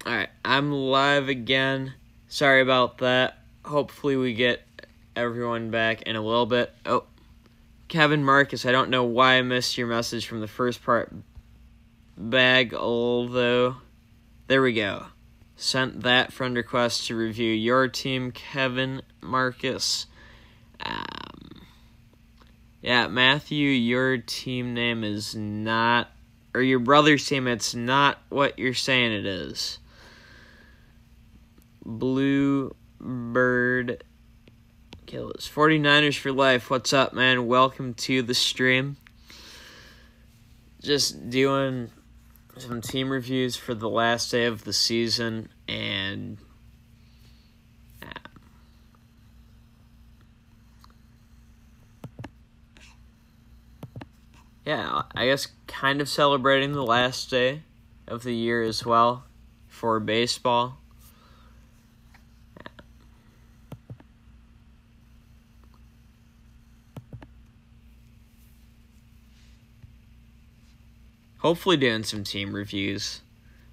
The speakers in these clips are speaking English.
Alright, I'm live again. Sorry about that. Hopefully we get everyone back in a little bit. Oh, Kevin Marcus, I don't know why I missed your message from the first part. Bagel, though. There we go. Sent that friend request to review your team, Kevin Marcus. Yeah, Matthew, your team name is not, or your brother's team, it's not what you're saying it is. Blue Bird Killers. 49ers for life. What's up, man? Welcome to the stream. Just doing some team reviews for the last day of the season, and yeah, I guess kind of celebrating the last day of the year as well for baseball. Hopefully doing some team reviews.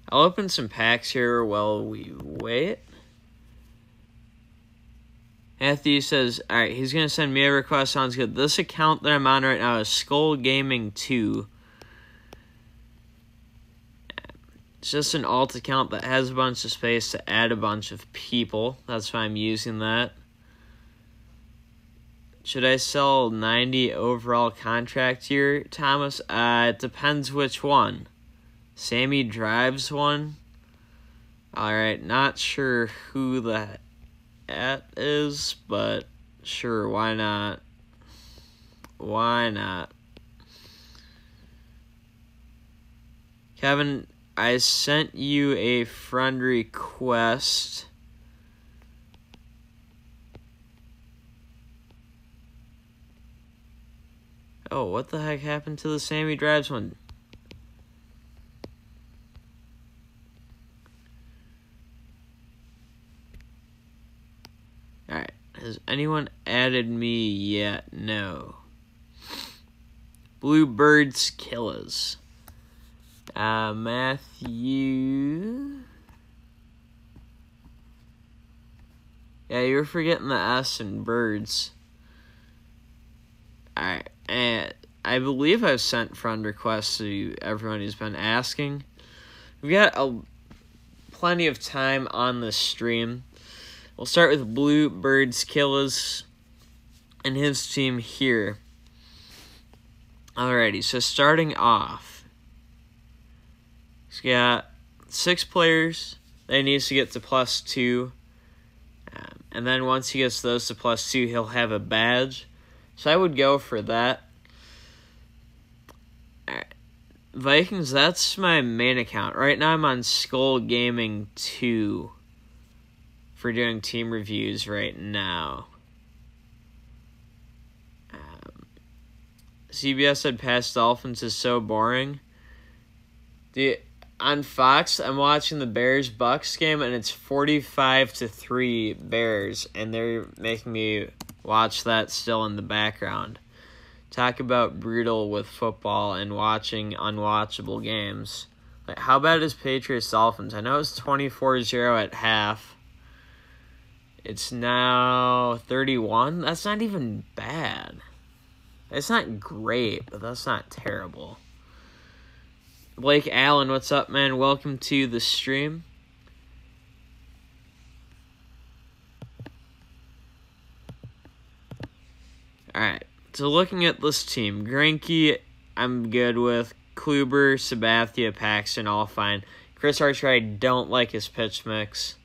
I'll open some packs here while we wait. Matthew says, alright, he's going to send me a request. Sounds good. This account that I'm on right now is Skull Gaming 2. It's just an alt account that has a bunch of space to add a bunch of people. That's why I'm using that. Should I sell 90 overall contract here, Thomas? It depends which one. Samy Drives One? Alright, not sure who that is, but sure, why not? Why not? Kevin, I sent you a friend request. Oh, what the heck happened to the Samy Drives One? Alright, has anyone added me yet? No. Blue Birds Killers. Matthew. Yeah, you were forgetting the S in birds. Alright, and I believe I've sent friend requests to everyone who's been asking. We've got plenty of time on this stream. We'll start with Blue Birds Killers and his team here. Alrighty, so starting off, he's got 6 players that he needs to get to +2. And then once he gets those to +2, he'll have a badge. So I would go for that. Vikings, that's my main account. Right now I'm on Skull Gaming 2 for doing team reviews right now. CBS said past Dolphins is so boring. On Fox, I'm watching the Bears-Bucks game, and it's 45-3 Bears, and they're making me watch that still in the background. Talk about brutal with football and watching unwatchable games. Like, how bad is Patriots-Dolphins? I know it's 24-0 at half. It's now 31. That's not even bad. It's not great, but that's not terrible. Blake Allen, what's up, man? Welcome to the stream. Alright, so looking at this team, Greinke, I'm good with. Kluber, Sabathia, Paxton, all fine. Chris Archer, I don't like his pitch mix.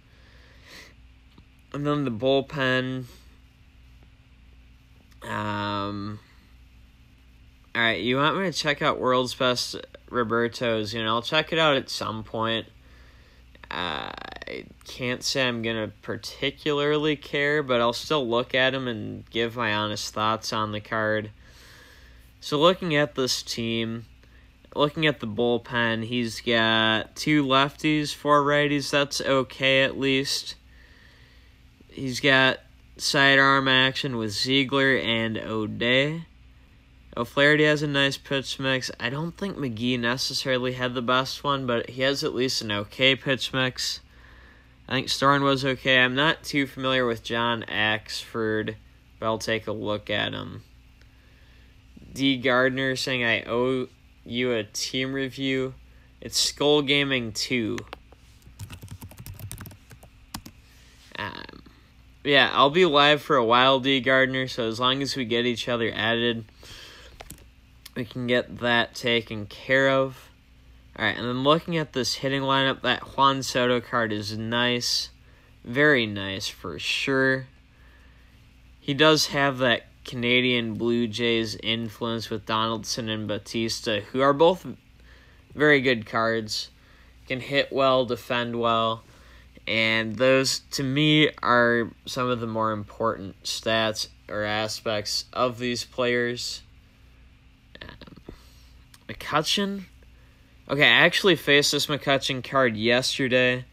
And then the bullpen. Alright, you want me to check out World's Best Roberto's? I'll check it out at some point. I can't say I'm going to particularly care, but I'll still look at him and give my honest thoughts on the card. So looking at this team, looking at the bullpen, he's got 2 lefties, 4 righties. That's okay at least. He's got sidearm action with Ziegler and O'Day. O'Flaherty has a nice pitch mix. I don't think McGee necessarily had the best one, but he has at least an okay pitch mix. I think Storn was okay. I'm not too familiar with John Axford, but I'll take a look at him. D. Gardner saying I owe you a team review. It's Skull Gaming 2. Yeah, I'll be live for a while, D. Gardner, so as long as we get each other added, we can get that taken care of. Alright, and then looking at this hitting lineup, that Juan Soto card is nice. Very nice, for sure. He does have that Canadian Blue Jays influence with Donaldson and Bautista, who are both very good cards. Can hit well, defend well. And those, to me, are some of the more important stats or aspects of these players. McCutchen. Okay, I actually faced this McCutchen card yesterday.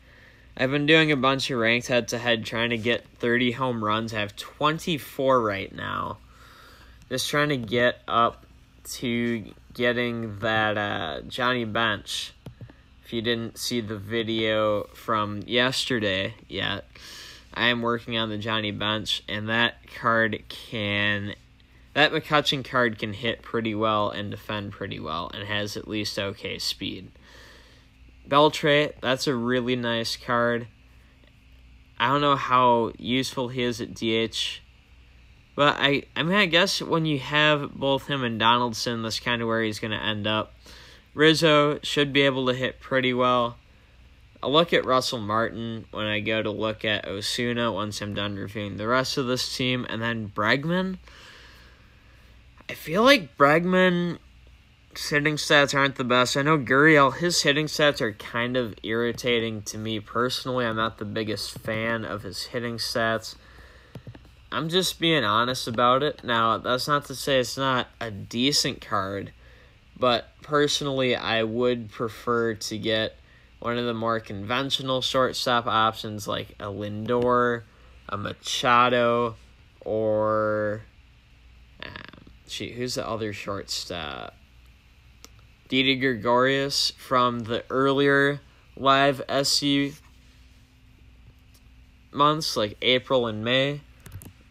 I've been doing a bunch of ranked head-to-head trying to get 30 home runs. I have 24 right now. Just trying to get up to getting that Johnny Bench. If you didn't see the video from yesterday yet, I am working on the Johnny Bench, and that McCutchen card can hit pretty well and defend pretty well, and has at least okay speed. Beltre, that's a really nice card. I don't know how useful he is at DH, but I mean, I guess when you have both him and Donaldson, that's kind of where he's going to end up. Rizzo should be able to hit pretty well. I'll look at Russell Martin when I go to look at Osuna once I'm done reviewing the rest of this team. And then Bregman. I feel like Bregman's hitting stats aren't the best. I know Gurriel, his hitting stats are kind of irritating to me personally. I'm not the biggest fan of his hitting stats. I'm just being honest about it. Now, that's not to say it's not a decent card, but personally, I would prefer to get one of the more conventional shortstop options like a Lindor, a Machado, or who's the other shortstop? Didi Gregorius from the earlier live SC months, like April and May.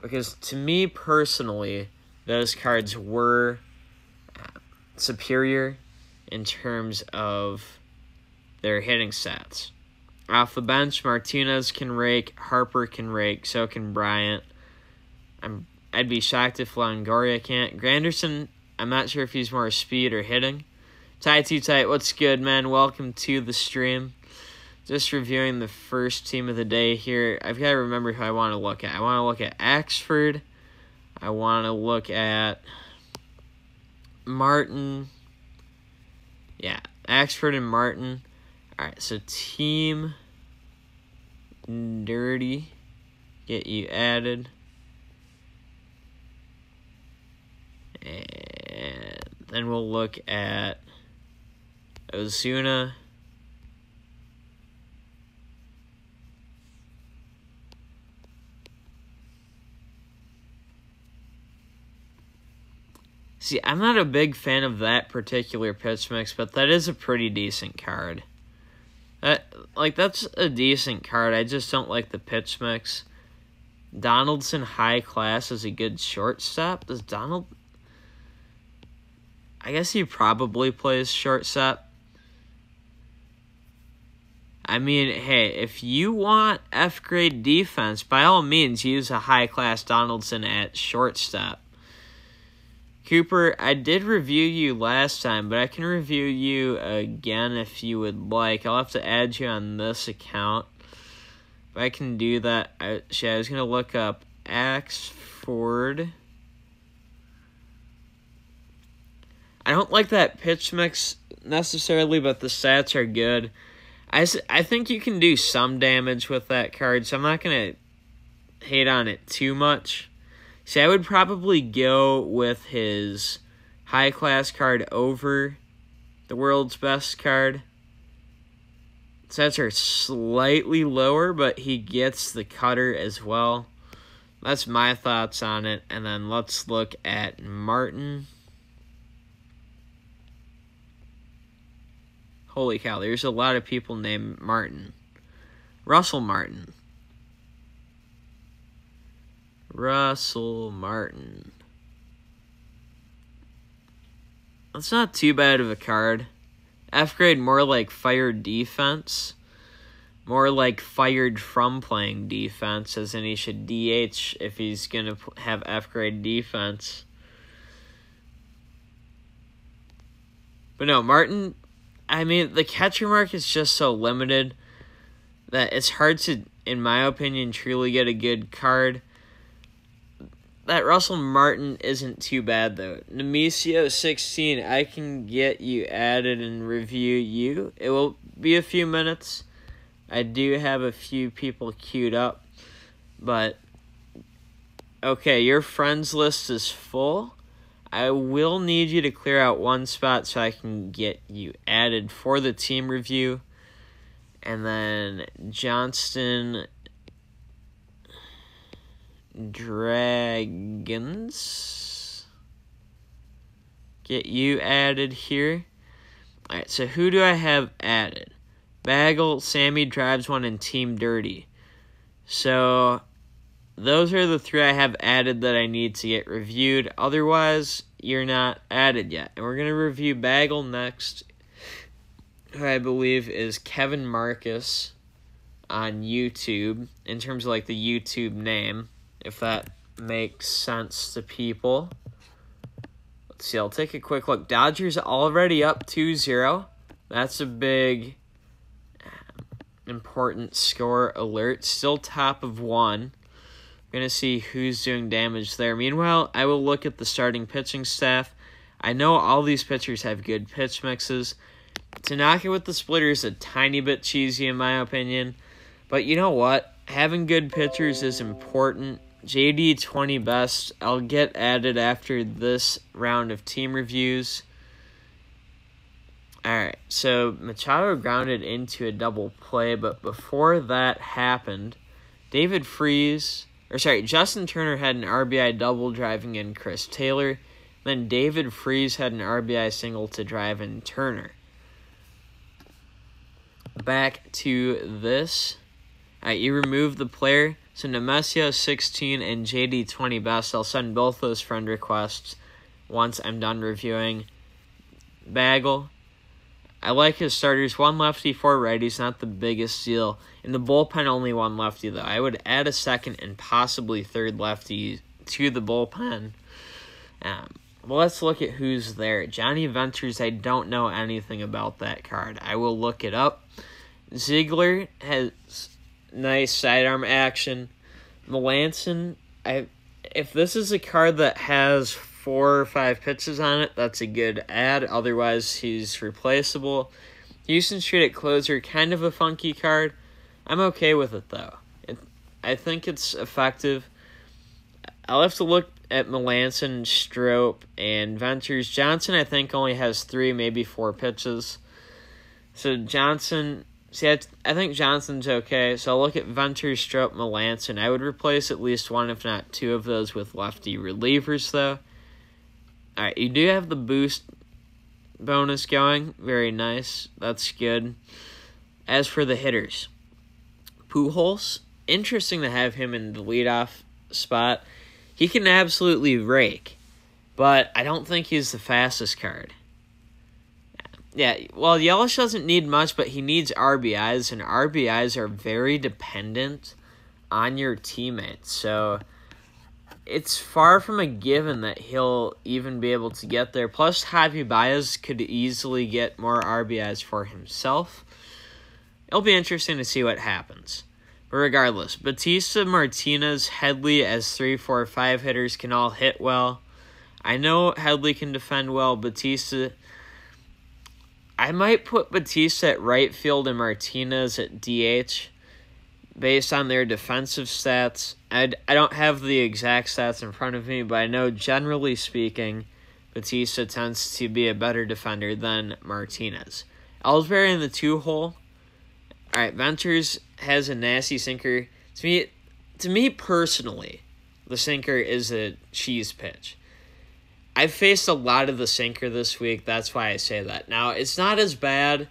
Because to me personally, those cards were superior in terms of their hitting stats. Off the bench, Martinez can rake, Harper can rake, so can Bryant. I'd be shocked if Longoria can't. Granderson, I'm not sure if he's more speed or hitting. Tight, what's good, man? Welcome to the stream. Just reviewing the first team of the day here. I've got to remember who I want to look at. I want to look at Axford. I want to look at Martin. Yeah, Axford and Martin. All right, so team dirty. Get you added. And then we'll look at Ozuna. See, I'm not a big fan of that particular pitch mix, but that is a pretty decent card. That's a decent card. I just don't like the pitch mix. Donaldson high class is a good shortstop. I guess he probably plays shortstop. I mean, hey, if you want F-grade defense, by all means, use a high-class Donaldson at shortstop. Cooper, I did review you last time, but I can review you again if you would like. I'll have to add you on this account. But I can do that. I was going to look up Axford. I don't like that pitch mix necessarily, but the stats are good. I think you can do some damage with that card, so I'm not going to hate on it too much. See, I would probably go with his high-class card over the world's best card. Stats are slightly lower, but he gets the cutter as well. That's my thoughts on it. And then let's look at Martin. Holy cow, there's a lot of people named Martin. Russell Martin. Russell Martin. That's not too bad of a card. F grade, more like fired defense. More like fired from playing defense, as in he should DH if he's going to have F grade defense. But no, Martin, I mean, the catcher mark is just so limited that it's hard to, in my opinion, truly get a good card. That Russell Martin isn't too bad, though. Nemesio 16, I can get you added and review you. It will be a few minutes. I do have a few people queued up. But, okay, your friends list is full. I will need you to clear out one spot so I can get you added for the team review. And then Johnston Dragons. Get you added here. Alright, so who do I have added? Bagel, Samy Drives One, and Team Dirty. So those are the 3 I have added that I need to get reviewed. Otherwise, you're not added yet. And we're going to review Bagel next, who I believe is Kevin Marcus on YouTube, in terms of like the YouTube name, if that makes sense to people. Let's see, I'll take a quick look. Dodgers already up 2-0. That's a big, important score alert. Still top of 1. Going to see who's doing damage there. Meanwhile, I will look at the starting pitching staff. I know all these pitchers have good pitch mixes. Tanaka with the splitter is a tiny bit cheesy in my opinion. But you know what? Having good pitchers is important. JD 20 best. I'll get added after this round of team reviews. Alright, so Machado grounded into a double play, but before that happened, Justin Turner had an RBI double driving in Chris Taylor. Then David Freese had an RBI single to drive in Turner. Back to this. Alright, you remove the player. So Nemesio 16 and JD 20 best. I'll send both those friend requests once I'm done reviewing. Bagel. I like his starters. 1 lefty, 4 righties. Not the biggest deal. In the bullpen, only 1 lefty, though. I would add a second and possibly third lefty to the bullpen. Well, let's look at who's there. Johnny Ventures, I don't know anything about that card. I will look it up. Ziegler has nice sidearm action. Melanson, if this is a card that has 4 or 5 pitches on it, that's a good add. Otherwise, he's replaceable. Houston Street at closer, kind of a funky card. I'm okay with it, though. I think it's effective. I'll have to look at Melanson, Stroop, and Ventures. Johnson, I think, only has 3, maybe 4 pitches. So Johnson, I think Johnson's okay. So I'll look at Ventures, Stroop, Melanson. I would replace at least 1, if not 2 of those with lefty relievers, though. Alright, you do have the boost bonus going. Very nice. That's good. As for the hitters, Pujols, interesting to have him in the leadoff spot. He can absolutely rake, but I don't think he's the fastest card. Yeah, well, Yelich doesn't need much, but he needs RBIs, and RBIs are very dependent on your teammates. So it's far from a given that he'll even be able to get there. Plus, Javi Baez could easily get more RBIs for himself. It'll be interesting to see what happens. But regardless, Batista, Martinez, Headley as 3, 4, 5 hitters can all hit well. I know Headley can defend well. Batista, I might put Batista at right field and Martinez at DH based on their defensive stats. I don't have the exact stats in front of me, but I know generally speaking, Batista tends to be a better defender than Martinez. Ellsbury in the 2-hole. All right, Ventures has a nasty sinker. To me personally, the sinker is a cheese pitch. I've faced a lot of the sinker this week. That's why I say that. Now, it's not as bad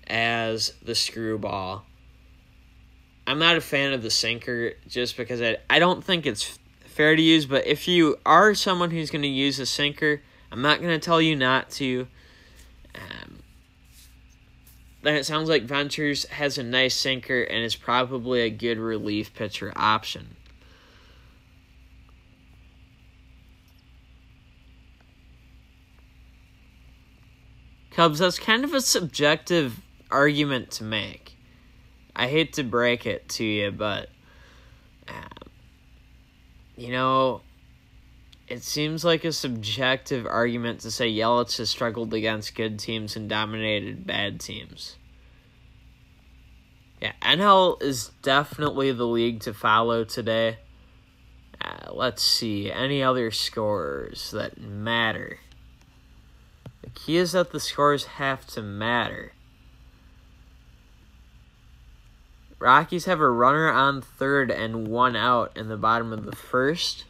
as the screwball. I'm not a fan of the sinker just because I don't think it's fair to use, but if you are someone who's going to use a sinker, I'm not going to tell you not to. Then it sounds like Ventures has a nice sinker and is probably a good relief pitcher option. Cubs, that's kind of a subjective argument to make. I hate to break it to you, but, it seems like a subjective argument to say Yelich has struggled against good teams and dominated bad teams. Yeah, NL is definitely the league to follow today. Let's see, any other scores that matter? The key is that the scores have to matter. Rockies have a runner on third and 1 out in the bottom of the first.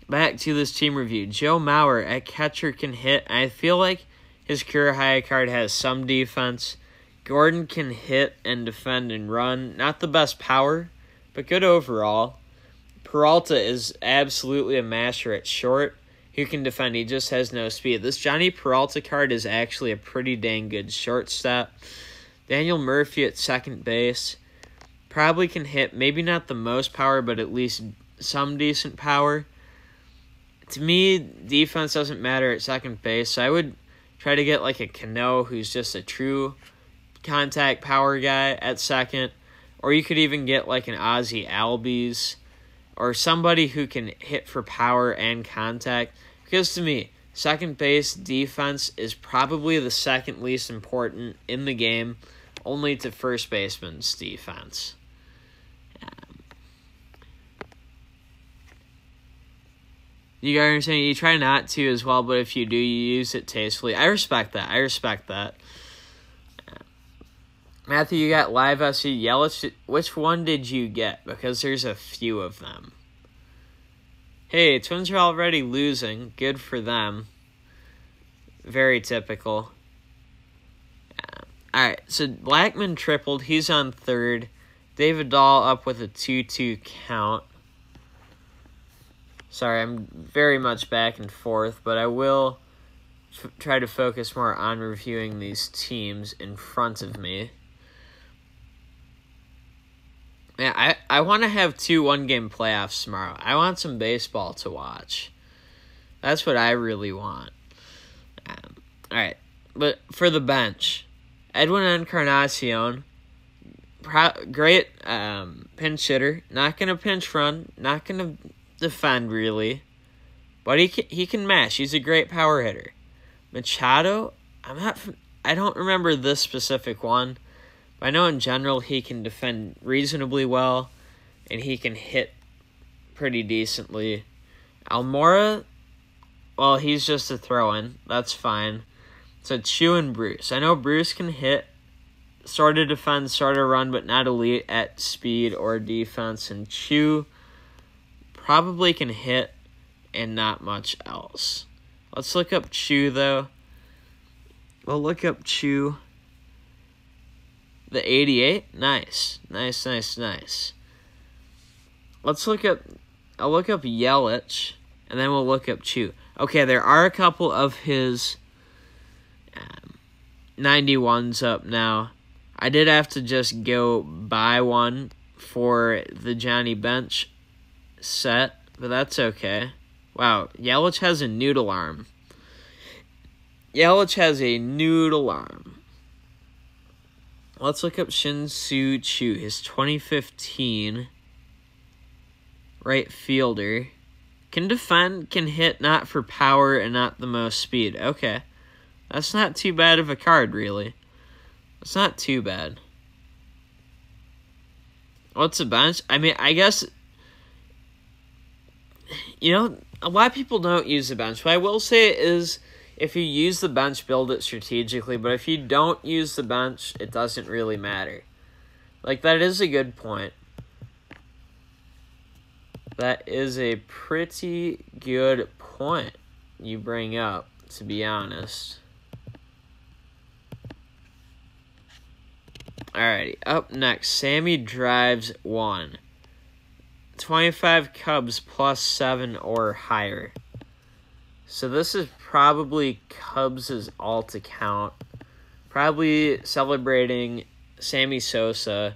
Back to this team review. Joe Mauer at catcher can hit. I feel like his career high card has some defense. Gordon can hit and defend and run. Not the best power, but good overall. Peralta is absolutely a master at short. Who can defend? He just has no speed. This Johnny Peralta card is actually a pretty dang good shortstop. Daniel Murphy at second base. Probably can hit. Maybe not the most power, but at least some decent power. To me, defense doesn't matter at second base, so I would try to get like a Cano who's just a true contact power guy at second. Or you could even get like an Ozzie Albies or somebody who can hit for power and contact. Because to me, second base defense is probably the second least important in the game, only to first baseman's defense. You gotta understand, you try not to as well, but if you do, you use it tastefully. I respect that. Matthew, you got live SC Yelich. Which one did you get? Because there's a few of them. Hey, Twins are already losing. Good for them. Very typical. Alright, so Blackman tripled. He's on third. David Dahl up with a 2-2 count. Sorry, I'm very much back and forth, but I will try to focus more on reviewing these teams in front of me. Yeah, I want to have 2 one-game playoffs tomorrow. I want some baseball to watch. That's what I really want. Alright, but for the bench, Edwin Encarnacion, great pinch hitter. Not going to pinch run, not going to defend really, but he can mash. He's a great power hitter. Machado, I don't remember this specific one, but I know in general he can defend reasonably well and he can hit pretty decently. Almora, well, he's just a throw-in. That's fine. So Chu and Bruce. I know Bruce can hit, sort of defend, sort of run, but not elite at speed or defense. And Chu probably can hit and not much else. Let's look up Chu, though. We'll look up Chu. The 88? Nice. Nice. I'll look up Yelich, and then we'll look up Chu. Okay, there are a couple of his 91s up now. I did have to just go buy one for the Johnny Bench set, but that's okay. Wow, Yelich has a noodle arm. Let's look up Shin-Soo Choo, his 2015 right fielder. Can defend, can hit, not for power and not the most speed. Okay. That's not too bad of a card, really. It's not too bad. What's the bench? I mean, I guess, a lot of people don't use the bench. What I will say is, if you use the bench, build it strategically. But if you don't use the bench, it doesn't really matter. Like, that is a good point. That is a pretty good point you bring up, to be honest. Alrighty, up next, Samy Drives One. 25 Cubs plus 7 or higher. So this is probably Cubs' alt account. Probably celebrating Sammy Sosa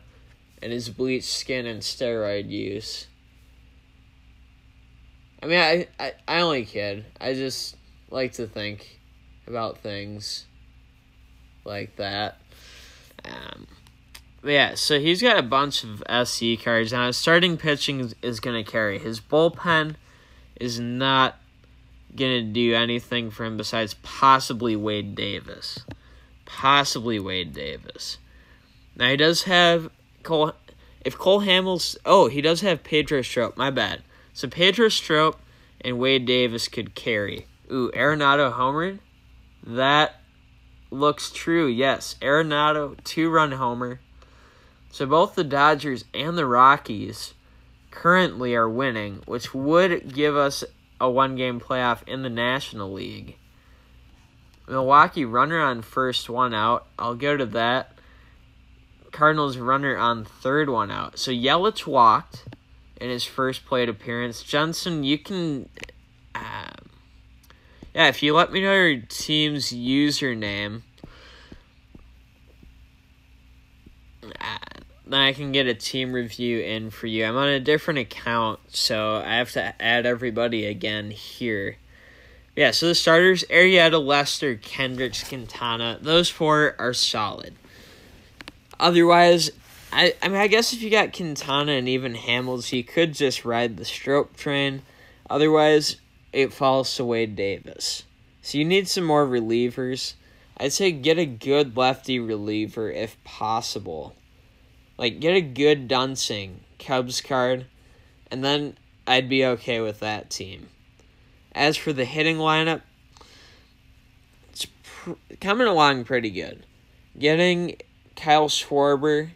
and his bleached skin and steroid use. I mean, I only kid. I just like to think about things like that. But yeah, so he's got a bunch of SC cards. Now, his starting pitching is going to carry. His bullpen is not going to do anything for him besides possibly Wade Davis. Possibly Wade Davis. Now, he does have Cole. If Cole Hamels... Oh, he does have Pedro Strop. My bad. So, Pedro Strop and Wade Davis could carry. Ooh, Arenado homered? That looks true, yes. Arenado, 2-run homer. So both the Dodgers and the Rockies currently are winning, which would give us a 1-game playoff in the National League. Milwaukee runner on first, 1 out. I'll go to that. Cardinals runner on third, 1 out. So Yelich walked in his first plate appearance. Johnson, you can... if you let me know your team's username... then I can get a team review in for you. I'm on a different account, so I have to add everybody again here. Yeah, so the starters, Arrieta, Lester, Kendricks, Quintana, those 4 are solid. Otherwise, I mean, I guess if you got Quintana and even Hamels, you could just ride the Strop train. Otherwise, it falls to Wade Davis. So you need some more relievers. I'd say get a good lefty reliever if possible. Like, get a good Dunsing Cubs card, and then I'd be okay with that team. As for the hitting lineup, it's coming along pretty good. Getting Kyle Schwarber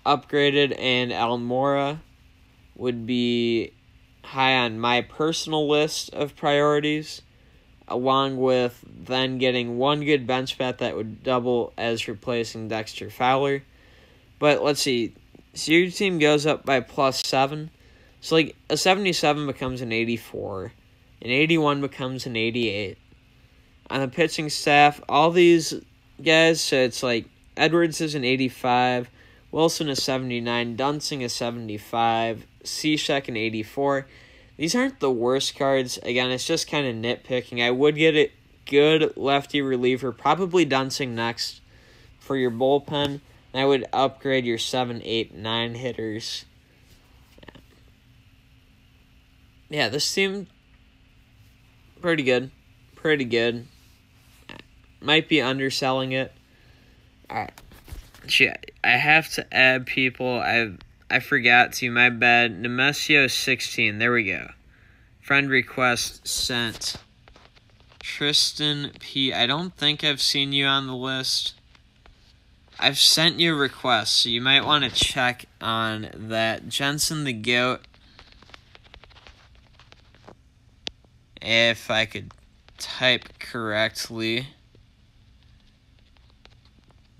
upgraded and Almora would be high on my personal list of priorities, along with then getting one good bench bat that would double as replacing Dexter Fowler. But let's see. So your team goes up by plus 7. So like a 77 becomes an 84. An 81 becomes an 88. On the pitching staff, all these guys, so it's like Edwards is an 85, Wilson is 79, Dunsing is 75, Cishek an 84. These aren't the worst cards. Again, it's just kind of nitpicking. I would get a good lefty reliever, probably Dunsing next, for your bullpen. And I would upgrade your 7, 8, 9 hitters. Yeah, this team, pretty good. Pretty good. Might be underselling it. Alright. Shit, I have to add people. I forgot to. My bad. Messo 16. There we go. Friend request sent. Tristan P. I don't think I've seen you on the list. I've sent you a request, so you might want to check on that. Jensen the Goat. If I could type correctly.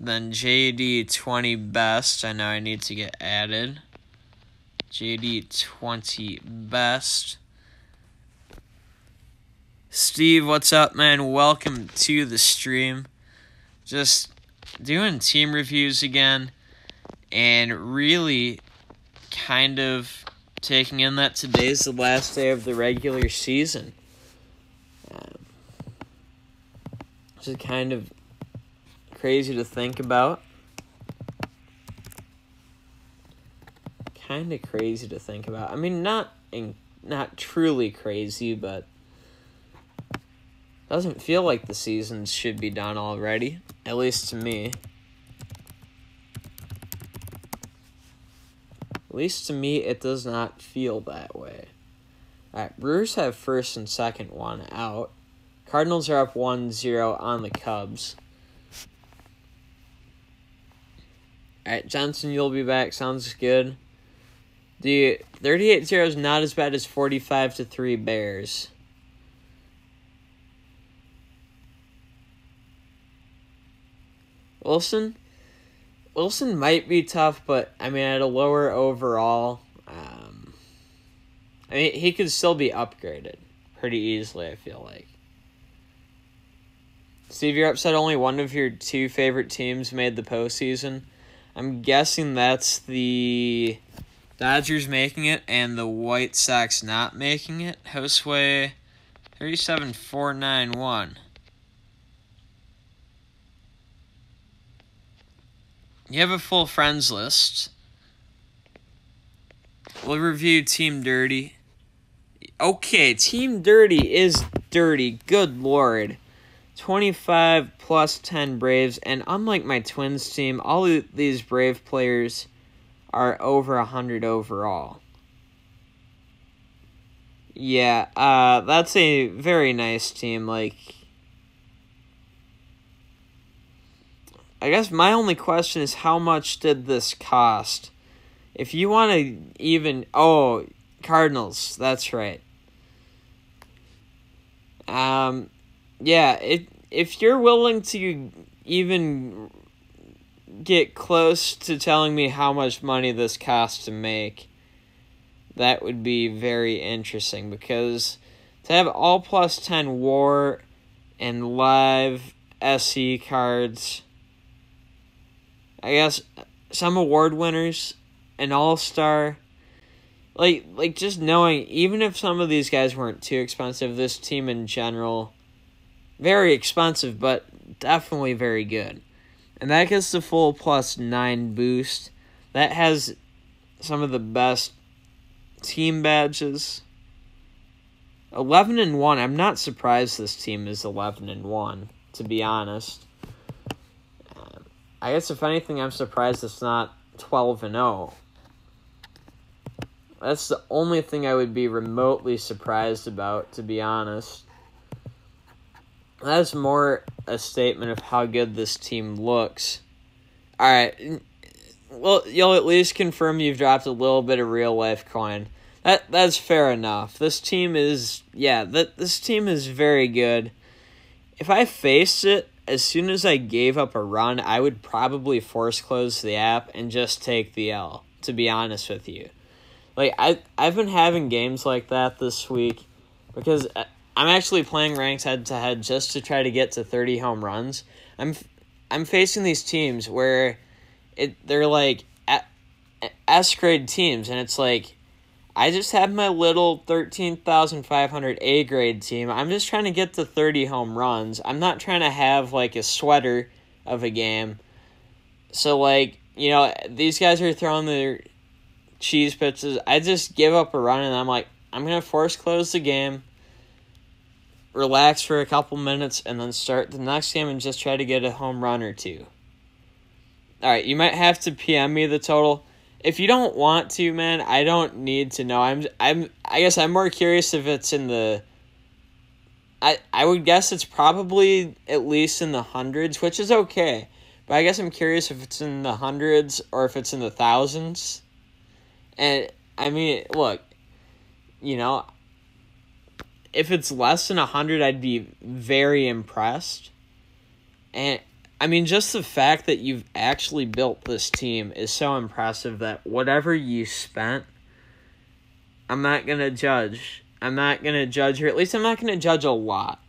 Then JD20 Best. I know I need to get added. JD20 Best. Steve, what's up, man? Welcome to the stream. Just doing team reviews again, and really kind of taking in that today's the last day of the regular season. This is kind of crazy to think about. Kind of crazy to think about. I mean, not truly crazy, but doesn't feel like the season should be done already, at least to me. At least to me, it does not feel that way. Alright, Brewers have first and second, 1 out. Cardinals are up 1-0 on the Cubs. Alright, Johnson, you'll be back. Sounds good. The 38-0 is not as bad as 45-3 Bears. Wilson, Wilson might be tough, but I mean, at a lower overall, I mean, he could still be upgraded pretty easily, I feel like. Steve, you're upset only one of your two favorite teams made the postseason. I'm guessing that's the Dodgers making it and the White Sox not making it. Josue 37491. You have a full friends list. We'll review Team Dirty. Okay, Team Dirty is dirty. Good Lord. 25 plus 10 Braves. And unlike my Twins team, all of these Brave players are over 100 overall. Yeah, that's a very nice team. Like, I guess my only question is how much did this cost? If you want to even... Oh, Cardinals. That's right. Yeah, if you're willing to even get close to telling me how much money this costs to make, that would be very interesting, because to have all plus 10 WAR and live SE cards, I guess some award winners, an all-star, like just knowing, even if some of these guys weren't too expensive, this team in general, very expensive, but definitely very good. And that gets the full plus 9 boost. That has some of the best team badges. 11-1. I'm not surprised this team is 11-1, to be honest. I guess if anything, I'm surprised it's not 12-0. That's the only thing I would be remotely surprised about, to be honest. That's more a statement of how good this team looks. Alright, well, you'll at least confirm you've dropped a little bit of real-life coin. That's fair enough. This team is, this team is very good. If I faced it, as soon as I gave up a run, I would probably force close the app and just take the L, to be honest with you. Like, I've been having games like that this week because I'm actually playing ranked head-to-head just to try to get to 30 home runs. I'm facing these teams where they're like S-grade teams, and it's like, I just have my little 13,500 A-grade team. I'm just trying to get to 30 home runs. I'm not trying to have, like, a sweater of a game. So, like, you know, these guys are throwing their cheese pitches. I just give up a run, and I'm like, I'm going to force close the game, relax for a couple minutes, and then start the next game and just try to get a home run or two. All right, you might have to PM me the total. If you don't want to, man, I don't need to know. I guess I'm more curious if it's in the... I would guess it's probably at least in the hundreds, which is okay. But I guess I'm curious if it's in the hundreds or if it's in the thousands. And, I mean, look, you know, if it's less than 100, I'd be very impressed. And, I mean, just the fact that you've actually built this team is so impressive that whatever you spent, I'm not going to judge. I'm not going to judge, or at least I'm not going to judge a lot.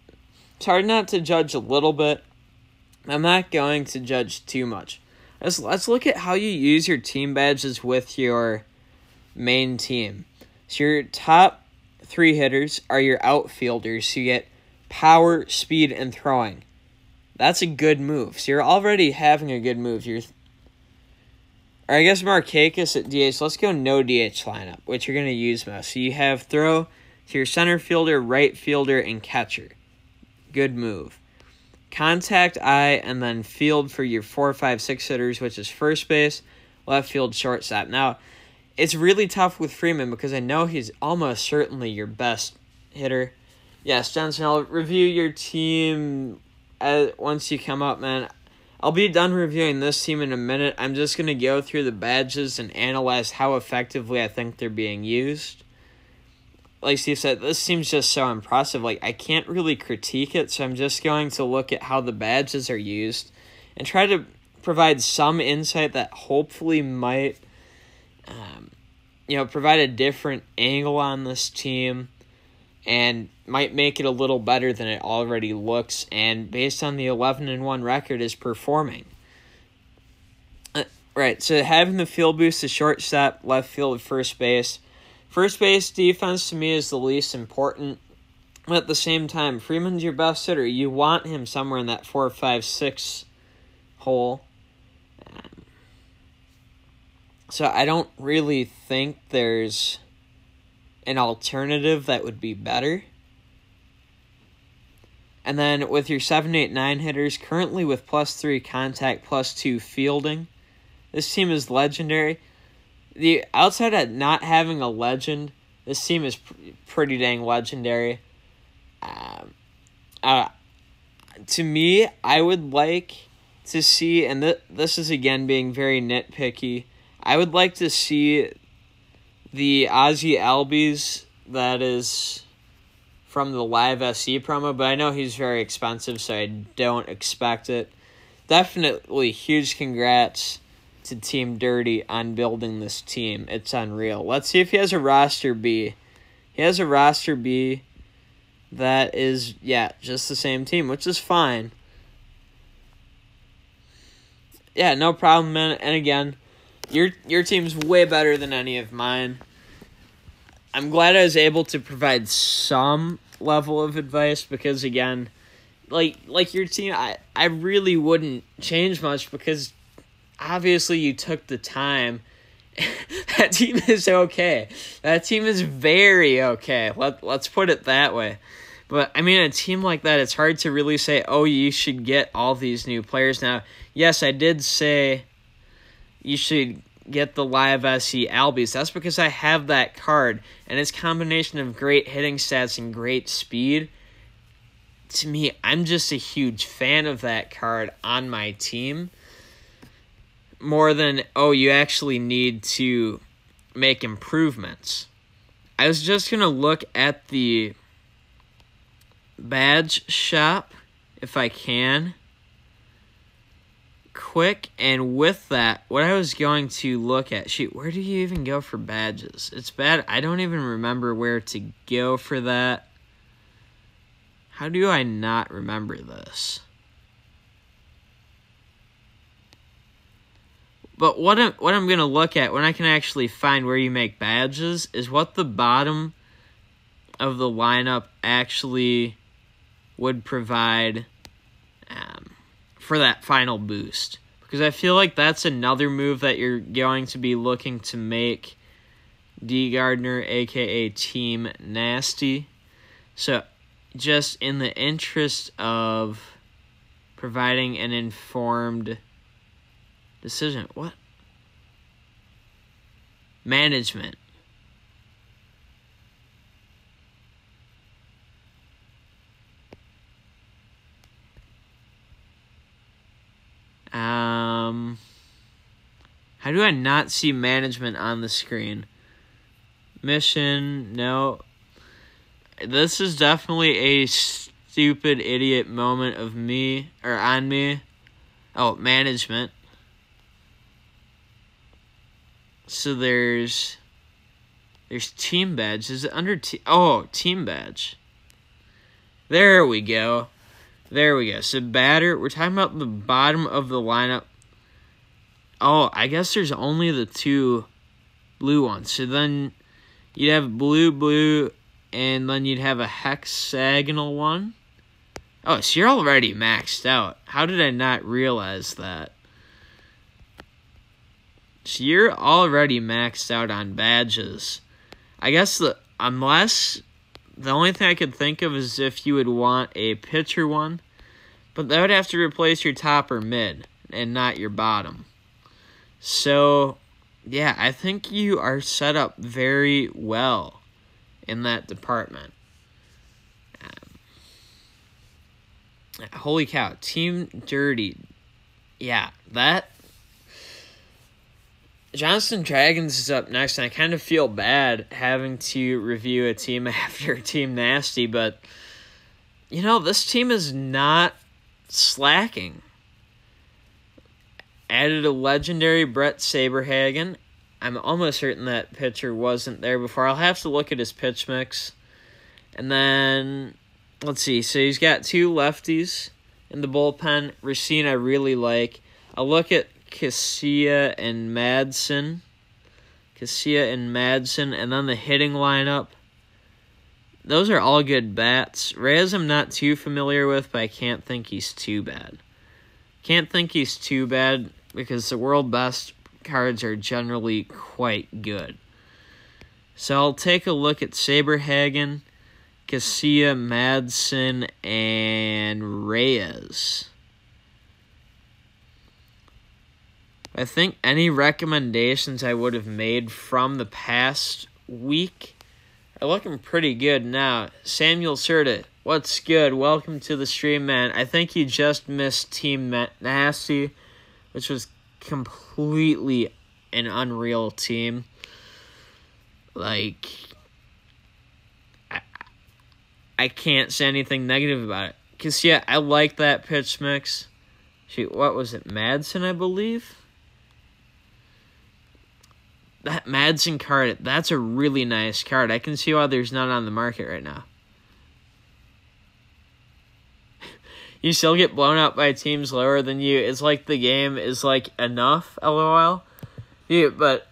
It's hard not to judge a little bit. I'm not going to judge too much. Let's look at how you use your team badges with your main team. So your top 3 hitters are your outfielders. So you get power, speed, and throwing. That's a good move. So you're already having a good move. Or I guess Markakis at DH. Let's go no DH lineup, which you're going to use most. So you have throw to your center fielder, right fielder, and catcher. Good move. Contact eye and then field for your 4, 5, 6 hitters, which is first base, left field, shortstop. Now, it's really tough with Freeman because I know he's almost certainly your best hitter. Yes, Johnson, I'll review your team once you come up, man. I'll be done reviewing this team in a minute. I'm just going to go through the badges and analyze how effectively I think they're being used. Like Steve said, this seems just so impressive. Like, I can't really critique it, so I'm just going to look at how the badges are used and try to provide some insight that hopefully might, provide a different angle on this team and might make it a little better than it already looks, and based on the 11-1 record is performing. Right, so having the field boost to shortstop, left field, first base. First base defense to me is the least important. But at the same time, Freeman's your best hitter. You want him somewhere in that 4, 5, 6 hole. So I don't really think there's an alternative that would be better. And then with your 7, 8, 9 hitters, currently with +3 contact, +2 fielding, this team is legendary. The outside of not having a legend, this team is pretty dang legendary. To me, I would like to see, and this is again being very nitpicky, I would like to see the Ozzy Albies that is from the Live SC promo, but I know he's very expensive, so I don't expect it. Definitely huge congrats to Team Dirty on building this team. It's unreal. Let's see if he has a roster B. He has a roster B that is, just the same team, which is fine. Yeah, no problem, man. And again, your team's way better than any of mine. I'm glad I was able to provide some level of advice because, again, like your team, I really wouldn't change much because obviously you took the time. That team is okay. That team is very okay. Let's put it that way. But, I mean, a team like that, it's hard to really say, oh, you should get all these new players. Now, yes, I did say you should get the Live SC Albies. That's because I have that card, and its combination of great hitting stats and great speed. To me, I'm just a huge fan of that card on my team. More than, oh, you actually need to make improvements. I was just going to look at the badge shop, if I can, quick, and with that, what I was going to look at, shoot, where do you even go for badges? It's bad, I don't even remember where to go for that. How do I not remember this? But what I'm going to look at when I can actually find where you make badges is what the bottom of the lineup actually would provide for that final boost. Because I feel like that's another move that you're going to be looking to make D. Gardner, a.k.a. Team Nasty. So just in the interest of providing an informed decision. What? Management. How do I not see management on the screen? Mission, no. This is definitely a stupid idiot moment of me, or on me. Oh, management. So there's team badge. Is it under team badge. There we go. So batter, we're talking about the bottom of the lineup. Oh, I guess there's only the 2 blue ones. So then you'd have blue, and then you'd have a hexagonal one. Oh, so you're already maxed out. How did I not realize that? So you're already maxed out on badges. I guess unless the only thing I could think of is if you would want a pitcher one, but that would have to replace your top or mid and not your bottom. So, yeah, I think you are set up very well in that department. Holy cow, Team Dirty. Yeah, that Johnston Dragons is up next, and I kind of feel bad having to review a team after Team Nasty, but, this team is not slacking. Added a legendary Brett Saberhagen. I'm almost certain that pitcher wasn't there before. I'll have to look at his pitch mix. And then, let's see. So he's got 2 lefties in the bullpen. Racine I really like. I'll look at Casilla and Madsen. And then the hitting lineup. Those are all good bats. Reyes I'm not too familiar with, but I can't think he's too bad. Because the world best cards are generally quite good. So I'll take a look at Saberhagen, Casilla, Madsen, and Reyes. I think any recommendations I would have made from the past week are looking pretty good now. Samuel Serta, what's good? Welcome to the stream, man. I think you just missed Team Nasty, which was completely an unreal team. Like, I can't say anything negative about it. Because, yeah, I like that pitch mix. Shoot, what was it? Madsen, I believe? That Madsen card, that's a really nice card. I can see why there's none on the market right now. You still get blown out by teams lower than you. It's like the game is like enough, LOL. Yeah, but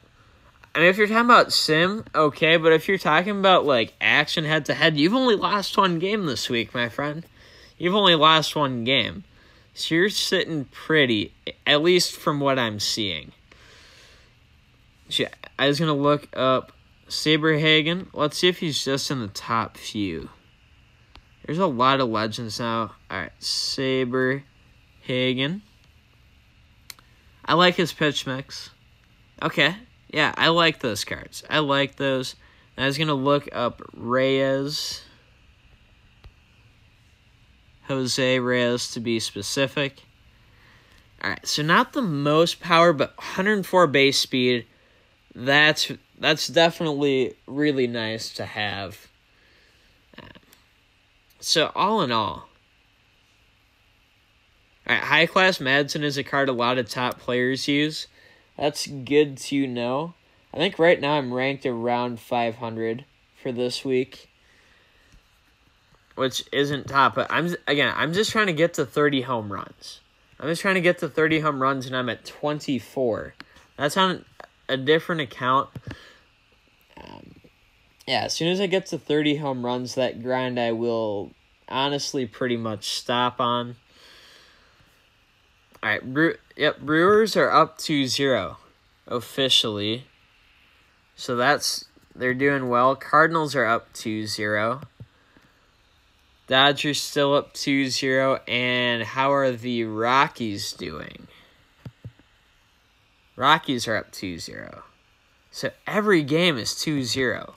I mean, if you're talking about sim, okay. But if you're talking about like action head to head, you've only lost 1 game this week, my friend. You've only lost 1 game, so you're sitting pretty, at least from what I'm seeing. I was going to look up Saberhagen. Let's see if he's just in the top few. There's a lot of legends now. All right, Saberhagen. I like his pitch mix. Okay, yeah, I like those cards. I like those. And I was going to look up Reyes. Jose Reyes, to be specific. All right, so not the most power, but 104 base speed. That's definitely really nice to have. So all in all, right, High Class Madsen is a card a lot of top players use. That's good to know. I think right now I'm ranked around 500 for this week, which isn't top. But I'm just trying to get to 30 home runs. I'm just trying to get to 30 home runs, and I'm at 24. That's on a different account. Yeah, as soon as I get to 30 home runs, that grind I will honestly pretty much stop on. All right, Brewers are up 2-0 officially. So they're doing well. Cardinals are up 2-0. Dodgers still up 2-0. And how are the Rockies doing? Rockies are up 2-0. So every game is 2-0.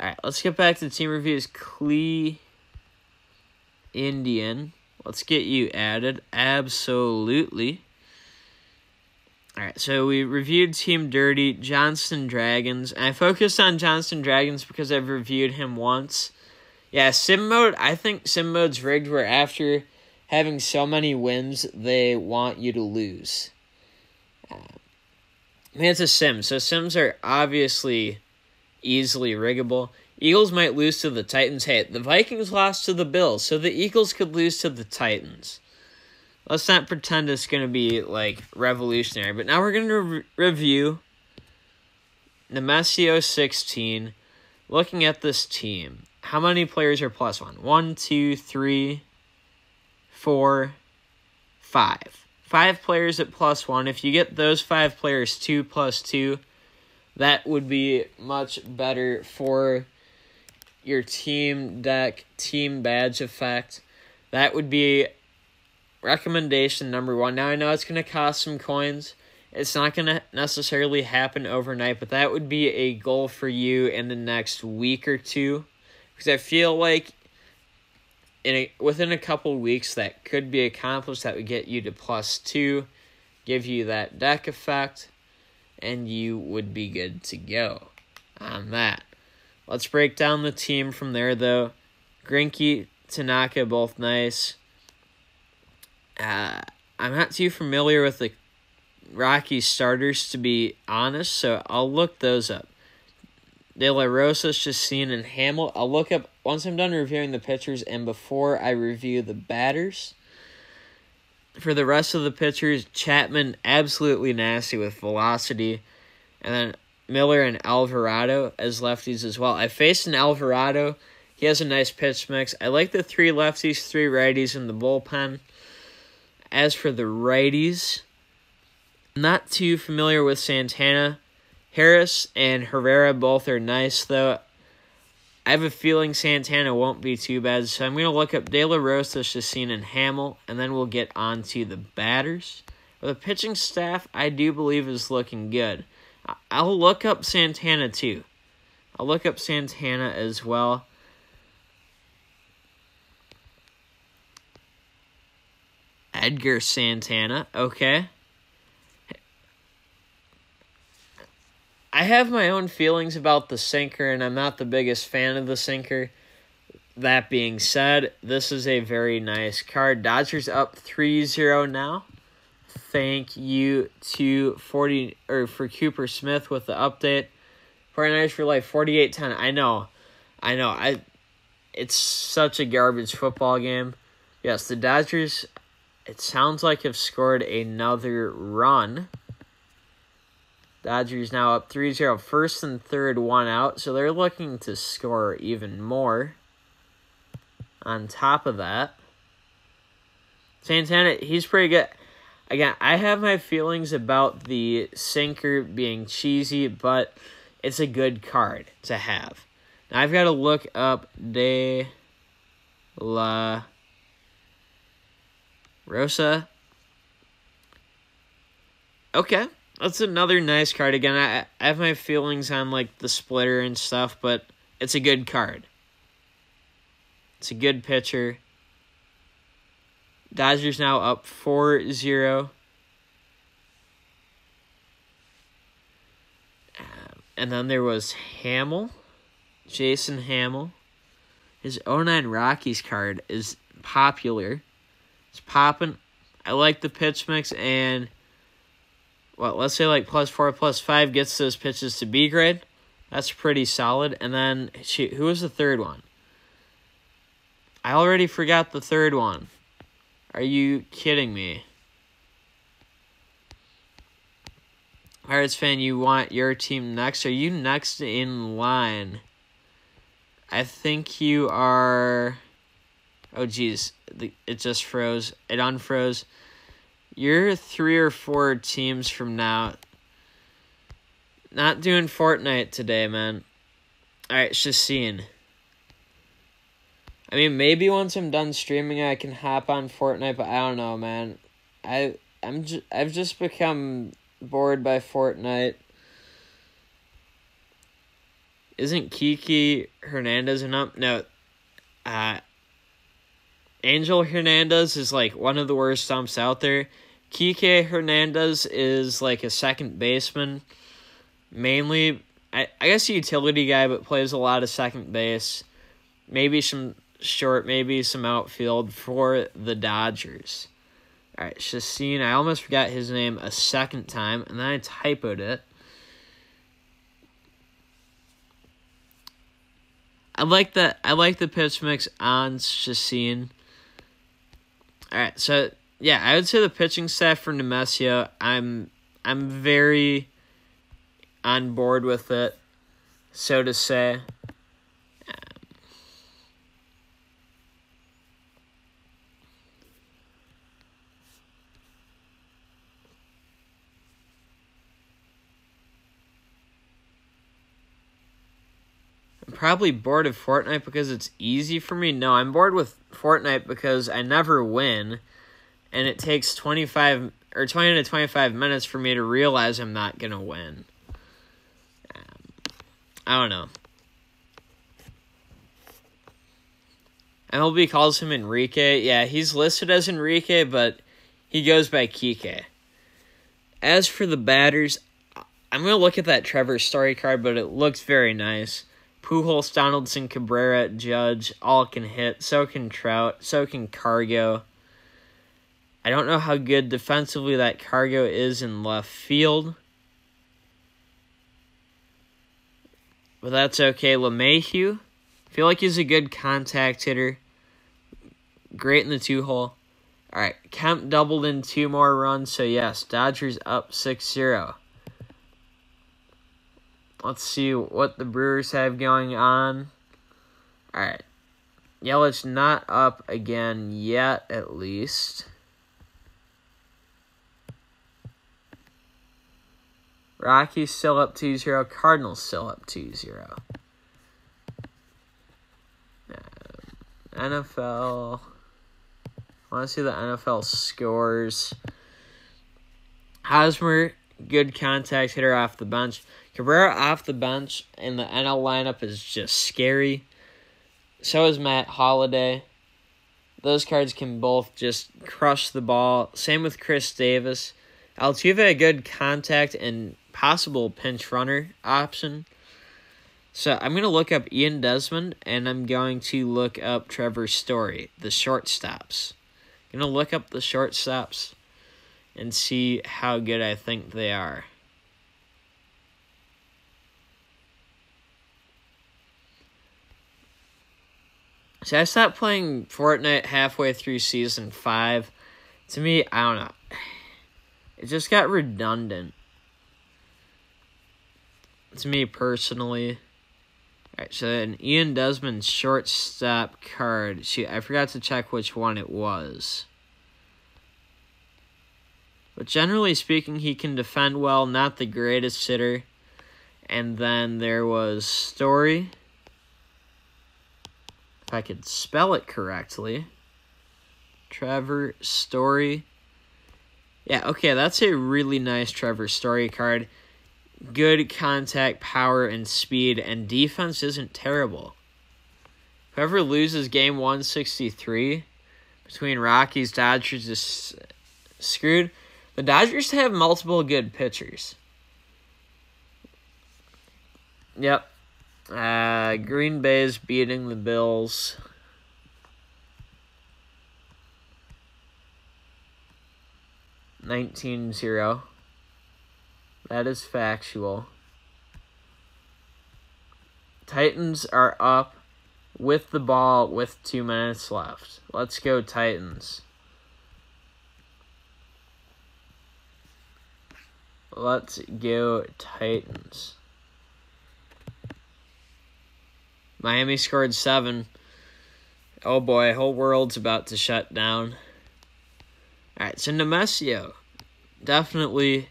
All right, let's get back to team reviews. Clee Indian. Let's get you added. Absolutely. All right, so we reviewed Team Dirty, Johnston Dragons. And I focused on Johnston Dragons because I've reviewed him once. Yeah, Sim Mode, I think Sim Mode's rigged where after having so many wins, they want you to lose. I mean, it's a sim, so sims are obviously easily riggable. Eagles might lose to the Titans. Hey, the Vikings lost to the Bills, so the Eagles could lose to the Titans. Let's not pretend it's going to be, like, revolutionary. But now we're going to review Messo 16. Looking at this team, how many players are +1? 1, 2, 3, 4, 5. 5 players at +1. If you get those 5 players 2 + 2, that would be much better for your team deck, team badge effect. That would be recommendation number 1. Now, I know it's going to cost some coins. It's not going to necessarily happen overnight, but that would be a goal for you in the next week or two. Because I feel like within a couple weeks that could be accomplished. That would get you to +2, give you that deck effect, and you would be good to go on that. Let's break down the team from there, though. Greinke, Tanaka, both nice. I'm not too familiar with the Rockies starters, to be honest, so I'll look those up. De La Rosa, Chacin, and Hamill. I'll look up once I'm done reviewing the pitchers and before I review the batters. For the rest of the pitchers, Chapman, absolutely nasty with velocity. And then Miller and Alvarado as lefties as well. I faced an Alvarado. He has a nice pitch mix. I like the 3 lefties, 3 righties in the bullpen. As for the righties, I'm not too familiar with Santana. Harris and Herrera both are nice, though. I have a feeling Santana won't be too bad, so I'm going to look up De La Rosa, Chacin, and Hamill, and then we'll get on to the batters. But the pitching staff, I do believe, is looking good. I'll look up Santana, too. I'll look up Santana as well. Edgar Santana, okay. I have my own feelings about the sinker, and I'm not the biggest fan of the sinker. That being said, this is a very nice card. Dodgers up 3-0 now. Thank you to for Cooper Smith with the update. 49ers for life, 48-10. I know. It's such a garbage football game. Yes, the Dodgers, it sounds like, have scored another run. Dodgers now up 3-0, first and third, 1 out, so they're looking to score even more. On top of that, Santana, he's pretty good. Again, I have my feelings about the sinker being cheesy, but it's a good card to have. Now, I've got to look up De La Rosa. Okay. That's another nice card. Again, I have my feelings on, like, the splitter and stuff, but it's a good card. It's a good pitcher. Dodgers now up 4-0. And then there was Hamill. Jason Hamill. His 09 Rockies card is popular. It's popping. I like the pitch mix, and let's say like +4, +5 gets those pitches to B grade. That's pretty solid. And then, who was the third one? I already forgot the third one. Are you kidding me? Pirates fan, you want your team next? Are you next in line? I think you are. Oh, geez. It just froze. It unfroze. You're 3 or 4 teams from now. Not doing Fortnite today, man. Alright, Chacin. I mean, maybe once I'm done streaming, I can hop on Fortnite, but I don't know, man. I've just become bored by Fortnite. Isn't Kiki Hernandez enough? No. Angel Hernandez is like one of the worst stumps out there. Kike Hernandez is like a second baseman. Mainly, I guess a utility guy, but plays a lot of second base. Maybe some short, maybe some outfield for the Dodgers. All right, Chacin. I almost forgot his name a second time, and then I typoed it. I like the pitch mix on Chacin. All right, so yeah, I would say the pitching staff for Messo, I'm very on board with it, so to say. I'm probably bored of Fortnite because it's easy for me. No, I'm bored with Fortnite because I never win, and it takes 20 to 25 minutes for me to realize I'm not going to win. I don't know. MLB calls him Enrique. Yeah, he's listed as Enrique, but he goes by Kike. As for the batters, I'm going to look at that Trevor Story card, but it looks very nice. Pujols, Donaldson, Cabrera, Judge, all can hit. So can Trout. So can Cargo. I don't know how good defensively that Cargo is in left field. But that's okay. LeMahieu, I feel like he's a good contact hitter. Great in the 2-hole. All right, Kemp doubled in 2 more runs, so yes, Dodgers up 6-0. Let's see what the Brewers have going on. All right, Yelich not up again yet, at least. Rockies still up 2-0. Cardinals still up 2-0. NFL. I want to see the NFL scores. Hosmer, good contact hitter off the bench. Cabrera off the bench in the NL lineup is just scary. So is Matt Holliday. Those cards can both just crush the ball. Same with Chris Davis. Altuve, a good contact and possible pinch runner option. So I'm going to look up Ian Desmond, and I'm going to look up Trevor Story, the shortstops. I'm going to look up the shortstops and see how good I think they are. So I stopped playing Fortnite halfway through Season 5. To me, I don't know. It just got redundant. To me personally. Alright, so an Ian Desmond shortstop card. Shoot, I forgot to check which one it was. But generally speaking, he can defend well, not the greatest hitter. And then there was Story. If I could spell it correctly. Trevor Story. Yeah, okay, that's a really nice Trevor Story card. Good contact, power, and speed, and defense isn't terrible. Whoever loses game 163 between Rockies, Dodgers is screwed. The Dodgers have multiple good pitchers. Yep. Green Bay's beating the Bills. $19-0. That is factual. Titans are up with the ball with 2 minutes left. Let's go Titans. Let's go Titans. Miami scored 7. Oh boy, whole world's about to shut down. Alright, so Messo. Definitely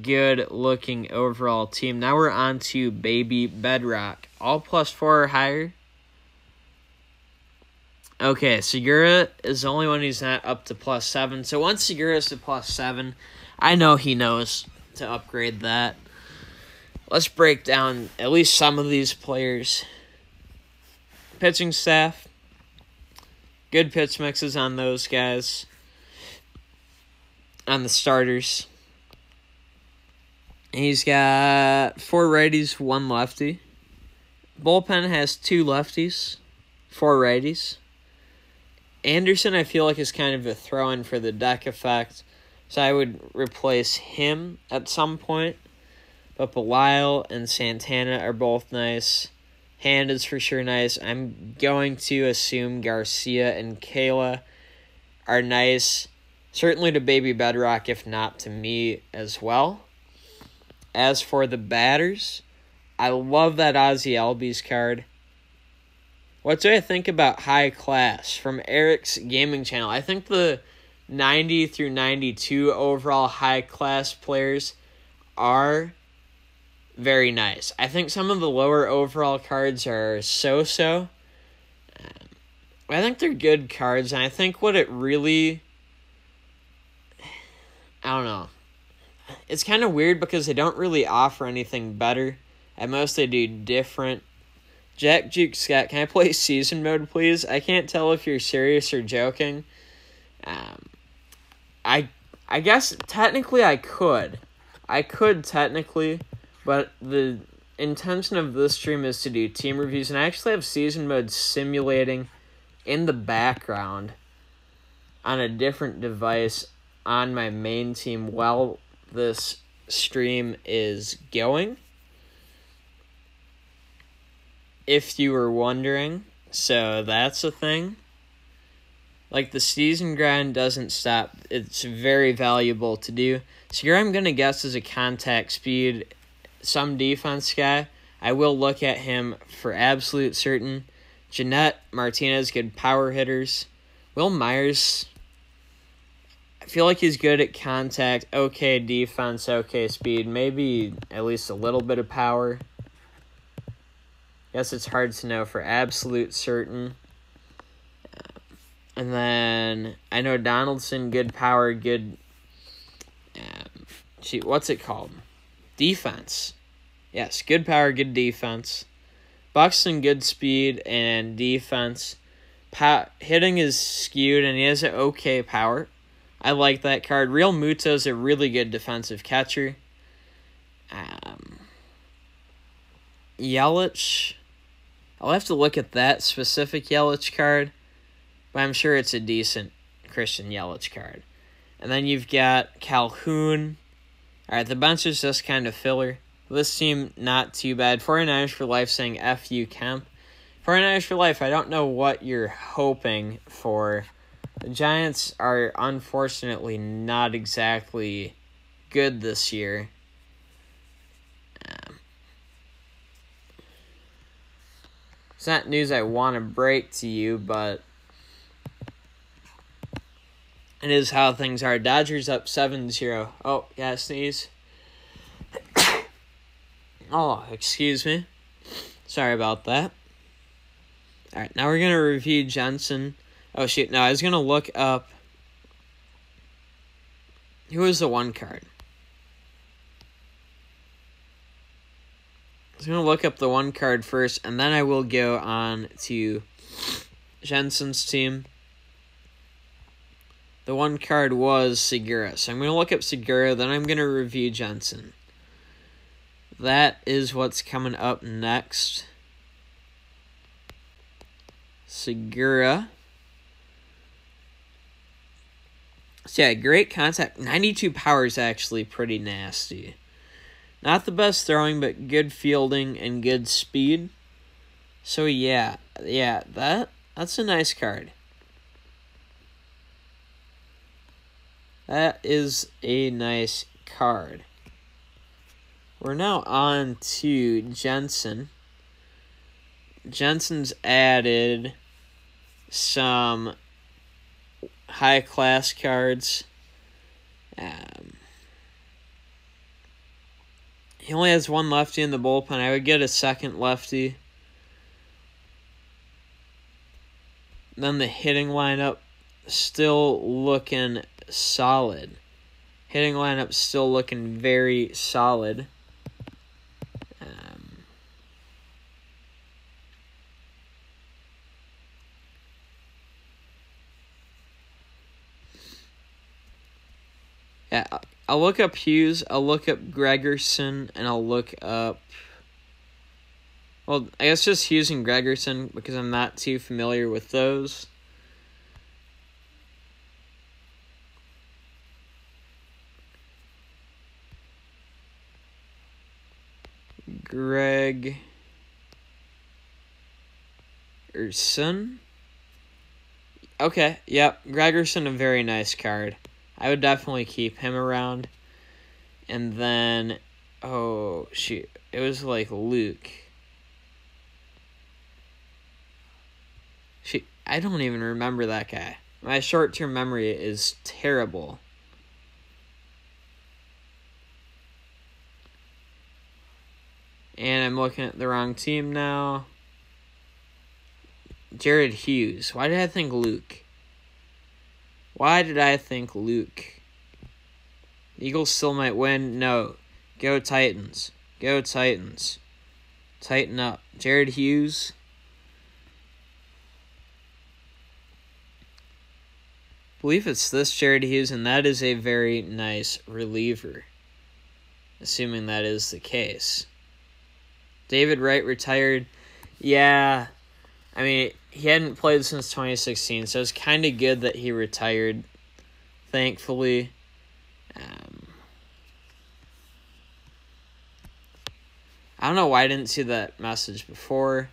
good looking overall team. Now we're on to baby Bedrock. All +4 or higher. Okay, Segura is the only one who's not up to +7. So once Segura's to +7, I know he knows to upgrade that. Let's break down at least some of these players. Pitching staff. Good pitch mixes on those guys. On the starters. He's got 4 righties, 1 lefty. Bullpen has 2 lefties, 4 righties. Anderson, I feel like, is kind of a throw-in for the deck effect, so I would replace him at some point. But Belial and Santana are both nice. Hand is for sure nice. I'm going to assume Garcia and Kayla are nice. Certainly to baby Bedrock, if not to me as well. As for the batters, I love that Ozzie Albies card. What do I think about High Class from Eric's Gaming Channel? I think the 90 through 92 overall High Class players are very nice. I think some of the lower overall cards are so-so. I think they're good cards, and I think what it really... I don't know. It's kind of weird because they don't really offer anything better. At most, they do different. Jack Juke Scott, can I play season mode, please? I can't tell if you're serious or joking. I guess technically I could. I could technically, but the intention of this stream is to do team reviews, and I actually have season mode simulating in the background. on a different device on my main team while this stream is going, if you were wondering. So that's a thing. Like, the season grind doesn't stop. It's very valuable to do. So here I'm going to guess is a contact speed, some defense guy. I will look at him for absolute certain. Jeanette, Martinez, good power hitters. Will Myers, I feel like he's good at contact, okay defense, okay speed, maybe at least a little bit of power. Guess it's hard to know for absolute certain. And then I know Donaldson, good power, good, what's it called? Defense. Yes, good power, good defense. Buxton, good speed and defense. Hitting is skewed, and he has an okay power. I like that card. Real Muto's a really good defensive catcher. Yelich, I'll have to look at that specific Yelich card, but I'm sure it's a decent Christian Yelich card. And then you've got Calhoun. All right, the bench is just kind of filler. This team, not too bad. 49ers for life saying F you, Kemp. 49ers for life, I don't know what you're hoping for. The Giants are unfortunately not exactly good this year. It's not news I want to break to you, but it is how things are. Dodgers up 7-0. Oh, yeah, sneeze. Oh, excuse me. Sorry about that. All right, now we're going to review Jensen. Oh, shoot. No, I was going to look up who was the one card. I was going to look up the one card first, and then I will go on to Jensen's team. The one card was Segura. So I'm going to look up Segura, then I'm going to review Jensen. That is what's coming up next. Segura. So yeah, great contact. 92 power is actually pretty nasty. Not the best throwing, but good fielding and good speed. So yeah, that's a nice card. That is a nice card. We're now on to Jensen. Jensen's added some high-class cards. He only has one lefty in the bullpen. I would get a second lefty. Then the hitting lineup still looking solid. Hitting lineup still looking very solid. Yeah, I'll look up Hughes, I'll look up Gregerson, and I'll look up... Well, I guess just Hughes and Gregerson, because I'm not too familiar with those. Gregerson? Okay, yep, Gregerson, a very nice card. I would definitely keep him around. And then, oh, shoot. It was like Luke. Shoot, I don't even remember that guy. My short-term memory is terrible. And I'm looking at the wrong team now. Jared Hughes. Why did I think Luke? Why did I think Luke? Eagles still might win. No. Go Titans. Go Titans. Tighten up. Jared Hughes. I believe it's this Jared Hughes, and that is a very nice reliever. Assuming that is the case. David Wright retired. Yeah. I mean, he hadn't played since 2016, so it's kind of good that he retired, thankfully. I don't know why I didn't see that message before,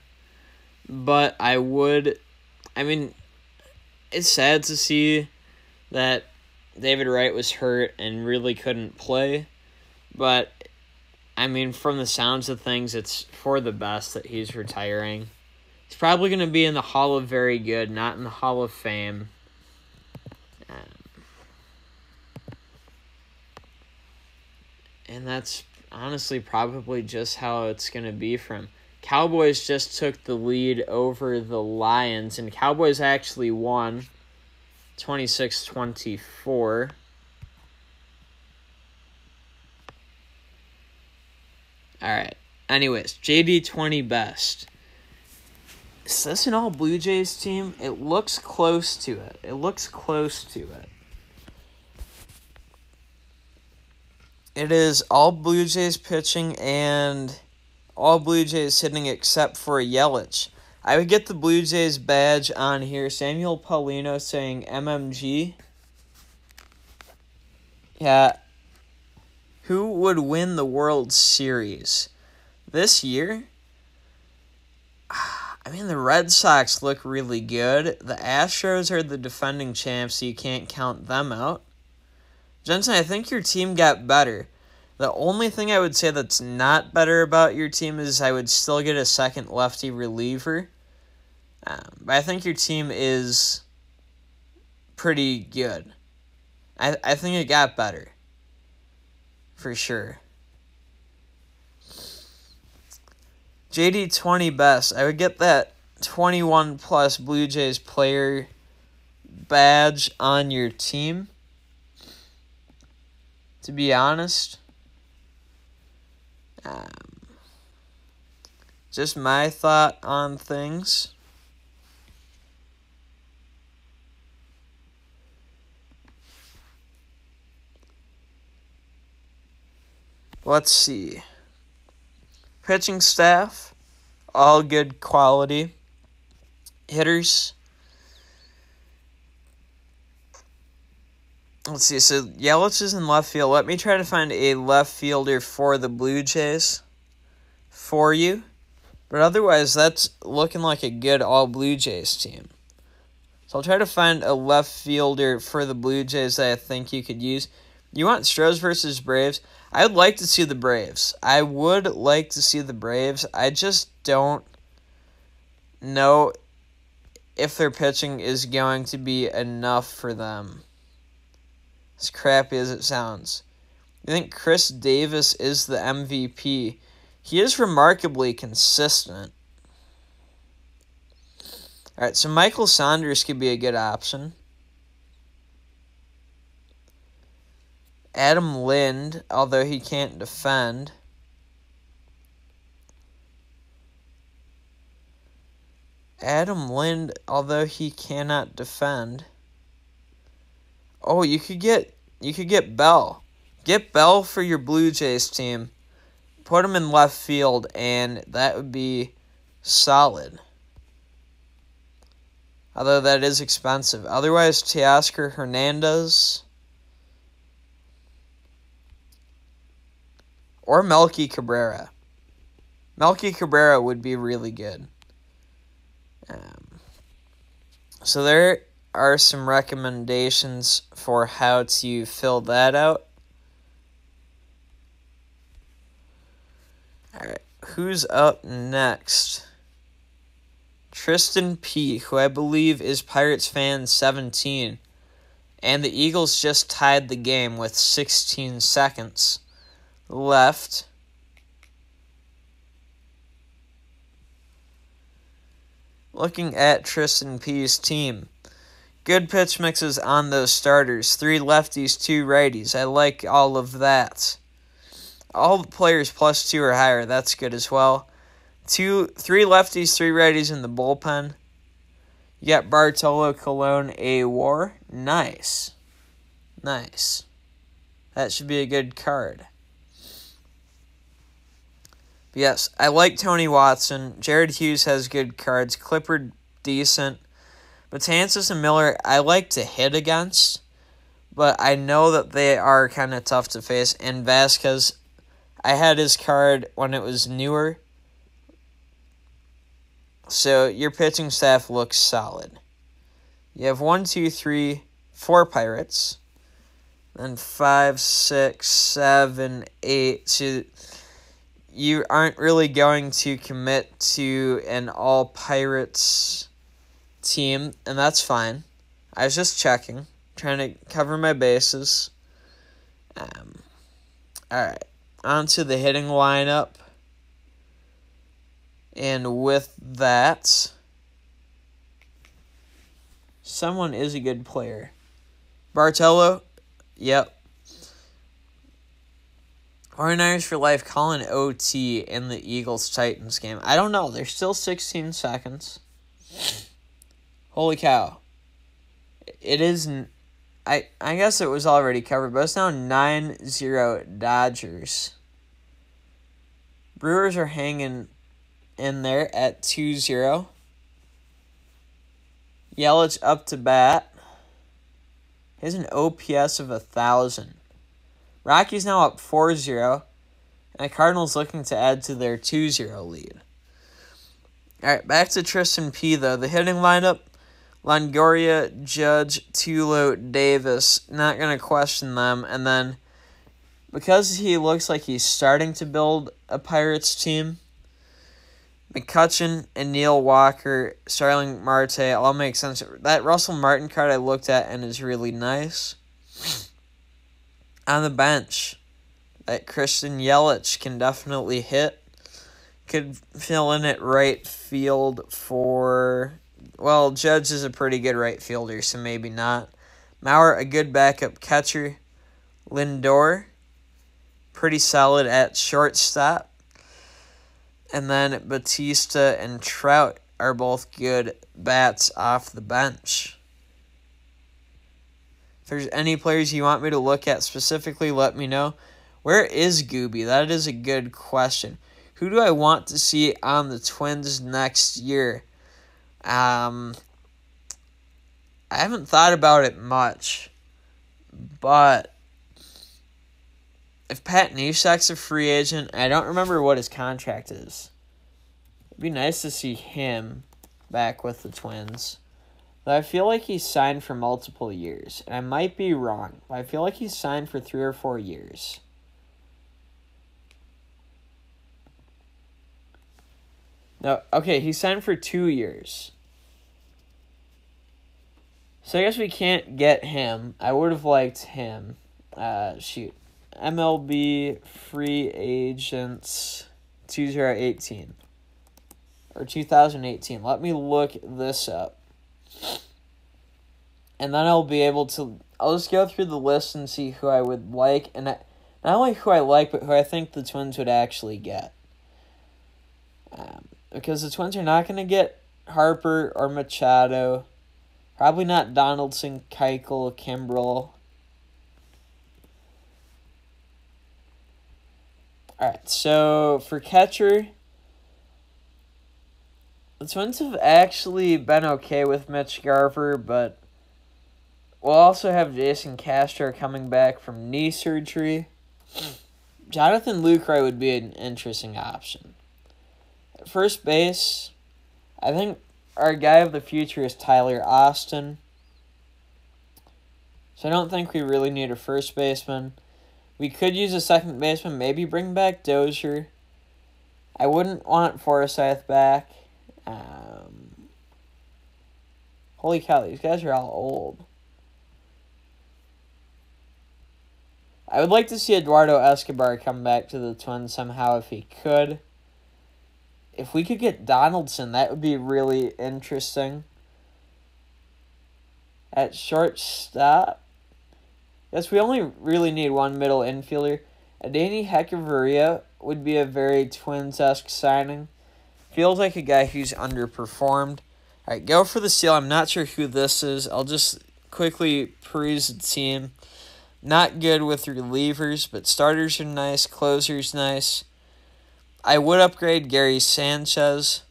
but I mean, it's sad to see that David Wright was hurt and really couldn't play, but I mean, from the sounds of things, it's for the best that he's retiring. He's probably going to be in the Hall of Very Good, not in the Hall of Fame. And that's honestly probably just how it's going to be for him. Cowboys just took the lead over the Lions, and Cowboys actually won 26-24. All right. Anyways, JD 20 best. Is this an all Blue Jays team? It looks close to it. It is all Blue Jays pitching and all Blue Jays hitting except for Yelich. I would get the Blue Jays badge on here. Samuel Paulino saying MMG. Yeah. Who would win the World Series this year? I mean, the Red Sox look really good. The Astros are the defending champs, so you can't count them out. Jensen, I think your team got better. The only thing I would say that's not better about your team is I would still get a second lefty reliever. But I think your team is pretty good. I think it got better. For sure. JD 20 best. I would get that 21 plus Blue Jays player badge on your team. To be honest. Just my thought on things. Let's see. Pitching staff, all good quality. Hitters. Let's see, so Yelich is in left field. Let me try to find a left fielder for the Blue Jays for you. But otherwise, that's looking like a good all Blue Jays team. So I'll try to find a left fielder for the Blue Jays that I think you could use. You want Stros versus Braves? I would like to see the Braves. I just don't know if their pitching is going to be enough for them. As crappy as it sounds. You think Chris Davis is the MVP? He is remarkably consistent. Alright, so Michael Saunders could be a good option. Adam Lind, although he can't defend. Adam Lind, although he cannot defend. Oh, you could get Bell. Get Bell for your Blue Jays team. Put him in left field, and that would be solid. Although that is expensive. Otherwise, Teoscar Hernandez. Or Melky Cabrera. Melky Cabrera would be really good. So there are some recommendations for how to fill that out. Alright, who's up next? Tristan P, who I believe is Pirates fan 17. And the Eagles just tied the game with 16 seconds left. Looking at Tristan P's team. Good pitch mixes on those starters. 3 lefties, 2 righties. I like all of that. All the players +2 or higher. That's good as well. 3 lefties, 3 righties in the bullpen. You got Bartolo Colon, A-War. Nice. Nice. That should be a good card. But yes, I like Tony Watson. Jared Hughes has good cards. Clifford decent. Betances and Miller, I like to hit against, but I know that they are kind of tough to face. And Vasquez, I had his card when it was newer. So your pitching staff looks solid. You have 1, 2, 3, 4 Pirates. Then 5, 6, 7, 8. So you aren't really going to commit to an all Pirates team, and that's fine. I was just checking, trying to cover my bases. Alright, on to the hitting lineup. And with that, someone is a good player. Bartello, yep. 49ers for life calling OT in the Eagles-Titans game. I don't know. There's still 16 seconds. Holy cow. It is... I guess it was already covered, but it's now 9-0 Dodgers. Brewers are hanging in there at 2-0. Yelich up to bat. He has an OPS of 1,000. Rockies now up 4-0, and the Cardinals looking to add to their 2-0 lead. All right, back to Tristan P, though. The hitting lineup, Longoria, Judge, Tulo, Davis. Not going to question them. And then, because he looks like he's starting to build a Pirates team, McCutchen and Neil Walker, Starling Marte, all make sense. That Russell Martin card I looked at and is really nice. On the bench, that Christian Yelich can definitely hit. Could fill in at right field for... Well, Judge is a pretty good right fielder, so maybe not. Mauer, a good backup catcher. Lindor, pretty solid at shortstop. And then Batista and Trout are both good bats off the bench. If there's any players you want me to look at specifically, let me know. Where is Gooby? That is a good question. Who do I want to see on the Twins next year? I haven't thought about it much. But if Pat Neshek's a free agent, I don't remember what his contract is. It'd be nice to see him back with the Twins. But I feel like he's signed for multiple years. And I might be wrong, but I feel like he's signed for 3 or 4 years. No, okay, he signed for 2 years. So I guess we can't get him. I would have liked him. MLB free agents 2018. Or 2018. Let me look this up. And then I'll be able to... I'll just go through the list and see who I would like. And not only who I like, but who I think the Twins would actually get. Because the Twins are not going to get Harper or Machado. Probably not Donaldson, Keuchel, Kimbrel. Alright, so for catcher, the Twins have actually been okay with Mitch Garver, but we'll also have Jason Castro coming back from knee surgery. Jonathan Lucroy would be an interesting option. At first base, I think our guy of the future is Tyler Austin. So I don't think we really need a first baseman. We could use a second baseman, maybe bring back Dozier. I wouldn't want Forsythe back. Holy cow, these guys are all old. I would like to see Eduardo Escobar come back to the Twins somehow if he could. If we could get Donaldson, that would be really interesting. At shortstop, guess we only really need one middle infielder. Adeiny Hechavarria would be a very Twins-esque signing. Feels like a guy who's underperformed. All right, go for the steal. I'm not sure who this is. I'll just quickly peruse the team. Not good with relievers, but starters are nice. Closers nice. I would upgrade Gary Sanchez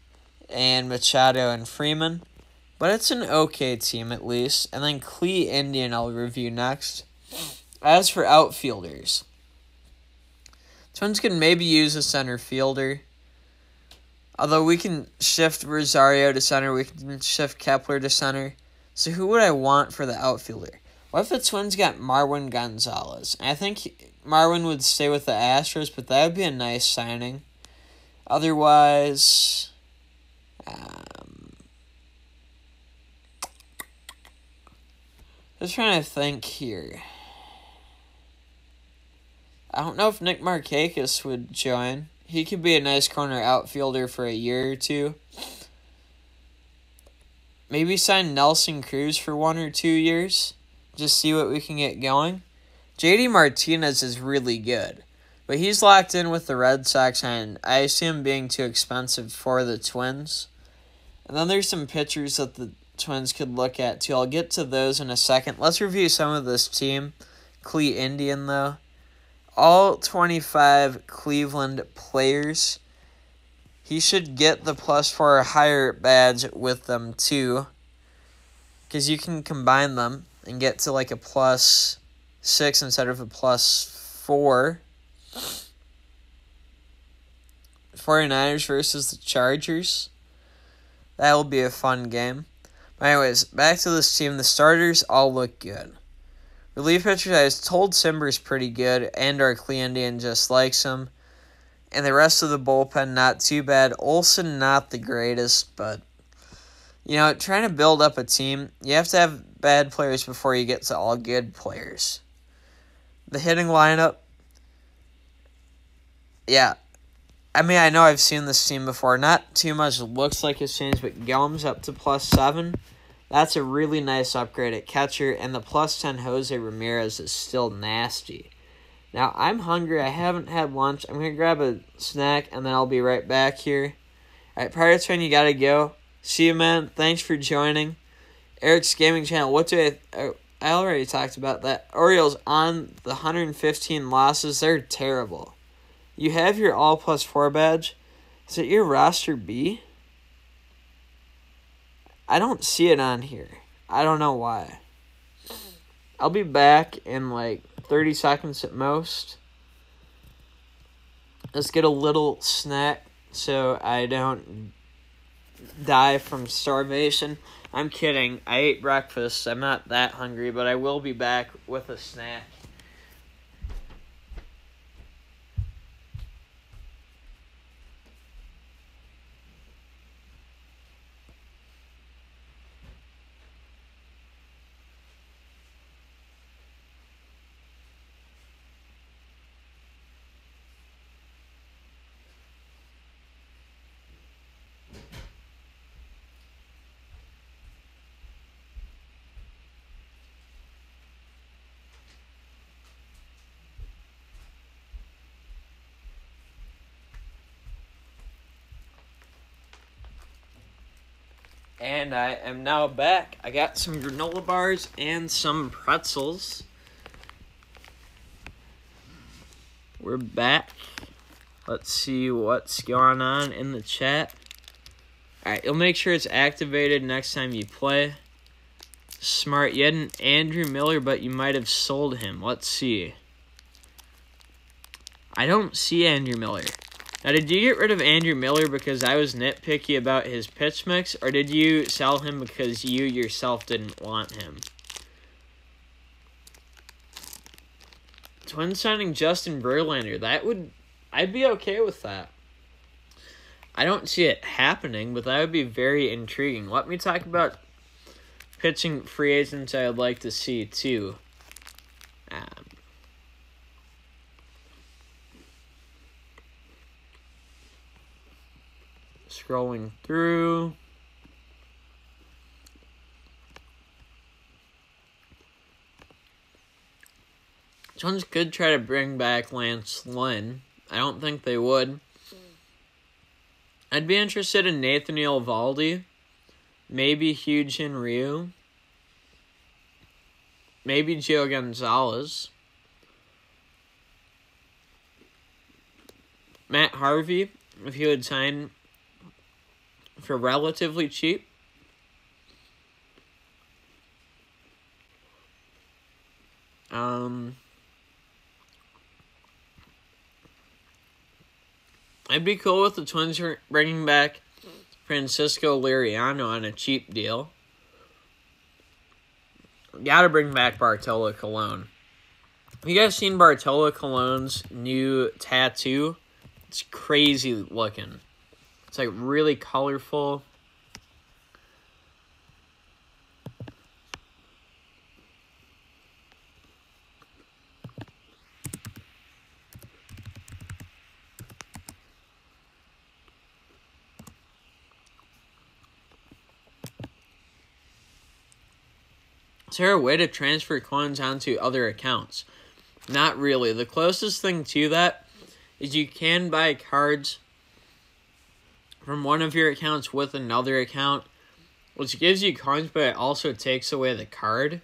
and Machado and Freeman. but it's an okay team at least. And then Clee Indian I'll review next. As for outfielders, Twins can maybe use a center fielder. Although we can shift Rosario to center, we can shift Kepler to center. So who would I want for the outfielder? What if the Twins got Marwin Gonzalez? I think Marwin would stay with the Astros, but that would be a nice signing. Otherwise, just trying to think here. I don't know if Nick Markakis would join. He could be a nice corner outfielder for a year or two. Maybe sign Nelson Cruz for 1 or 2 years. Just see what we can get going. JD Martinez is really good. But he's locked in with the Red Sox, and I see him being too expensive for the Twins. And then there's some pitchers that the Twins could look at, too. I'll get to those in a second. Let's review some of this team. Clee Indian, though. All 25 Cleveland players. He should get the +4 or higher badge with them, too. Because you can combine them and get to like a +6 instead of a +4. 49ers versus the Chargers. That will be a fun game. But anyways, back to this team. The starters all look good. Relief pitchers, I was told Simber's pretty good, and our Clee Indian just likes him. And the rest of the bullpen, not too bad. Olsen, not the greatest, but, trying to build up a team, you have to have bad players before you get to all good players. The hitting lineup, yeah. I mean, I know I've seen this team before. Not too much looks like it's changed, but Gelm's up to +7. That's a really nice upgrade at catcher, and the +10 Jose Ramirez is still nasty. Now, I'm hungry. I haven't had lunch. I'm going to grab a snack, and then I'll be right back here. All right, Pirates fan, you got to go. See you, man. Thanks for joining. Eric's Gaming Channel. What do I already talked about that. Orioles on the 115 losses. They're terrible. You have your all +4 badge. Is it your roster B? I don't see it on here. I don't know why. I'll be back in like 30 seconds at most. Let's get a little snack so I don't die from starvation. I'm kidding. I ate breakfast. I'm not that hungry, but I will be back with a snack. And I am now back. I got some granola bars and some pretzels. We're back. Let's see what's going on in the chat. Alright, you'll make sure it's activated next time you play. Smart. You had an Andrew Miller, but you might have sold him. Let's see. I don't see Andrew Miller. Now, did you get rid of Andrew Miller because I was nitpicky about his pitch mix, or did you sell him because you yourself didn't want him? Twins signing Justin Verlander. I'd be okay with that. I don't see it happening, but that would be very intriguing. Let me talk about pitching free agents I would like to see, too. Scrolling through. Twins could try to bring back Lance Lynn. I don't think they would. I'd be interested in Nathaniel Eovaldi. Maybe Hyun-Jin Ryu. Maybe Gio Gonzalez. Matt Harvey, if he would sign for relatively cheap. I'd be cool with the Twins bringing back Francisco Liriano on a cheap deal. Gotta bring back Bartolo Colon. Have you guys seen Bartolo Colon's new tattoo? It's crazy looking. It's like really colorful. Is there a way to transfer coins onto other accounts? Not really. The closest thing to that is you can buy cards from one of your accounts with another account, which gives you coins, but it also takes away the card.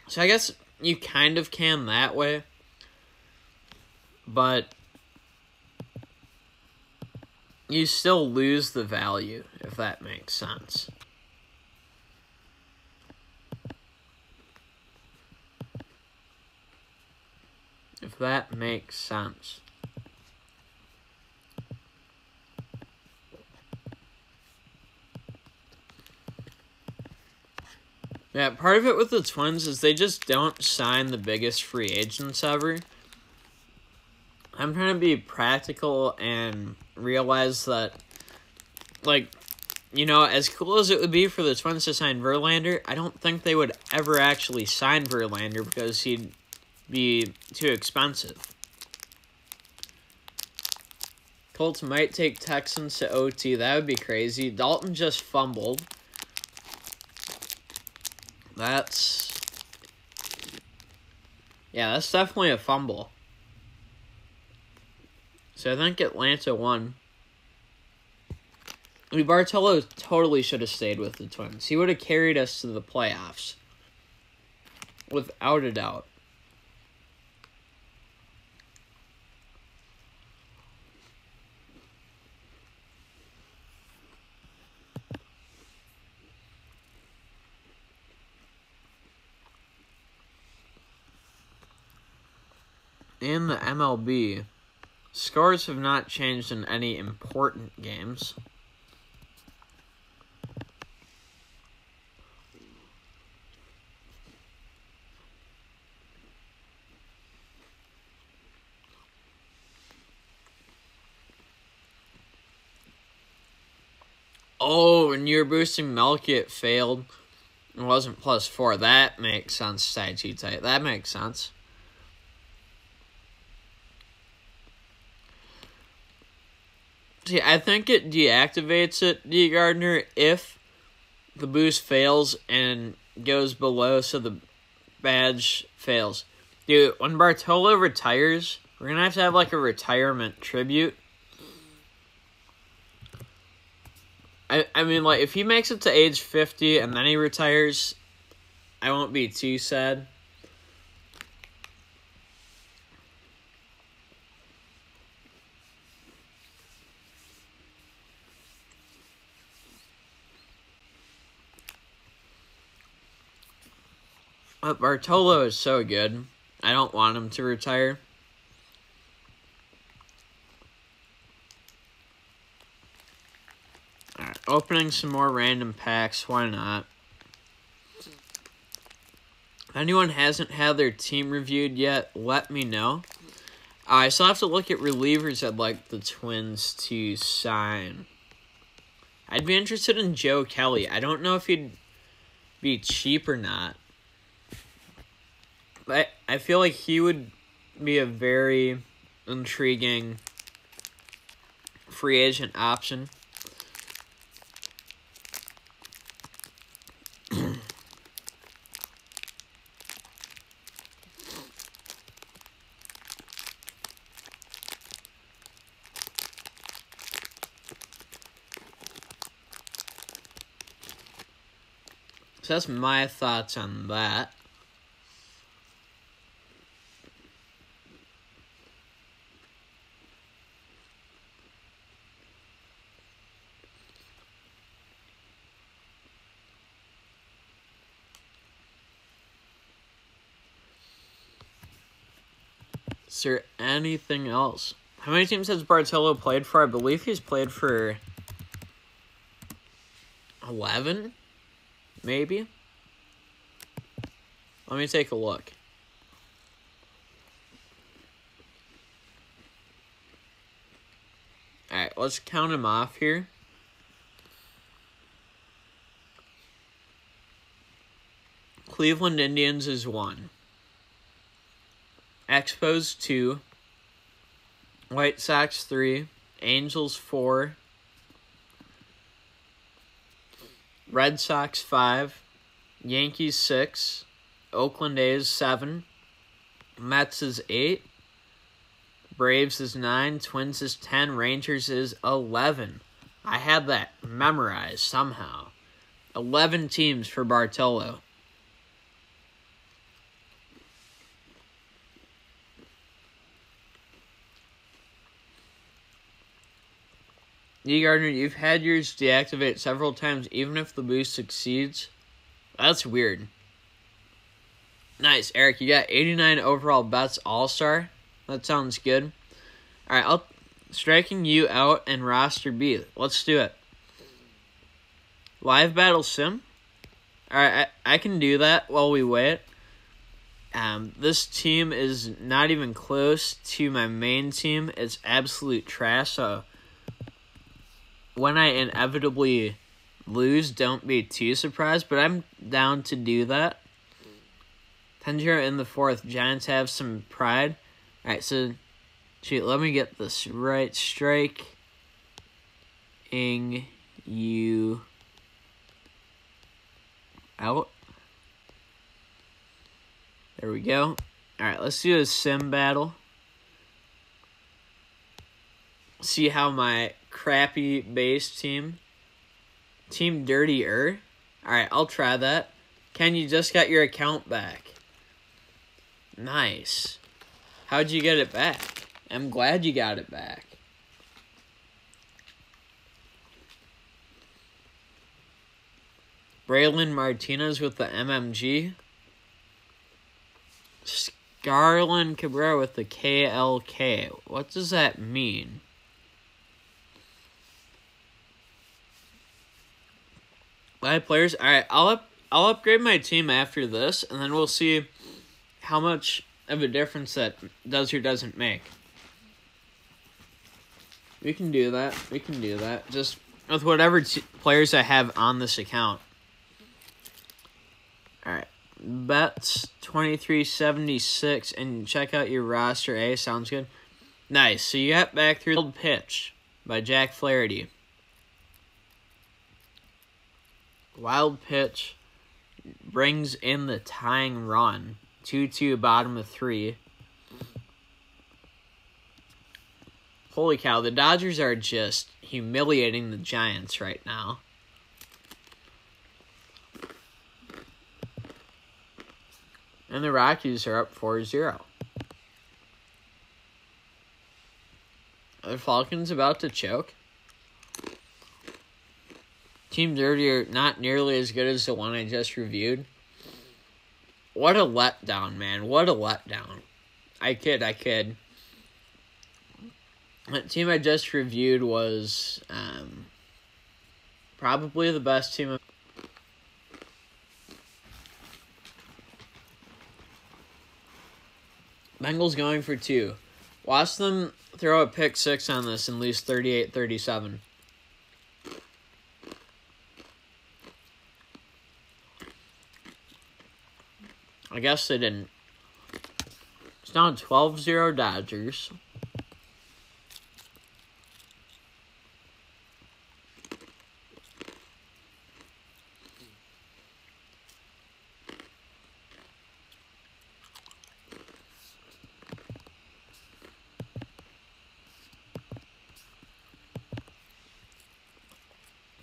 So I guess you kind of can that way, but you still lose the value, if that makes sense. If that makes sense. Yeah, part of it with the Twins is they just don't sign the biggest free agents ever. I'm trying to be practical and realize that, like, you know, as cool as it would be for the Twins to sign Verlander, I don't think they would ever actually sign Verlander because he'd be too expensive. Colts might take Texans to OT. That would be crazy. Dalton just fumbled. That's definitely a fumble. So I think Atlanta won. I mean, Bartolo totally should have stayed with the Twins. He would have carried us to the playoffs. Without a doubt. In the MLB, scores have not changed in any important games. Oh, and you're boosting Melky, it failed. It wasn't +4. That makes sense, Tai Chi. That makes sense. See, I think it deactivates it, D. Gardner, if the boost fails and goes below, so the badge fails. Dude, when Bartolo retires, we're going to have like a retirement tribute. I mean, like, if he makes it to age 50 and then he retires, I won't be too sad. But Bartolo is so good. I don't want him to retire. Alright, opening some more random packs. Why not? If anyone hasn't had their team reviewed yet, let me know. I still have to look at relievers I'd like the Twins to sign. I'd be interested in Joe Kelly. I don't know if he'd be cheap or not. But I feel like he would be a very intriguing free agent option. So that's my thoughts on that. Is there anything else? How many teams has Bartolo played for? I believe he's played for 11, maybe? Let me take a look. Alright, let's count him off here. Cleveland Indians is 1. Expos 2. White Sox 3. Angels 4. Red Sox 5. Yankees 6. Oakland A's 7. Mets is 8. Braves is 9. Twins is 10. Rangers is 11. I had that memorized somehow. 11 teams for Bartolo. D. Gardner, you've had yours deactivate several times, even if the boost succeeds. That's weird. Nice, Eric. You got 89 overall bets all-star. That sounds good. Alright, I'll striking you out and roster B. Let's do it. Live battle sim. Alright, I can do that while we wait. This team is not even close to my main team. It's absolute trash, so when I inevitably lose, don't be too surprised, but I'm down to do that. 10-0 in the 4th. Giants have some pride. Alright, so shoot, let me get this right. Striking you out. There we go. Alright, let's do a sim battle. See how my crappy base team dirtier. Alright, I'll try that. Ken, you just got your account back. Nice. How'd you get it back? I'm glad you got it back. Braylon Martinez with the MMG. Scarlin Cabrera with the KLK. What does that mean? Live players. Alright, I'll upgrade my team after this, and then we'll see how much of a difference that does or doesn't make. We can do that. We can do that. Just with whatever players I have on this account. Alright. Bets 2376, and check out your roster A. Sounds good. Nice. So you got back through the pitch by Jack Flaherty. Wild pitch brings in the tying run. 2-2, bottom of 3. Holy cow, the Dodgers are just humiliating the Giants right now. And the Rockies are up 4-0. Are the Falcons about to choke? Team Dirty are not nearly as good as the one I just reviewed. What a letdown, man. What a letdown. I kid. That team I just reviewed was probably the best team. Bengals going for 2. Watch them throw a pick 6 on this and lose 38-37. I guess they didn't. It's now 12-0 Dodgers.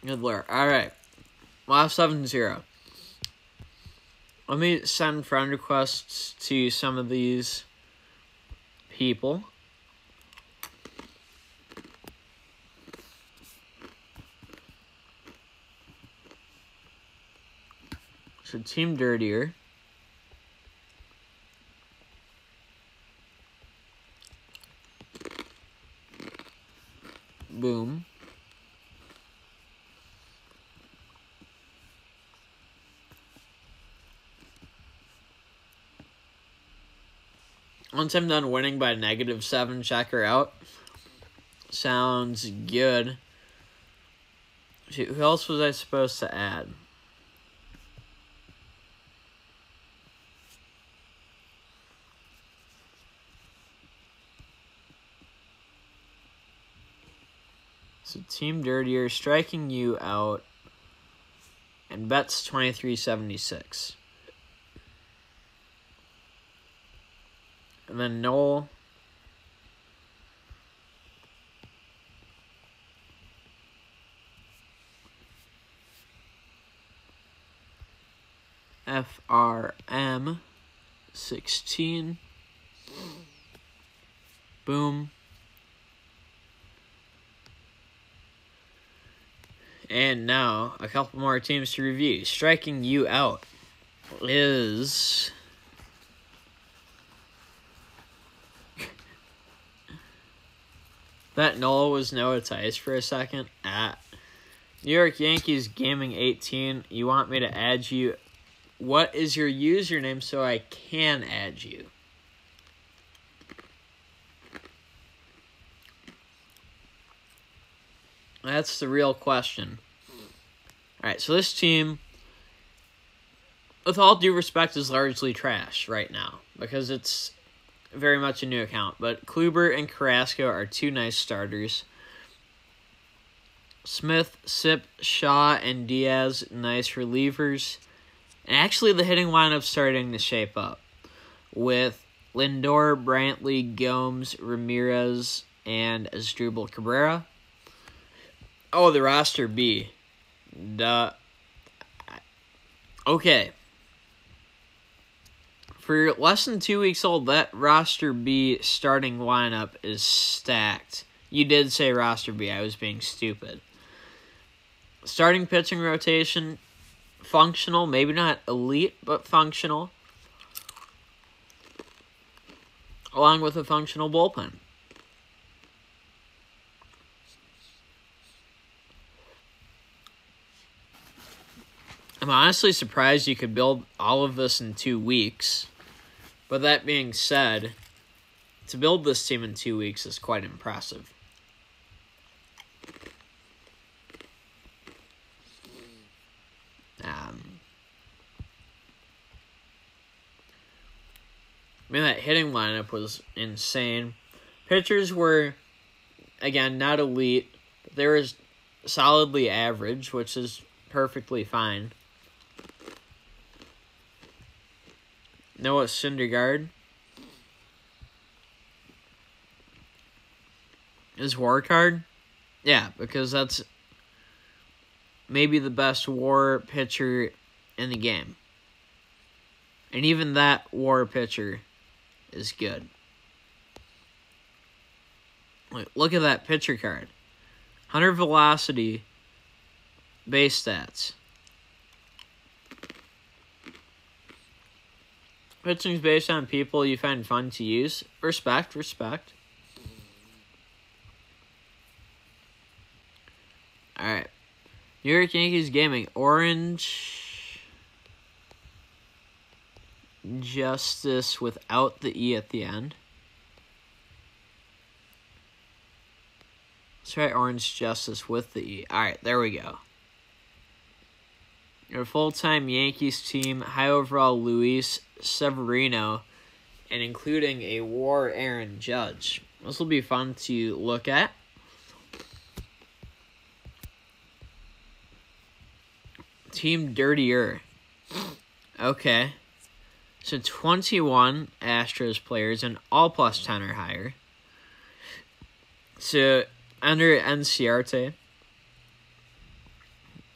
Good lord. Alright. Last 7-0. Let me send friend requests to some of these people. So Team Dirtier. Boom. Once I'm done winning by -7, check her out. Sounds good. Shoot, who else was I supposed to add? So Team Dirtier striking you out and bets 23.76. And then Noel FRM 16. Boom. And now, a couple more teams to review. Striking you out is... that Noel was noticed for a second at New York Yankees Gaming 18. You want me to add you? What is your username so I can add you? That's the real question. Alright, so this team, with all due respect, is largely trash right now because it's very much a new account. But Kluber and Carrasco are two nice starters. Smith, Sip, Shaw, and Diaz, nice relievers. And actually, the hitting lineup's starting to shape up with Lindor, Brantley, Gomes, Ramirez, and Asdrubal Cabrera. Oh, the roster B. Duh. Okay. For less than 2 weeks old, that roster B starting lineup is stacked. You did say roster B. I was being stupid. Starting pitching rotation, functional. Maybe not elite, but functional. Along with a functional bullpen. I'm honestly surprised you could build all of this in 2 weeks. But that being said, to build this team in 2 weeks is quite impressive. I mean, that hitting lineup was insane. Pitchers were, again, not elite. They were solidly average, which is perfectly fine. Noah Syndergaard is WAR card? Yeah, because that's maybe the best WAR pitcher in the game. And even that WAR pitcher is good. Look at that pitcher card. 100 velocity, base stats. Pitching's based on people you find fun to use. Respect. Alright. New York Yankees Gaming. Orange Justice without the E at the end. Let's try Orange Justice with the E. Alright, there we go. Your full-time Yankees team, high overall Luis Severino, and including a WAR Aaron Judge. This will be fun to look at. Team Dirtier. Okay. So 21 Astros players and all plus 10 or higher. So under Enciarte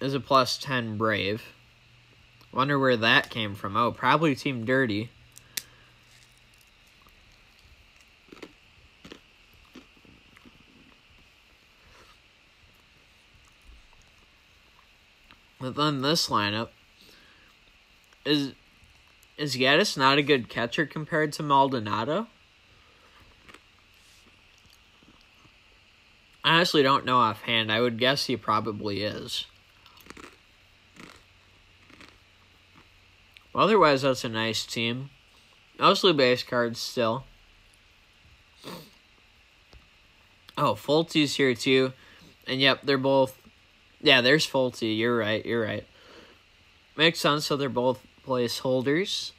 is a plus 10 Brave. Wonder where that came from. Oh, probably Team Dirty. But then this lineup is Gaddis not a good catcher compared to Maldonado? I I honestly don't know offhand. I would guess he probably is. Well, otherwise, that's a nice team. Mostly base cards still. Oh, Fulte's here too. And yep, they're both... Yeah, there's Fulte. You're right. Makes sense, so they're both placeholders.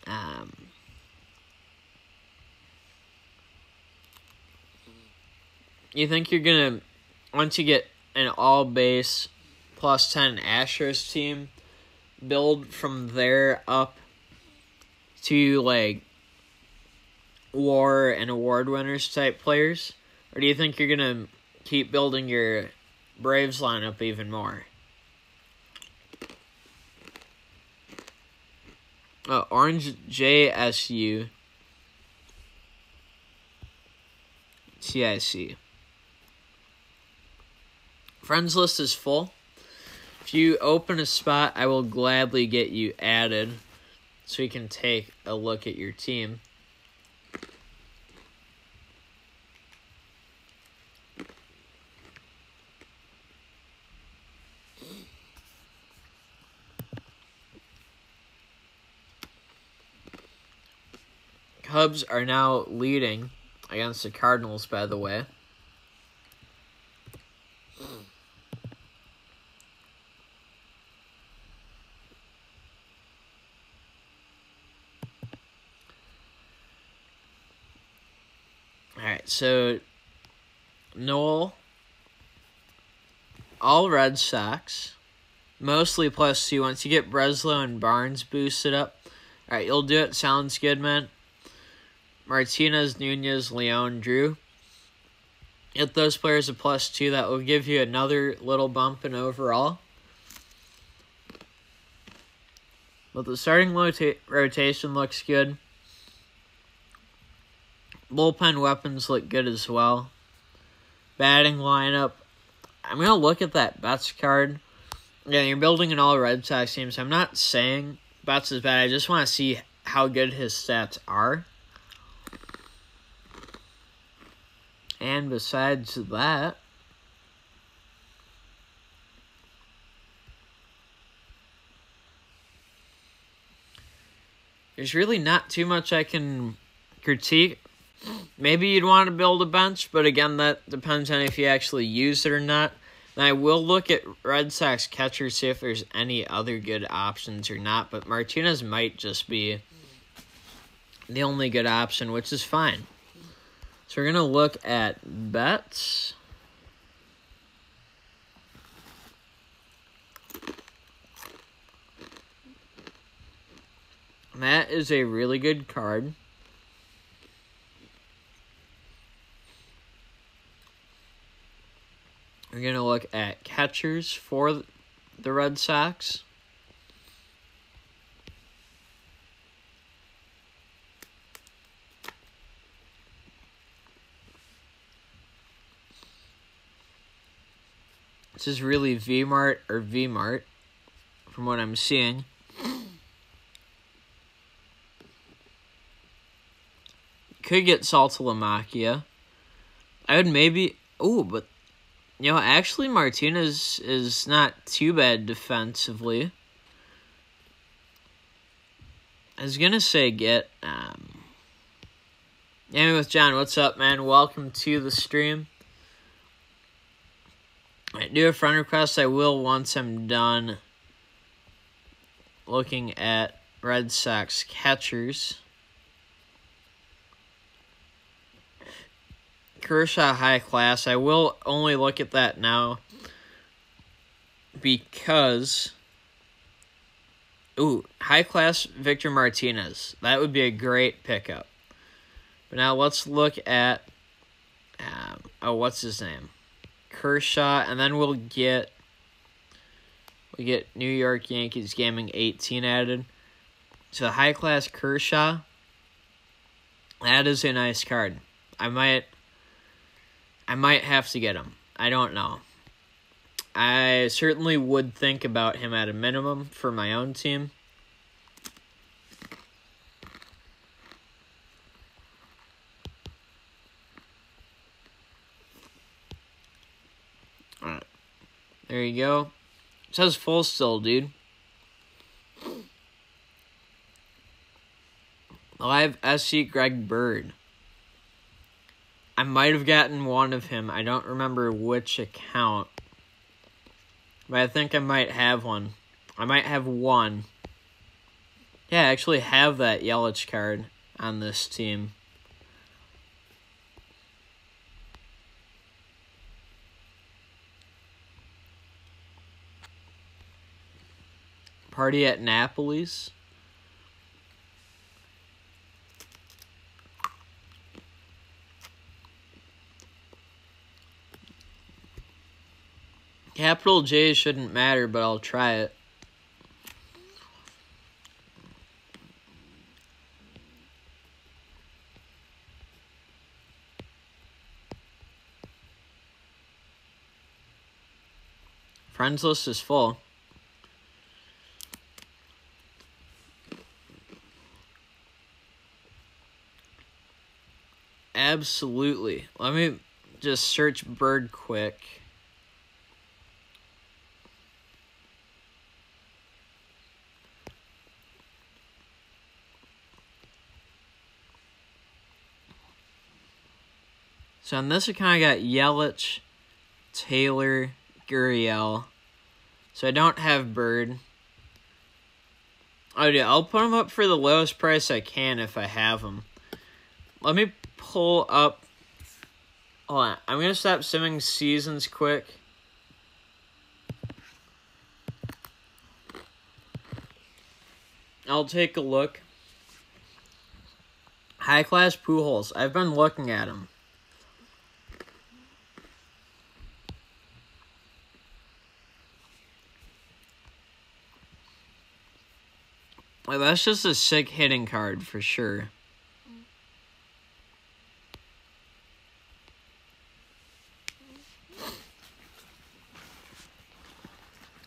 You think you're going to... Once you get an all-base plus 10 Astros team, build from there up to, like, WAR and award winners type players? Or do you think you're going to keep building your Braves lineup even more? Oh, Orange JSU. TIC. Friends list is full. If you open a spot, I will gladly get you added so you can take a look at your team. Cubs are now leading against the Cardinals, by the way. Alright, so Noel, all Red Sox, mostly +2. Once you get Breslow and Barnes boosted up, alright, you'll do it. Sounds good, man. Martinez, Nunez, Leon, Drew. Get those players a +2. That will give you another little bump in overall. But the starting rotation looks good. Bullpen weapons look good as well. Batting lineup. I'm going to look at that Betts card. Again, you're building an all Red Sox team, so I'm not saying Betts is bad. I just want to see how good his stats are. And besides that, there's really not too much I can critique. Maybe you'd want to build a bench, but again, that depends on if you actually use it or not. And I will look at Red Sox catcher, see if there's any other good options or not, but Martinez might just be the only good option, which is fine. So we're going to look at Betts. That is a really good card. We're going to look at catchers for the Red Sox. This is really VMart or VMart from what I'm seeing. Could get Saltalamacchia. I would maybe... Oh, but... You know, actually Martinez is not too bad defensively. I was going to say get... Amy with John, what's up, man? Welcome to the stream. I do a friend request. I will once I'm done looking at Red Sox catchers. Kershaw high class. I will only look at that now because... Ooh, high class Victor Martinez. That would be a great pickup. But now let's look at... what's his name? Kershaw, and then we'll get New York Yankees Gaming 18 added. So high class Kershaw, that is a nice card. I might have to get him. I don't know. I certainly would think about him at a minimum for my own team. Alright. There you go. It says full still, dude. Live SC Greg Bird. I might have gotten one of him. I don't remember which account. But I think I might have one. I might have one. Yeah, I actually have that Yelich card on this team. Party at Napoli's. Capital J shouldn't matter, but I'll try it. Friends list is full. Absolutely. Let me just search Bird quick. So on this account, I got Yelich, Taylor, Gurriel. So I don't have Bird. Oh, yeah, I'll put them up for the lowest price I can if I have them. Let me pull up. Hold on. I'm going to stop simming seasons quick. I'll take a look. High class Pujols. I've been looking at them. Well, that's just a sick hitting card for sure.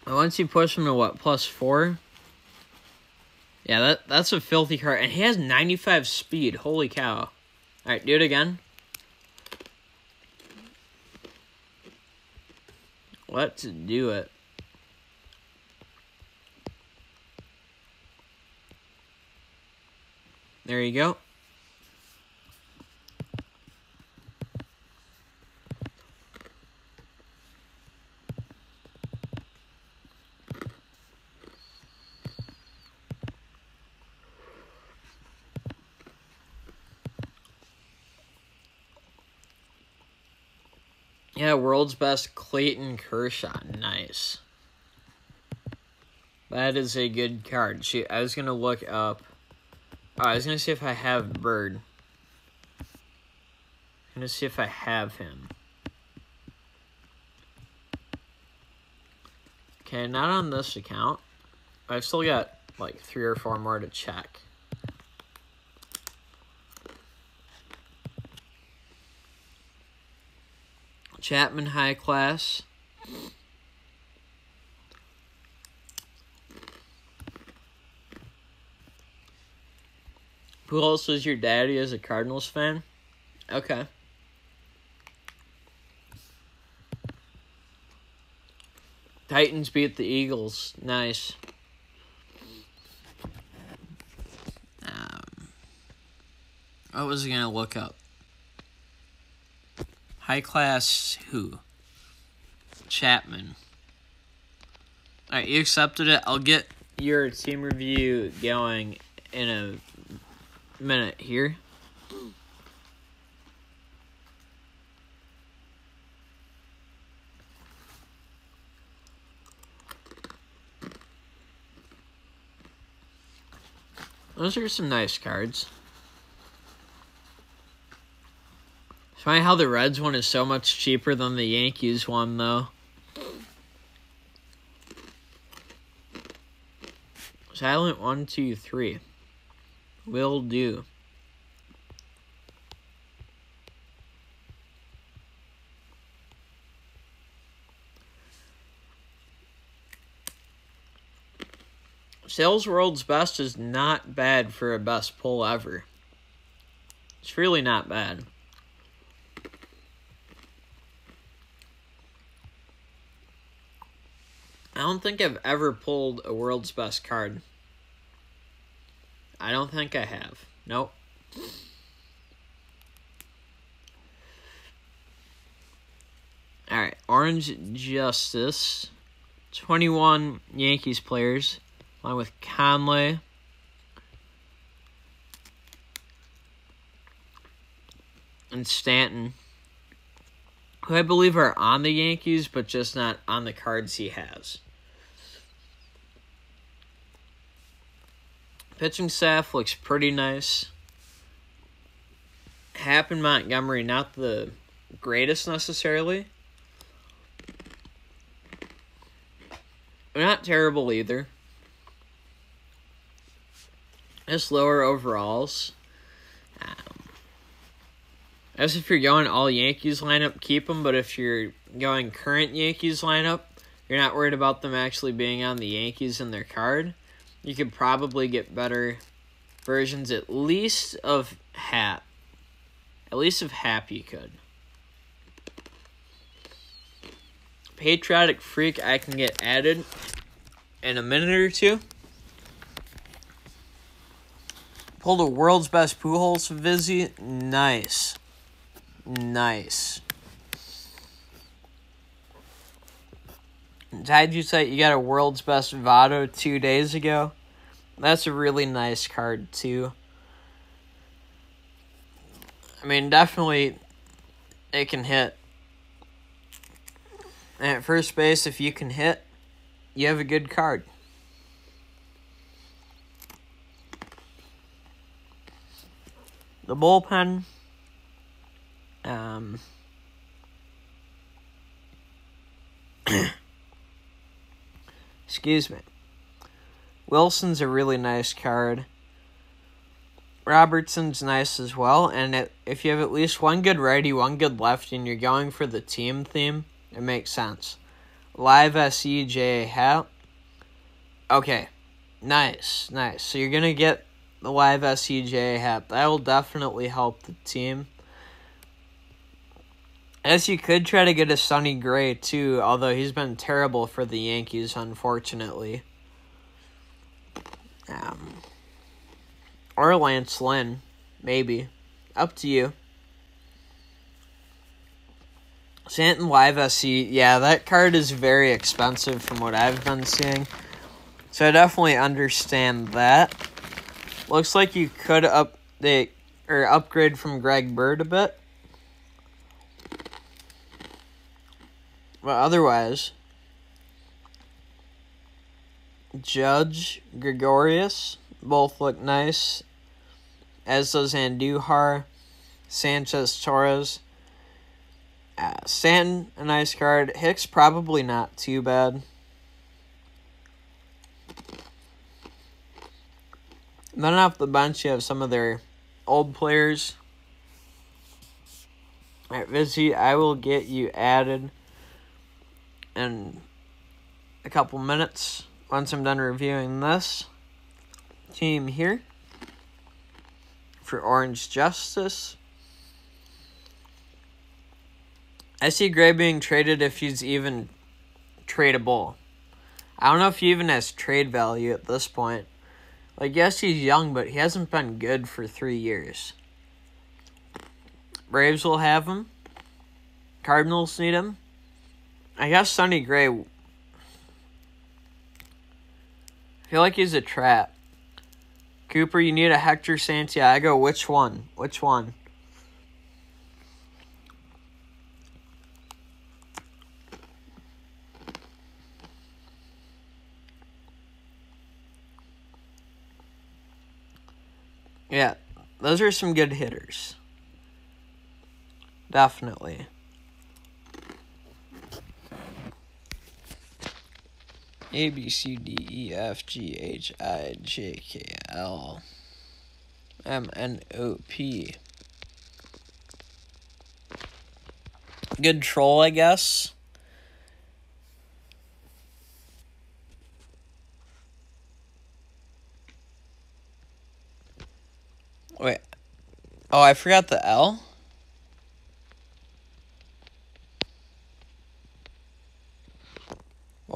Once you push him to what, +4? Yeah, that's a filthy card. And he has 95 speed. Holy cow. Alright, do it again. Let's do it. There you go. Yeah, world's best Clayton Kershaw. Nice. That is a good card. Shoot, I was going to look up. Oh, I was going to see if I have Bird. I'm going to see if I have him. Okay, not on this account. I've still got like 3 or 4 more to check. Chapman high class. Who else was your daddy as a Cardinals fan? Okay. Titans beat the Eagles. Nice. What was I going to look up? High class who? Chapman. Alright, you accepted it. I'll get your team review going in a minute here. Those are some nice cards. It's funny how the Reds one is so much cheaper than the Yankees one, though. Silent 1, 2, 3. Will do. Sales World's Best is not bad for a best pull ever. It's really not bad. don't think I've ever pulled a world's best card. I don't think I have. Nope. Alright, Orange Justice. 21 Yankees players, along with Conley. And Stanton, who I believe are on the Yankees, but just not on the cards he has. Pitching staff looks pretty nice. Happ and Montgomery, not the greatest necessarily. They're not terrible either. Just lower overalls. As if you're going all Yankees lineup, keep them. But if you're going current Yankees lineup, you're not worried about them actually being on the Yankees in their card. You could probably get better versions, at least of Happ. At least of Happ you could. Patriotic Freak I can get added in a minute or two. Pulled a world's best Pujols Vizzy. Nice. Nice. Tied you say you got a world's best Votto 2 days ago. That's a really nice card too. I mean, definitely it can hit. And at first base, if you can hit, you have a good card. The bullpen. Excuse me. Wilson's a really nice card. Robertson's nice as well. And if you have at least one good righty, one good lefty, and you're going for the team theme, it makes sense. Live SEJ Happ. Okay. Nice. Nice. So you're going to get the live SEJ Happ. That will definitely help the team. As you could try to get a Sonny Gray, too, although he's been terrible for the Yankees, unfortunately. Or Lance Lynn, maybe. Up to you. Stanton Live SC, yeah, that card is very expensive from what I've been seeing. So I definitely understand that. Looks like you could upgrade from Greg Bird a bit. But otherwise, Judge, Gregorius, both look nice. As does Andujar, Sanchez, Torres. Stanton, a nice card. Hicks, probably not too bad. And then off the bench, you have some of their old players. Alright, Vizzy, I will get you added in a couple minutes once I'm done reviewing this team here for Orange Justice. I see Gray being traded if he's even tradable. I don't know if he even has trade value at this point. Like, yes, he's young, but he hasn't been good for 3 years. Braves will have him. Cardinals need him. I guess Sonny Gray. I feel like he's a trap. Cooper, you need a Hector Santiago. Which one? Which one? Yeah, those are some good hitters. Definitely. A, B, C, D, E, F, G, H, I, J, K, L, M, N, O, P. Good troll, I guess. Wait. Oh, I forgot the L?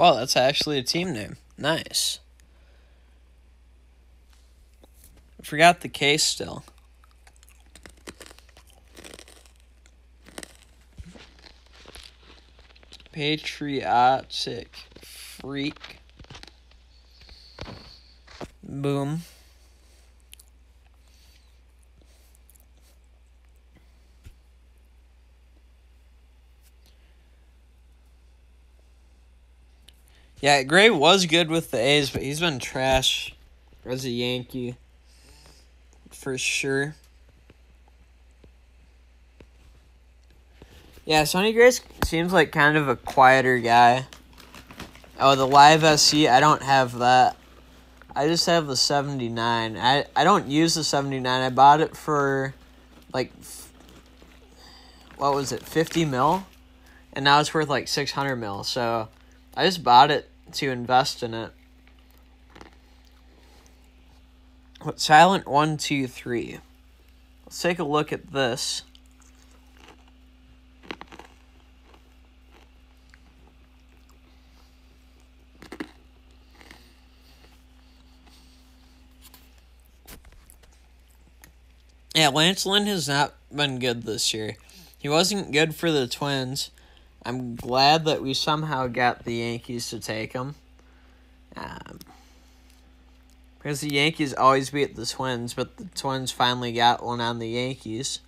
Wow, that's actually a team name. Nice. I forgot the case still. Patriotic freak. Boom. Yeah, Gray was good with the A's, but he's been trash as a Yankee. For sure. Yeah, Sonny Gray seems like kind of a quieter guy. Oh, the Live SC, I don't have that. I just have the 79. I don't use the 79. I bought it for, like, what was it, 50 mil? And now it's worth, like, 600 mil. So, I just bought it to invest in it. Silent 1, 2, 3. Let's take a look at this. Yeah, Lance Lynn has not been good this year. He wasn't good for the Twins. I'm glad that we somehow got the Yankees to take him. Because the Yankees always beat the Twins, but the Twins finally got one on the Yankees.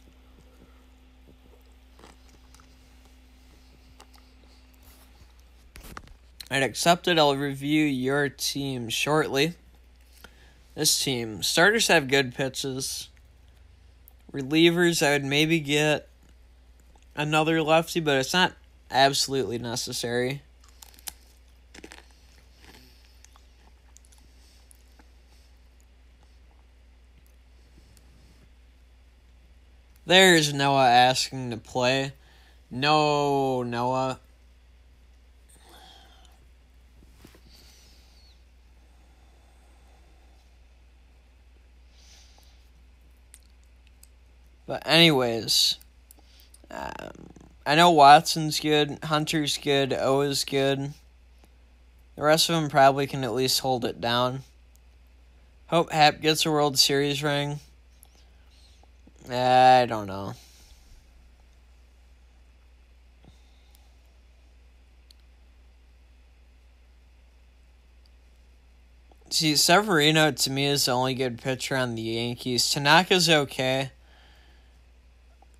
Alright, accepted. I'll review your team shortly. This team, starters have good pitches. Relievers, I would maybe get another lefty, but it's not absolutely necessary. There's Noah asking to play. No, Noah. But anyways, I know Watson's good, Hunter's good, O is good. The rest of them probably can at least hold it down. Hope Hap gets a World Series ring. I don't know. See, Severino to me is the only good pitcher on the Yankees. Tanaka's okay.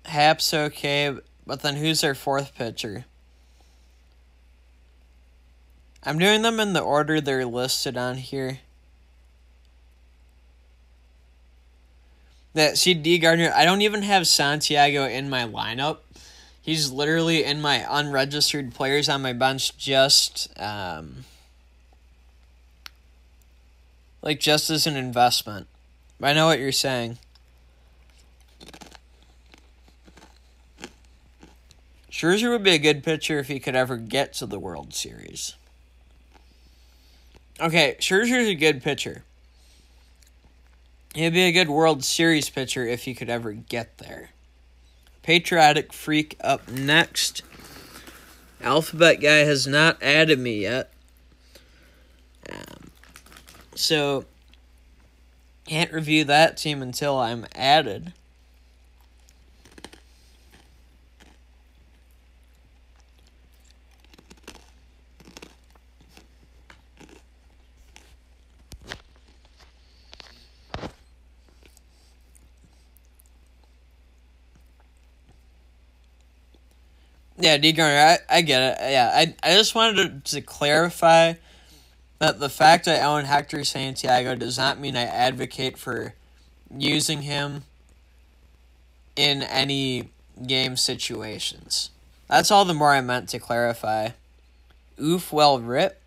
Hap's okay, but then who's their fourth pitcher? I'm doing them in the order they're listed on here. See, D. Gardner, I don't even have Santiago in my lineup. He's literally in my unregistered players on my bench just as an investment. But I know what you're saying. Scherzer would be a good pitcher if he could ever get to the World Series. Okay, Scherzer's a good pitcher. He'd be a good World Series pitcher if he could ever get there. Patriotic Freak up next. Alphabet Guy has not added me yet. So, can't review that team until I'm added. Yeah, D. Garner, I get it. Yeah, I just wanted to clarify that the fact I own Hector Santiago does not mean I advocate for using him in any game situations. That's all the more I meant to clarify. Oof, well, rip.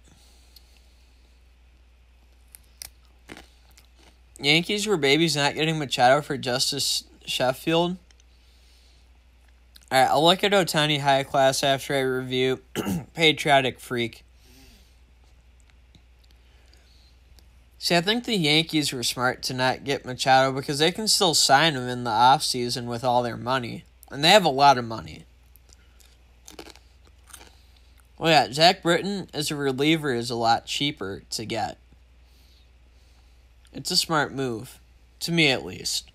Yankees were babies not getting Machado for Justice Sheffield. Alright, I'll look at Ohtani High Class after I review Patriotic Freak. See, I think the Yankees were smart to not get Machado because they can still sign him in the offseason with all their money. And they have a lot of money. Well, yeah, Zach Britton as a reliever is a lot cheaper to get. It's a smart move, to me at least.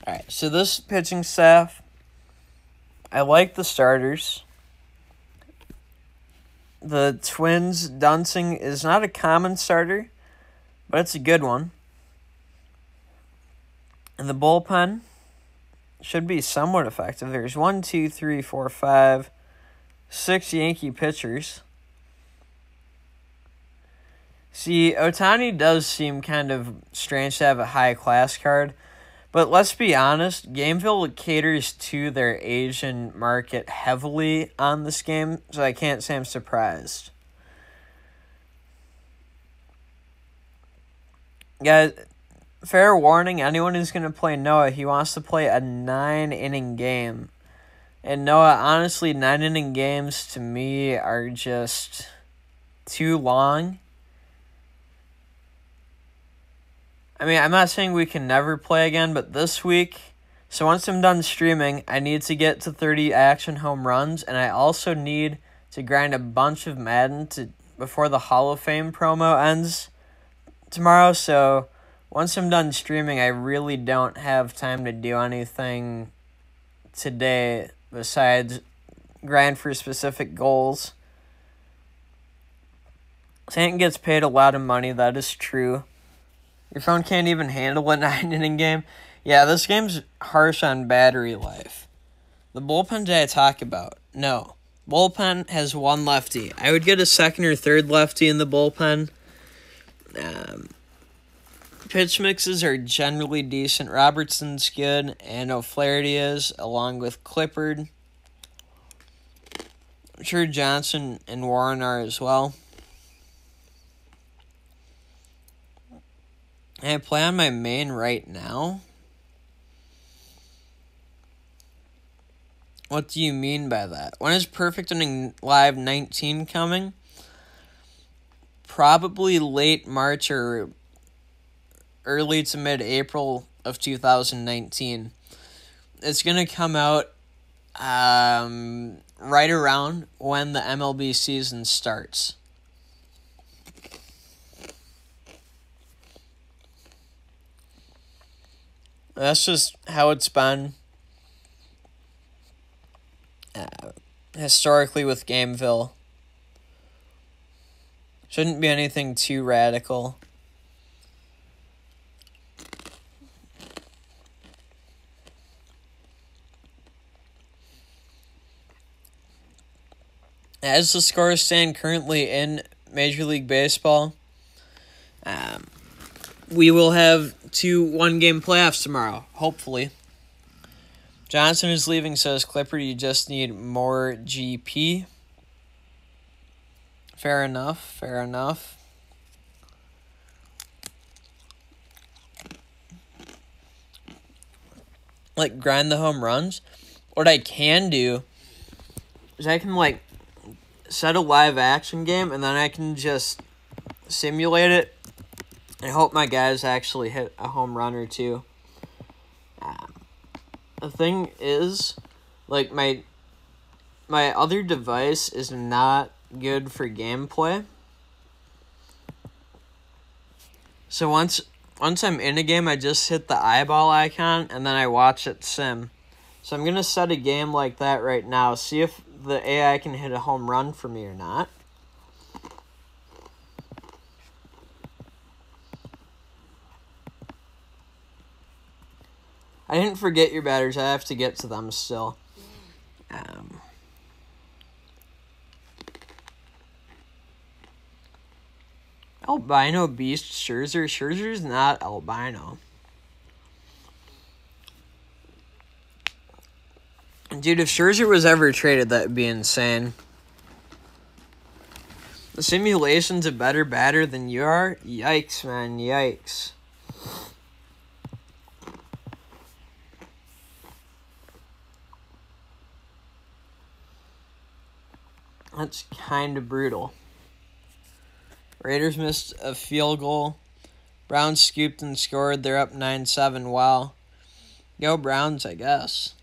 All right, so this pitching staff, I like the starters. The Twins, Dunsing is not a common starter, but it's a good one. And the bullpen should be somewhat effective. There's 1, 2, 3, 4, 5, 6 Yankee pitchers. See, Ohtani does seem kind of strange to have a high-class card, but let's be honest, Gameville caters to their Asian market heavily on this game, so I can't say I'm surprised. Guys, fair warning, anyone who's going to play Noah, he wants to play a 9-inning game. And Noah, honestly, 9-inning games to me are just too long. I mean, I'm not saying we can never play again, but this week, so once I'm done streaming, I need to get to 30 action home runs, and I also need to grind a bunch of Madden before the Hall of Fame promo ends tomorrow, so once I'm done streaming, I really don't have time to do anything today besides grind for specific goals. Stanton gets paid a lot of money, that is true. Your phone can't even handle a 9-inning game. Yeah, this game's harsh on battery life. The bullpen did I talk about? No. Bullpen has one lefty. I would get a second or third lefty in the bullpen. Pitch mixes are generally decent. Robertson's good, and O'Flaherty is, along with Clippard. I'm sure Johnson and Warren are as well. And I play on my main right now? What do you mean by that? When is Perfect Inning Live 19 coming? Probably late March or early to mid-April of 2019. It's going to come out right around when the MLB season starts. That's just how it's been historically with Gameville. Shouldn't be anything too radical. As the scores stand currently in Major League Baseball, we will have 2 one-game playoffs tomorrow, hopefully. Johnson is leaving, says Clippard. You just need more GP. Fair enough, fair enough. Like, grind the home runs. What I can do is I can, like, set a live action game, and then I can just simulate it and hope my guys actually hit a home run or two. The thing is, like, my other device is not good for gameplay. So once I'm in a game, I just hit the eyeball icon, and then I watch it sim. So I'm going to set a game like that right now, see if the AI can hit a home run for me or not. I didn't forget your batters. I have to get to them still. Albino Beast Scherzer. Scherzer's not albino. Dude, if Scherzer was ever traded, that would be insane. The simulation's a better batter than you are? Yikes, man. Yikes. That's kind of brutal. Raiders missed a field goal. Browns scooped and scored. They're up 9-7. Wow. Go Browns, I guess.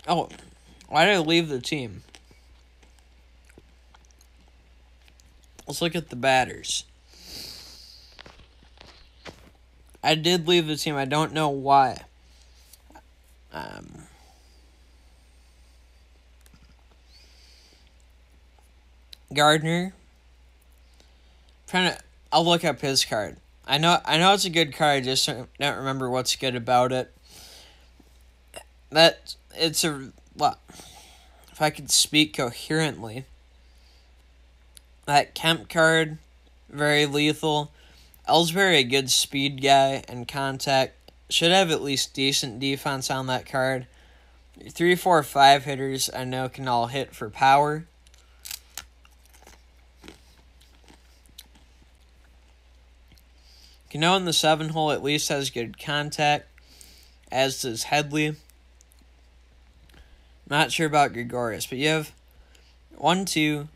Oh, why did I leave the team? Let's look at the batters. I did leave the team. I don't know why. Gardner. I'll look up his card. I know it's a good card. I just don't remember what's good about it. If I could speak coherently. That Kemp card, very lethal. Ellsbury, a good speed guy and contact. Should have at least decent defense on that card. 3, 4, 5 hitters I know can all hit for power. Cano in the 7 hole at least has good contact, as does Headley. Not sure about Gregorius, but you have 1, 2,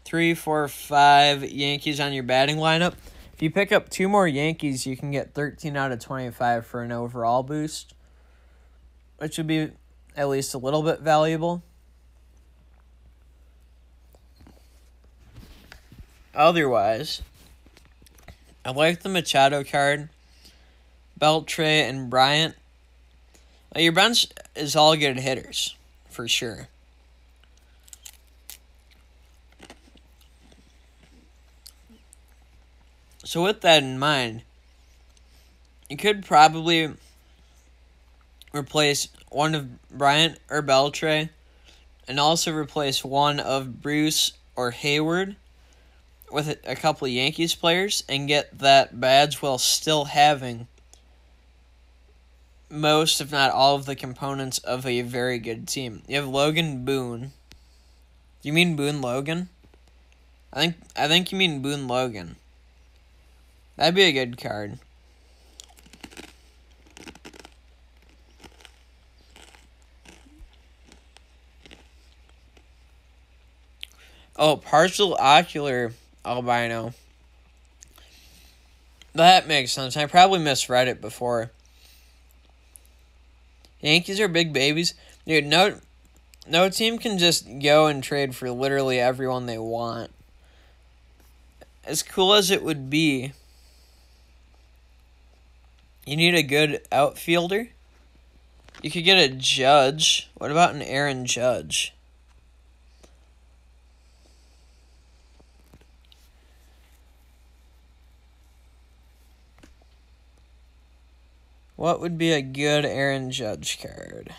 3, 4, 5 Yankees on your batting lineup. If you pick up 2 more Yankees, you can get 13 out of 25 for an overall boost, which would be at least a little bit valuable. Otherwise, I like the Machado card, Beltre, and Bryant. Your bench is all good hitters, for sure. So with that in mind, you could probably replace one of Bryant or Beltre, and also replace one of Bruce or Hayward with a couple of Yankees players, and get that badge while still having most, if not all, of the components of a very good team. You have Logan Boone. You mean Boone Logan? I think you mean Boone Logan. That'd be a good card. Oh, partial ocular albino. That makes sense. I probably misread it before. Yankees are big babies. Dude, no team can just go and trade for literally everyone they want. As cool as it would be, you need a good outfielder. You could get a Judge. What about an Aaron Judge? What would be a good Aaron Judge card?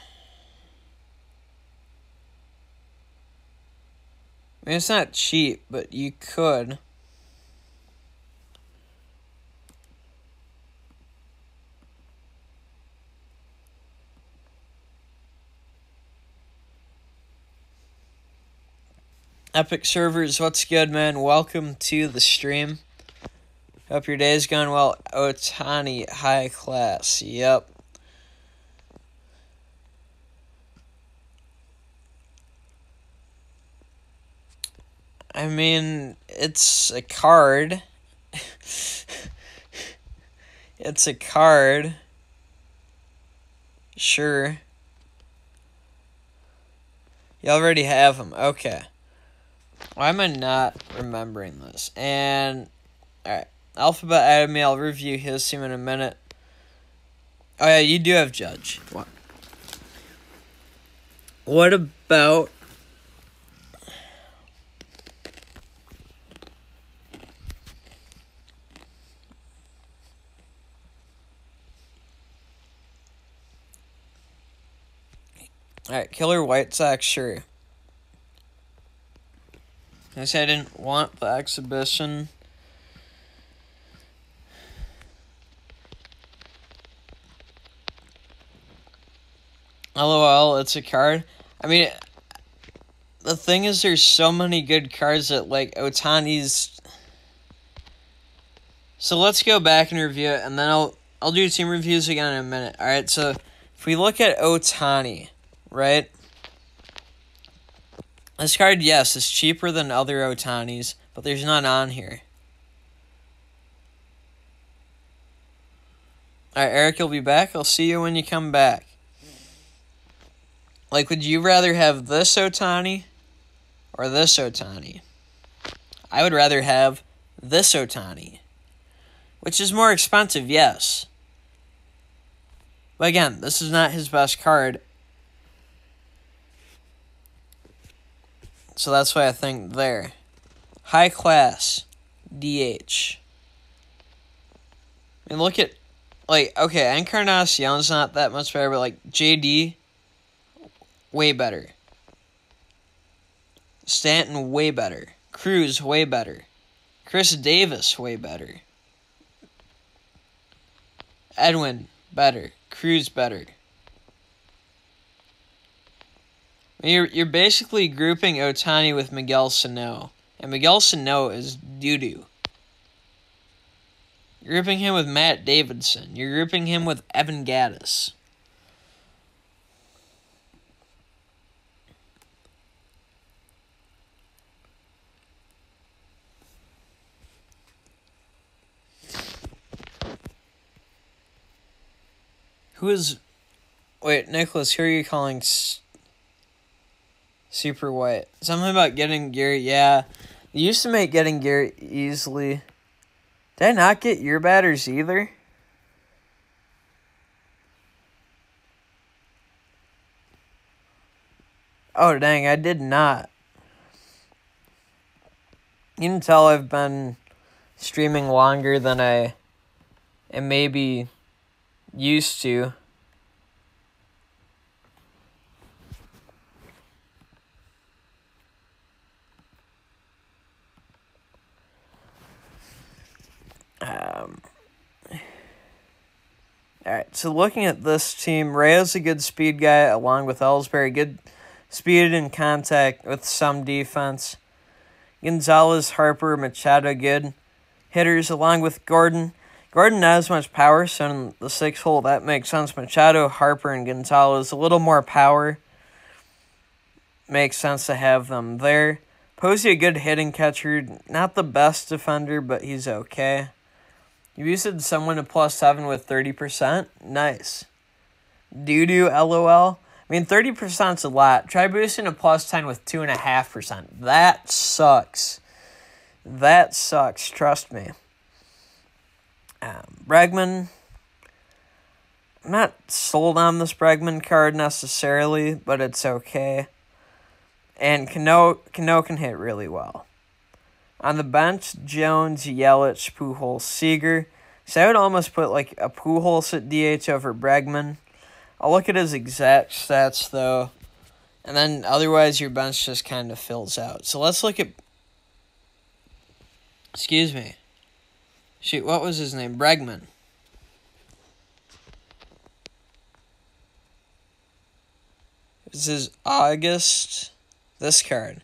I mean, it's not cheap, but you could. Epic Servers, what's good, man? Welcome to the stream. Hope your day's gone well. Otani, high class. Yep. I mean, it's a card. It's a card. Sure. You already have them. Okay. Why am I not remembering this? And, alright. Alphabet added me. I'll review his team in a minute. Oh, yeah, you do have Judge. What about... Alright, Killer White Sox, sure. I said I didn't want the exhibition. LOL, it's a card. I mean, the thing is, there's so many good cards that, like, Otani's... So let's go back and review it, and then I'll do team reviews again in a minute. Alright, so if we look at Otani, right? This card, yes, is cheaper than other Otanis, but there's none on here. Alright, Eric, you'll be back. I'll see you when you come back. Like, would you rather have this Ohtani or this Ohtani? I would rather have this Ohtani, which is more expensive, yes. But again, this is not his best card. So that's why I think there. High class, DH. I mean, look at, like, okay, Encarnacion's not that much better, but, like, JD, way better. Stanton, way better. Cruz, way better. Chris Davis, way better. Edwin, better. Cruz, better. You're basically grouping Ohtani with Miguel Sano. And Miguel Sano is doo-doo. You're grouping him with Matt Davidson. You're grouping him with Evan Gattis. Wait, Nicholas, who are you calling super white? Something about getting Garrett, yeah. They used to make getting Garrett easily. Did I not get your batters either? Oh, dang, I did not. You can tell I've been streaming longer than I am maybe used to. Alright, so looking at this team, Rayo's a good speed guy along with Ellsbury. Good speed and contact with some defense. Gonzalez, Harper, Machado, good hitters along with Gordon. Gordon not as much power, so in the 6 hole, that makes sense. Machado, Harper, and Gonzalez, a little more power. Makes sense to have them there. Posey, a good hitting catcher. Not the best defender, but he's okay. You boosted someone to +7 with 30%? Nice. Doo-doo, LOL. I mean, 30%'s a lot. Try boosting to +10 with 2.5%. That sucks. That sucks, trust me. Bregman. I'm not sold on this Bregman card necessarily, but it's okay. And Cano can hit really well. On the bench, Jones, Yelich, Pujols, Seager. So I would almost put like a Pujols at DH over Bregman. I'll look at his exact stats, though. And then otherwise your bench just kind of fills out. So let's look at... Excuse me. Shoot, what was his name? Bregman. This is August. This card.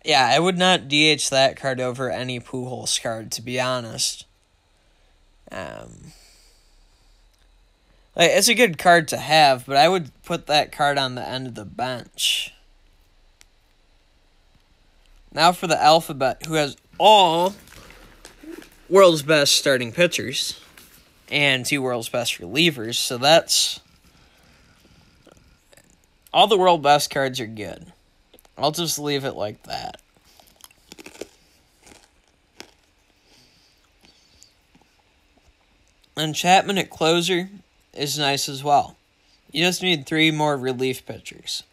Yeah, I would not DH that card over any Pujols card, to be honest. It's a good card to have, but I would put that card on the end of the bench. Now for the alphabet, who has all world's best starting pitchers and 2 world's best relievers. So that's... all the world best cards are good. I'll just leave it like that. And Chapman at closer is nice as well. You just need 3 more relief pitchers.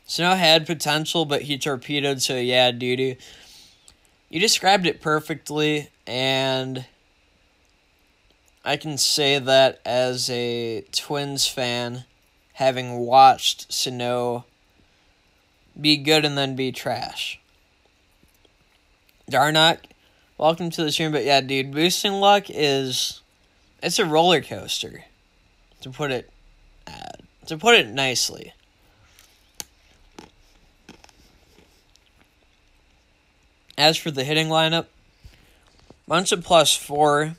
Snow had potential, but he torpedoed, so yeah, doo-doo. You described it perfectly, and I can say that as a Twins fan, having watched Sano be good and then be trash. Darnock, welcome to the stream, but yeah, dude, boosting luck it's a roller coaster, to put it nicely. As for the hitting lineup, bunch of +4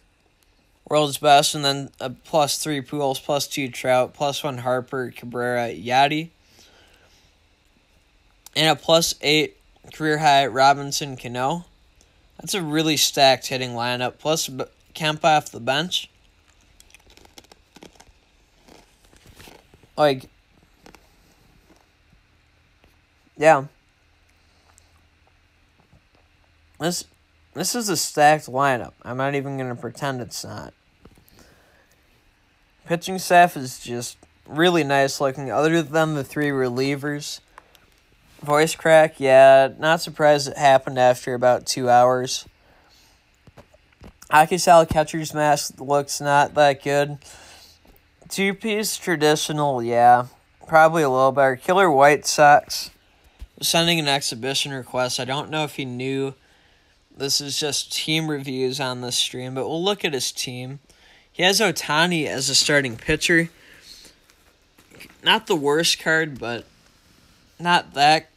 world's best, and then a +3 Pujols, +2 Trout, +1 Harper, Cabrera, Yachty, and a +8 career high Robinson, Cano. That's a really stacked hitting lineup. Plus Kemp off the bench. Like, yeah. This is a stacked lineup. I'm not even going to pretend it's not. Pitching staff is just really nice looking, other than the 3 relievers. Voice crack, yeah, not surprised it happened after about 2 hours. Akisal catcher's mask looks not that good. 2-piece traditional, yeah, probably a little better. Killer White Sox sending an exhibition request. I don't know if he knew this is just team reviews on this stream, but we'll look at his team. He has Ohtani as a starting pitcher. Not the worst card, but not that.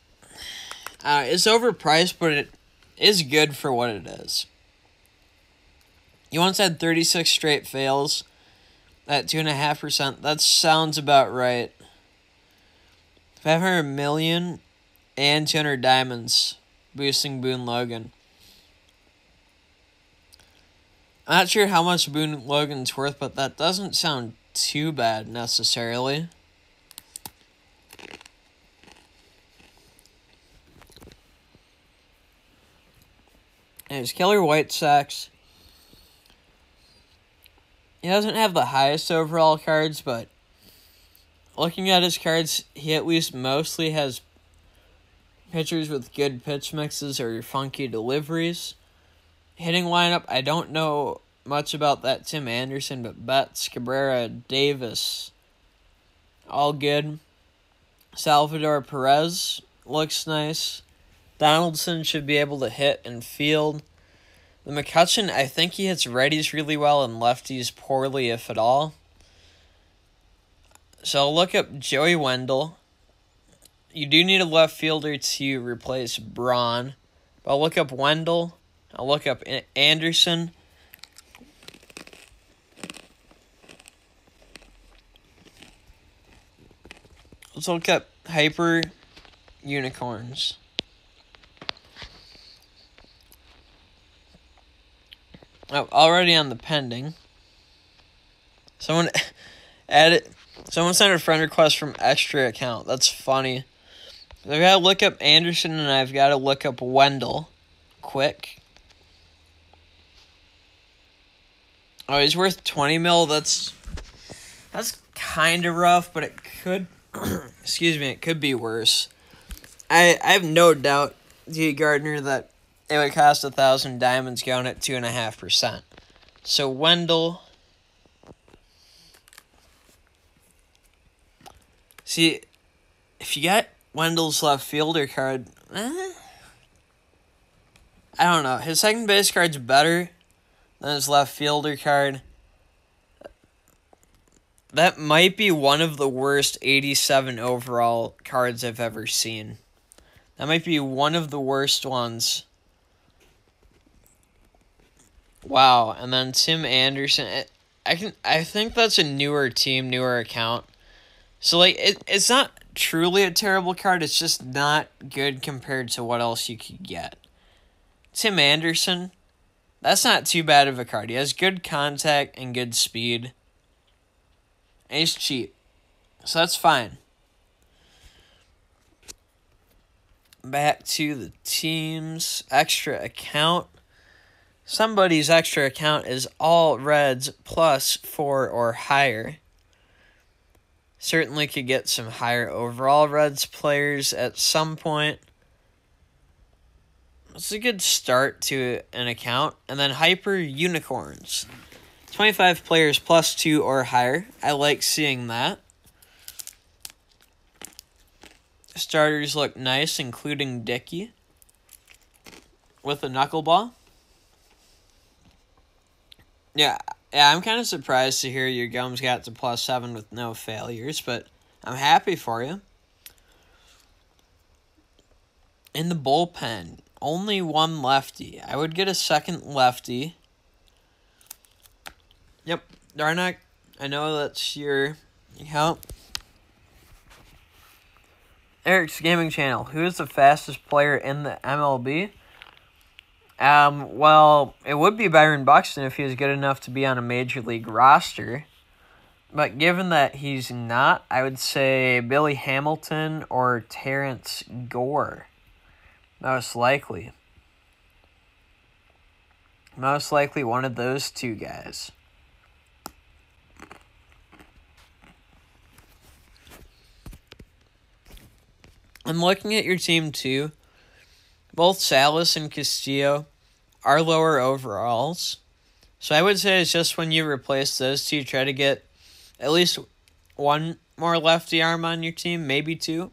It's overpriced, but it is good for what it is. He once had 36 straight fails at 2.5%. That sounds about right. 500 million and 200 diamonds boosting Boone Logan. I'm not sure how much Boone Logan's worth, but that doesn't sound too bad necessarily. There's Killer White Sox. He doesn't have the highest overall cards, but looking at his cards, he at least mostly has pitchers with good pitch mixes or funky deliveries. Hitting lineup, I don't know much about that Tim Anderson, but Betts, Cabrera, Davis, all good. Salvador Perez looks nice. Donaldson should be able to hit and field. The McCutcheon, I think he hits righties really well and lefties poorly, if at all. So I'll look up Joey Wendell. You do need a left fielder to replace Braun. But I'll look up Wendell. I'll look up Anderson. Let's look up Hyper Unicorns. Oh, already on the pending. Someone sent a friend request from extra account. That's funny. I've got to look up Anderson and I've got to look up Wendell. Quick. Oh, he's worth 20 mil. That's kind of rough, but it could it could be worse. I have no doubt, D. Gardner, that it would cost 1,000 diamonds going at 2.5%. So Wendell. See, if you got Wendell's left fielder card, I don't know. His second base card's better than his left fielder card. That might be one of the worst 87 overall cards I've ever seen. That might be one of the worst ones. Wow, and then Tim Anderson. I think that's a newer team, newer account. So like it's not truly a terrible card, it's just not good compared to what else you could get. Tim Anderson, that's not too bad of a card. He has good contact and good speed. And he's cheap. So that's fine. Back to the team's extra account. Somebody's extra account is all Reds plus 4 or higher. Certainly could get some higher overall Reds players at some point. It's a good start to an account. And then Hyper Unicorns. 25 players plus 2 or higher. I like seeing that. Starters look nice, including Dickey with a knuckleball. Yeah, I'm kind of surprised to hear your Gums got to +7 with no failures, but I'm happy for you. In the bullpen, only one lefty. I would get a second lefty. Yep, Darnak, I know that's your account. Eric's Gaming Channel. Who is the fastest player in the MLB? Well, it would be Byron Buxton if he was good enough to be on a major league roster. But given that he's not, I would say Billy Hamilton or Terrence Gore. Most likely. Most likely one of those two guys. I'm looking at your team too. Both Salas and Castillo are lower overalls. So I would say it's just when you replace those two, try to get at least one more lefty arm on your team, maybe two.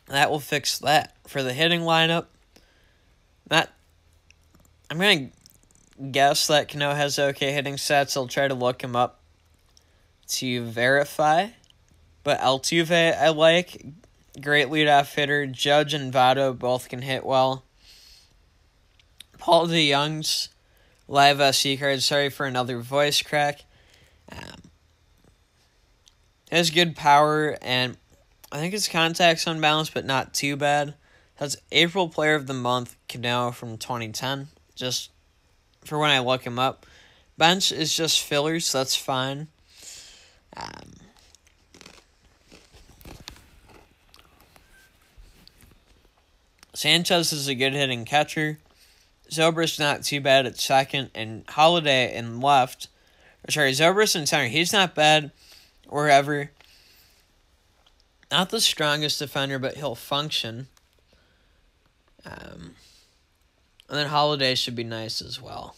That will fix that. For the hitting lineup, I'm going to guess that Cano has okay hitting stats. I'll try to look him up to verify. But Altuve, I like. Great leadoff hitter. Judge and Votto both can hit well. Paul DeYoung's live SC card. Sorry for another voice crack. Has good power, and I think his contact's unbalanced, but not too bad. Has April Player of the Month, Cano from 2010. Just for when I look him up. Bench is just fillers, so that's fine. Sanchez is a good hitting catcher. Zobrist not too bad at second, and Holiday in left. Zobrist in center. He's not bad wherever. Not the strongest defender, but he'll function. And then Holiday should be nice as well.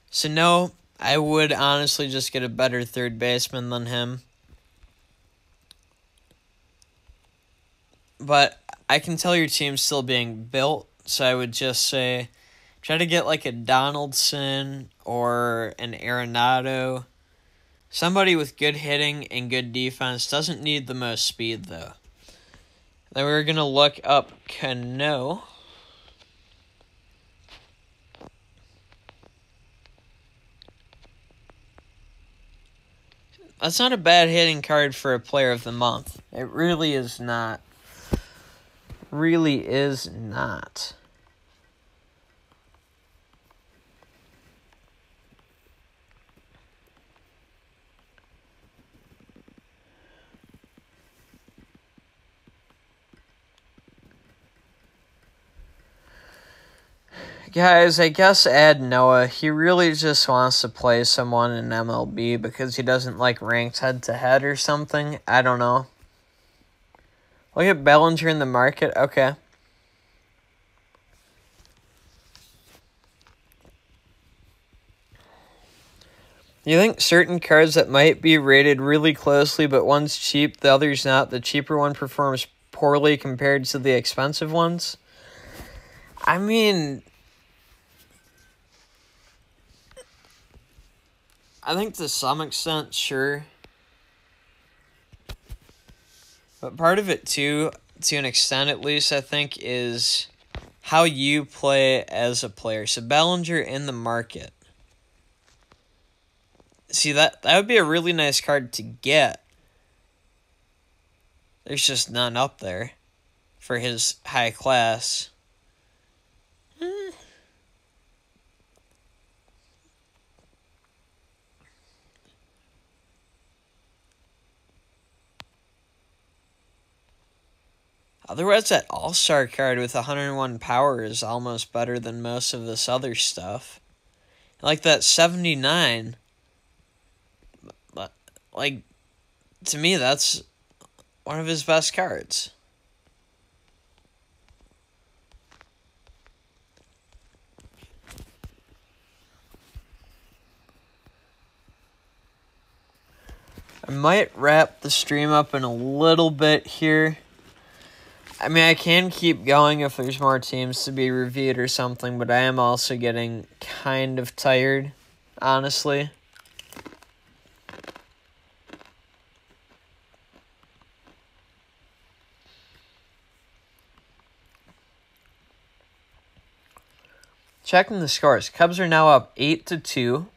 So no, I would honestly just get a better third baseman than him. But I can tell your team's still being built, so I would just say try to get like a Donaldson or an Arenado. Somebody with good hitting and good defense. Doesn't need the most speed, though. Then we're going to look up Cano. That's not a bad hitting card for a player of the month. It really is not. Really is not. Guys, I guess add Noah. He really just wants to play someone in MLB because he doesn't like ranked head-to-head or something. I don't know. Look at Bellinger in the market. Okay. You think certain cards that might be rated really closely, but one's cheap, the other's not, the cheaper one performs poorly compared to the expensive ones? I mean, I think to some extent, sure. But part of it, too, to an extent at least, I think, is how you play as a player. So Bellinger in the market. See, that would be a really nice card to get. There's just none up there for his high class. Otherwise, that all-star card with 101 power is almost better than most of this other stuff. Like that 79. Like, to me, that's one of his best cards. I might wrap the stream up in a little bit here. I mean, I can keep going if there's more teams to be reviewed or something, but I am also getting kind of tired, honestly. Checking the scores. Cubs are now up 8-2.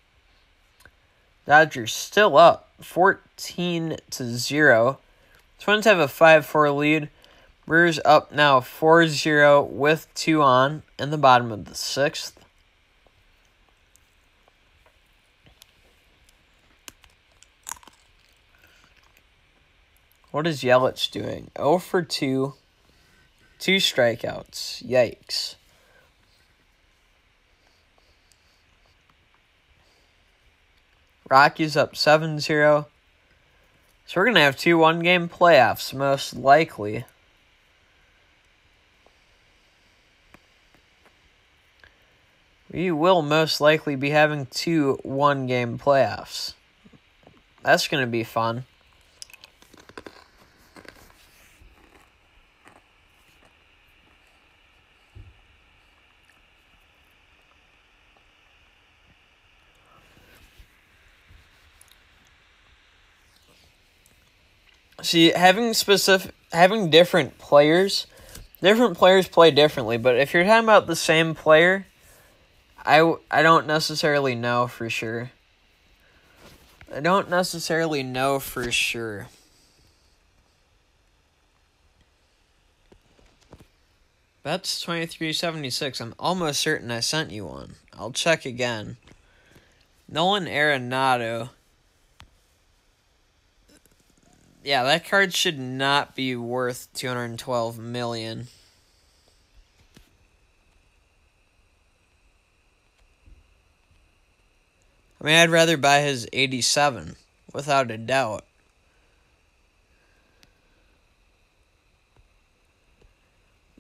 Dodgers still up 14-0. Twins have a 5-4 lead. Brewers up now 4-0 with 2 on in the bottom of the 6th. What is Yelich doing? 0 for 2. 2 strikeouts. Yikes. Rockies up 7-0. So we're going to have 2 one-game playoffs, most likely. We will most likely be having 2 one-game playoffs. That's going to be fun. See, having different players play differently, but if you're talking about the same player, I don't necessarily know for sure. That's 2376. I'm almost certain I sent you one. I'll check again. Nolan Arenado. Yeah, that card should not be worth $212 million. I mean, I'd rather buy his 87, without a doubt.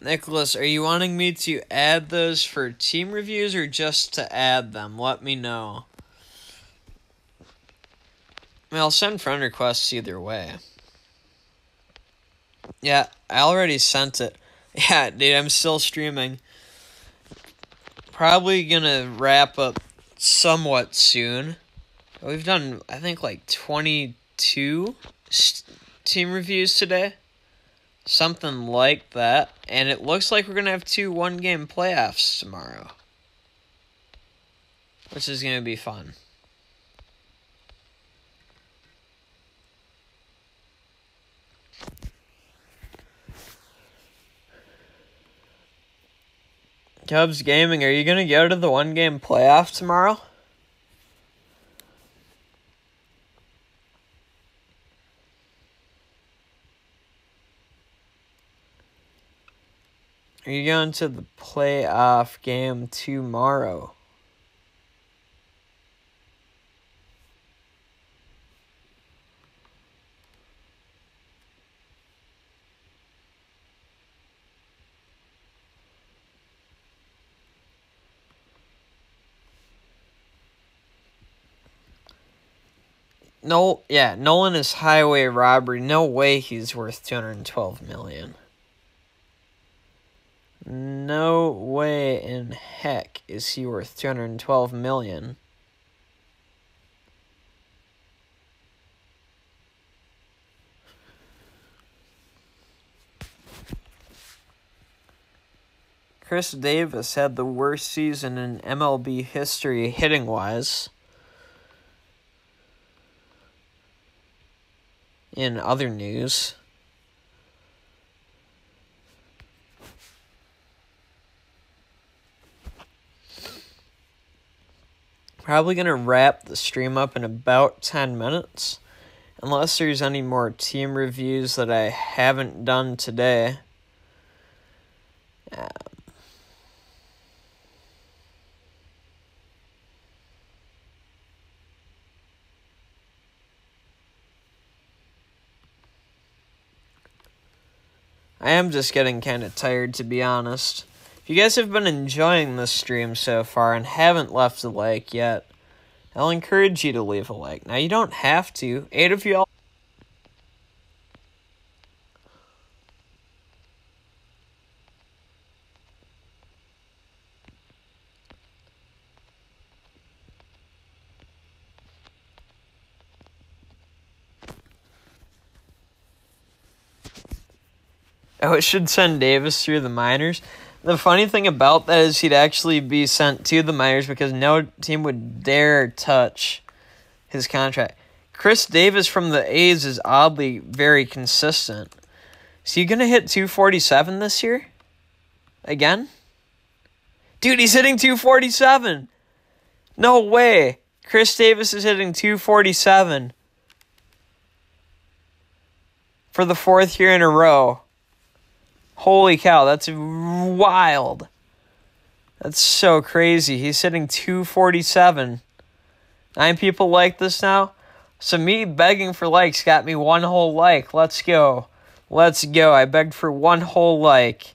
Nicholas, are you wanting me to add those for team reviews or just to add them? Let me know. I mean, I'll send friend requests either way. Yeah, I already sent it. Yeah, dude, I'm still streaming. Probably gonna wrap up somewhat soon. We've done, I think, like 22 team reviews today. Something like that. And it looks like we're gonna have 2 one-game playoffs tomorrow. Which is gonna be fun. Cubs Gaming, are you going to go to the one-game playoff tomorrow? Are you going to the playoff game tomorrow? No, yeah, Nolan is highway robbery. No way he's worth $212 million. No way in heck is he worth $212 million. Chris Davis had the worst season in MLB history hitting-wise. In other news, probably going to wrap the stream up in about 10 minutes. Unless there's any more team reviews that I haven't done today. I am just getting kind of tired, to be honest. If you guys have been enjoying this stream so far and haven't left a like yet, I'll encourage you to leave a like. Now, you don't have to. 8 of y'all. Oh, it should send Davis through the minors. The funny thing about that is he'd actually be sent to the minors because no team would dare touch his contract. Chris Davis from the A's is oddly very consistent. Is he going to hit 247 this year? Again? Dude, he's hitting 247. No way. Chris Davis is hitting 247. for the 4th year in a row. Holy cow, that's wild. That's so crazy. He's hitting 247. 9 people like this now. So me begging for likes got me 1 whole like. Let's go. Let's go. I begged for 1 whole like.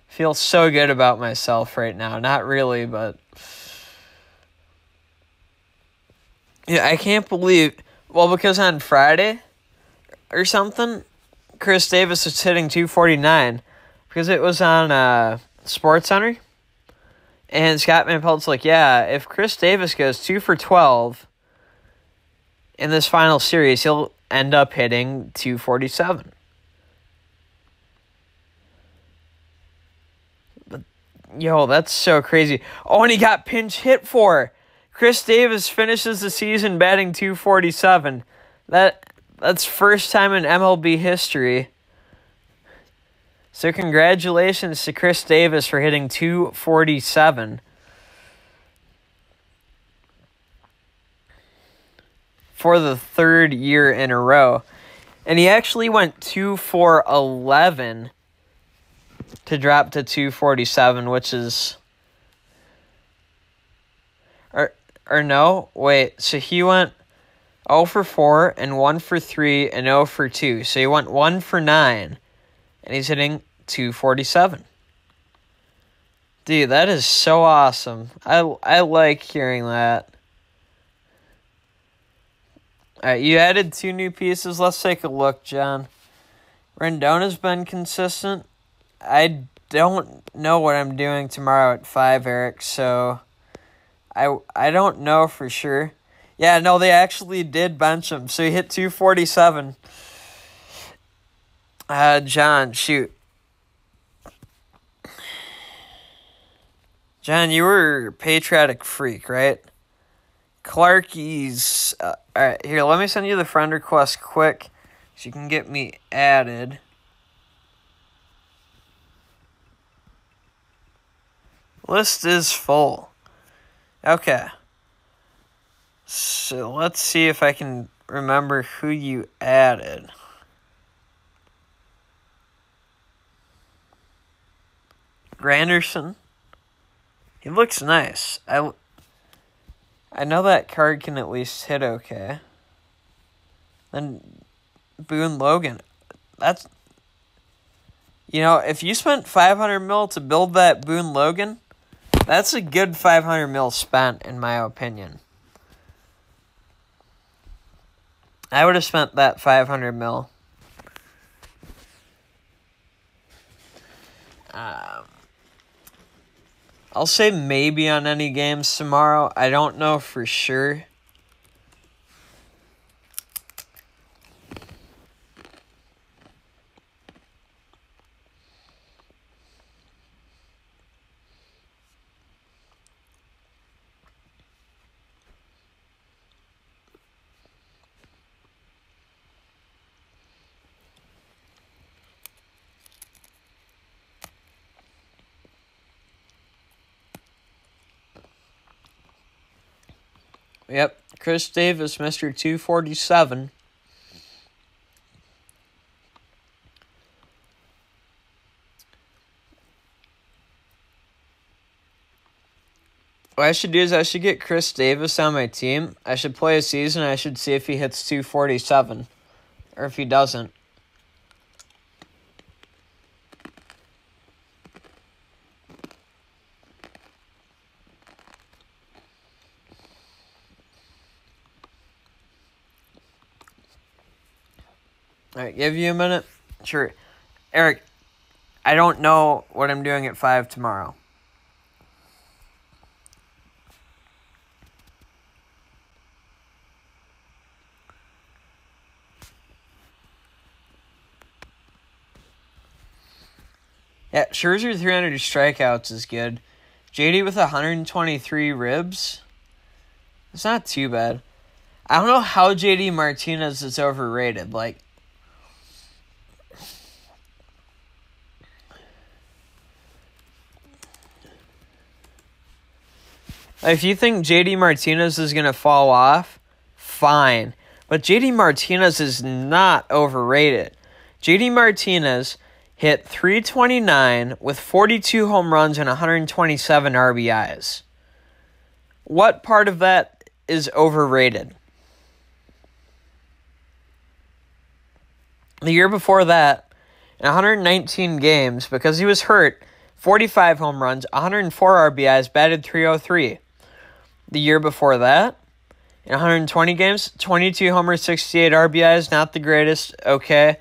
Feel so good about myself right now. Not really, but... yeah, I can't believe... well, because on Friday or something, Chris Davis was hitting 249. Because it was on SportsCenter. And Scott Van Pelt's like, yeah, if Chris Davis goes 2 for 12 in this final series, he'll end up hitting 247. But, yo, that's so crazy. Oh, and he got pinch hit for. Chris Davis finishes the season batting 247. That's first time in MLB history. So congratulations to Chris Davis for hitting 247. For the 3rd year in a row. And he actually went 2 for 11 to drop to 247, which is... Or no, wait, so he went 0 for 4 and 1 for 3 and 0 for 2. So he went 1 for 9. And he's hitting 247. Dude, that is so awesome. I like hearing that. Alright, you added 2 new pieces. Let's take a look, John. Rendon's been consistent. I don't know what I'm doing tomorrow at 5, Eric, so I don't know for sure. Yeah, no, they actually did bench him, so he hit 247. John, shoot. John, you were a patriotic freak, right? Clarky's... alright, here, let me send you the friend request quick so you can get me added. List is full. Okay. So, let's see if I can remember who you added. Granderson. He looks nice. I know that card can at least hit okay. Then Boone Logan. That's... you know, if you spent $500 mil to build that Boone Logan, that's a good $500 mil spent, in my opinion. I would have spent that $500 mil. I'll say maybe on any games tomorrow. I don't know for sure. Yep, Chris Davis, Mr. 247. What I should do is I should get Chris Davis on my team. I should play a season. I should see if he hits 247 or if he doesn't. Alright, give you a minute? Sure. Eric, I don't know what I'm doing at 5 tomorrow. Yeah, Scherzer 300 strikeouts is good. JD with 123 ribs. It's not too bad. I don't know how JD Martinez is overrated. Like, if you think JD Martinez is going to fall off, fine. But JD Martinez is not overrated. JD Martinez hit .329 with 42 home runs and 127 RBIs. What part of that is overrated? The year before that, in 119 games, because he was hurt, 45 home runs, 104 RBIs, batted .303. The year before that, in 120 games, 22 homers, 68 RBIs, not the greatest, okay,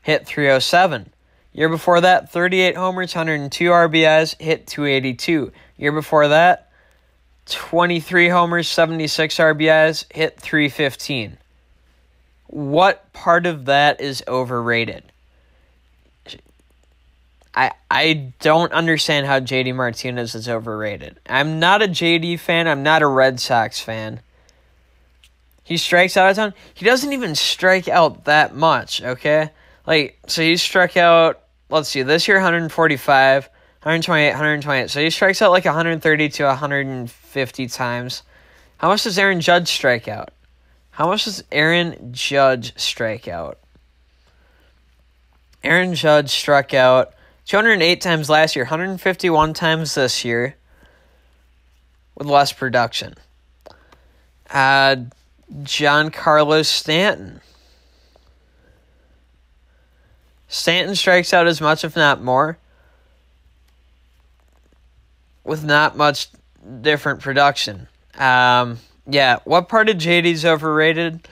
hit .307. Year before that, 38 homers, 102 RBIs, hit .282. Year before that, 23 homers, 76 RBIs, hit .315. What part of that is overrated? I don't understand how JD Martinez is overrated. I'm not a JD fan. I'm not a Red Sox fan. He strikes out a ton. He doesn't even strike out that much, okay? So he struck out, let's see, this year 145, 128, 128. So he strikes out 130 to 150 times. How much does Aaron Judge strike out? How much does Aaron Judge strike out? Aaron Judge struck out 208 times last year, 151 times this year, with less production. Giancarlo Stanton. Stanton strikes out as much, if not more, with not much different production. What part of JD's overrated?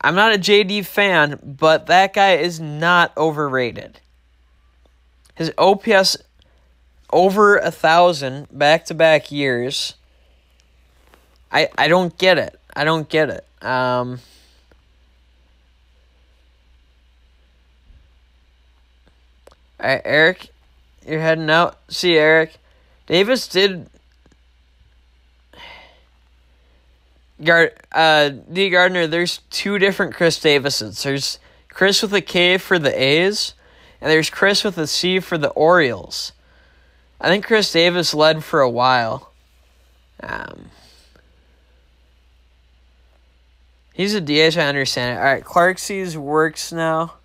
I'm not a JD fan, but that guy is not overrated. His OPS over 1,000 back-to-back years. I don't get it. I don't get it. All right, Eric, you're heading out. See you, Eric. Davis did... D. Gardner, there's two different Chris Davises. There's Chris with a K for the A's, and there's Chris with a C for the Orioles. I think Chris Davis led for a while. He's a DH, I understand it. All right, Clark C's works now.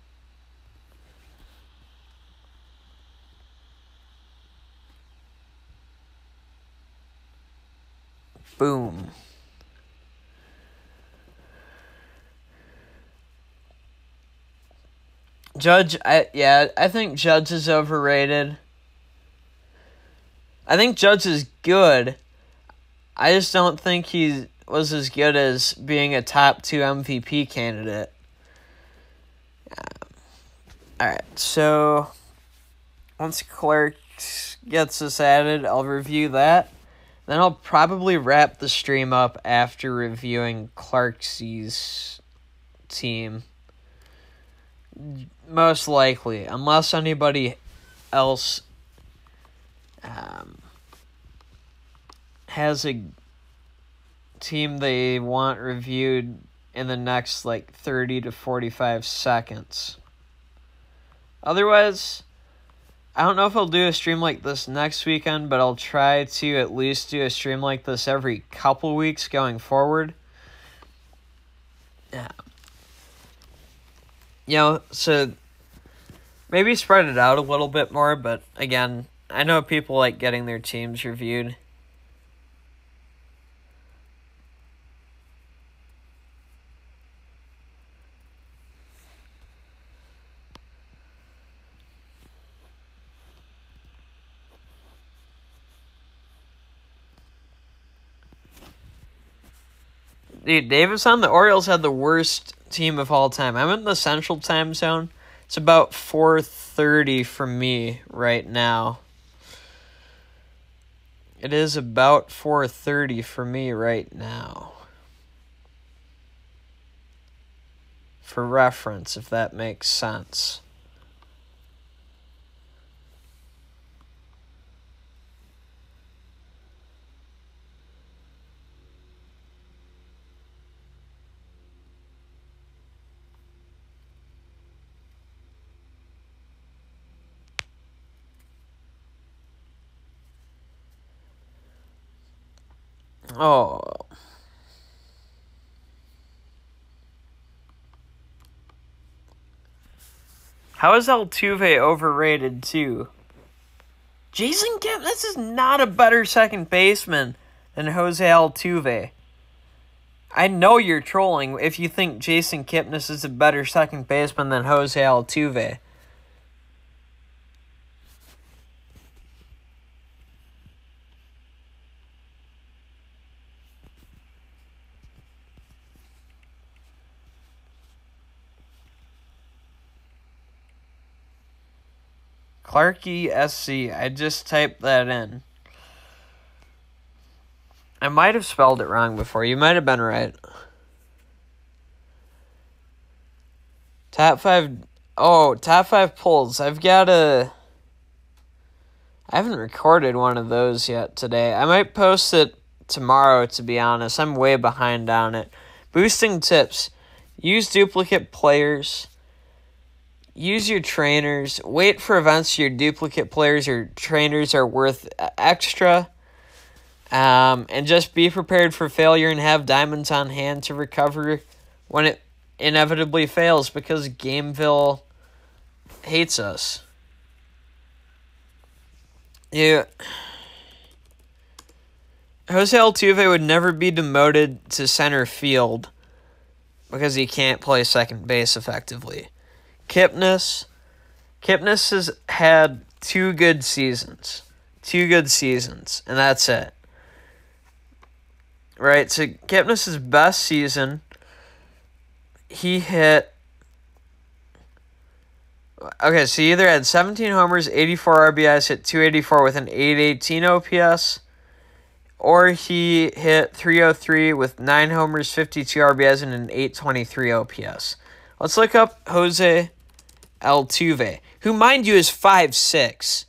Boom. Judge, I think Judge is overrated. I think Judge is good. I just don't think he was as good as being a top 2 MVP candidate. Alright, so once Clark gets this added, I'll review that. Then I'll probably wrap the stream up after reviewing Clark's team. Most likely, unless anybody else has a team they want reviewed in the next 30 to 45 seconds. Otherwise, I don't know if I'll do a stream like this next weekend, but I'll try to at least do a stream like this every couple weeks going forward. So maybe spread it out a little bit more, but again, I know people like getting their teams reviewed. Dude, Davis on the Orioles had the worst team of all time. I'm in the Central Time Zone. It's about 4:30 for me right now. It is about 4:30 for me right now. For reference, if that makes sense. Oh. How is Altuve overrated, too? Jason Kipnis is not a better second baseman than Jose Altuve. I know you're trolling if you think Jason Kipnis is a better second baseman than Jose Altuve. Clarky SC. I just typed that in. I might have spelled it wrong before. You might have been right. Top 5. Oh, top 5 pulls. I haven't recorded one of those yet today. I might post it tomorrow, to be honest. I'm way behind on it. Boosting tips. Use duplicate players. Use your trainers. Wait for events your duplicate players or trainers are worth extra. And just be prepared for failure and have diamonds on hand to recover when it inevitably fails, because Gameville hates us. Jose Altuve would never be demoted to center field because he can't play second base effectively. Kipnis has had 2 good seasons. 2 good seasons, and that's it. Right, so Kipnis' best season, he hit... Okay, so he either had 17 homers, 84 RBIs, hit 284 with an 818 OPS, or he hit 303 with 9 homers, 52 RBIs, and an 823 OPS. Let's look up Jose Altuve, who, mind you, is 5'6".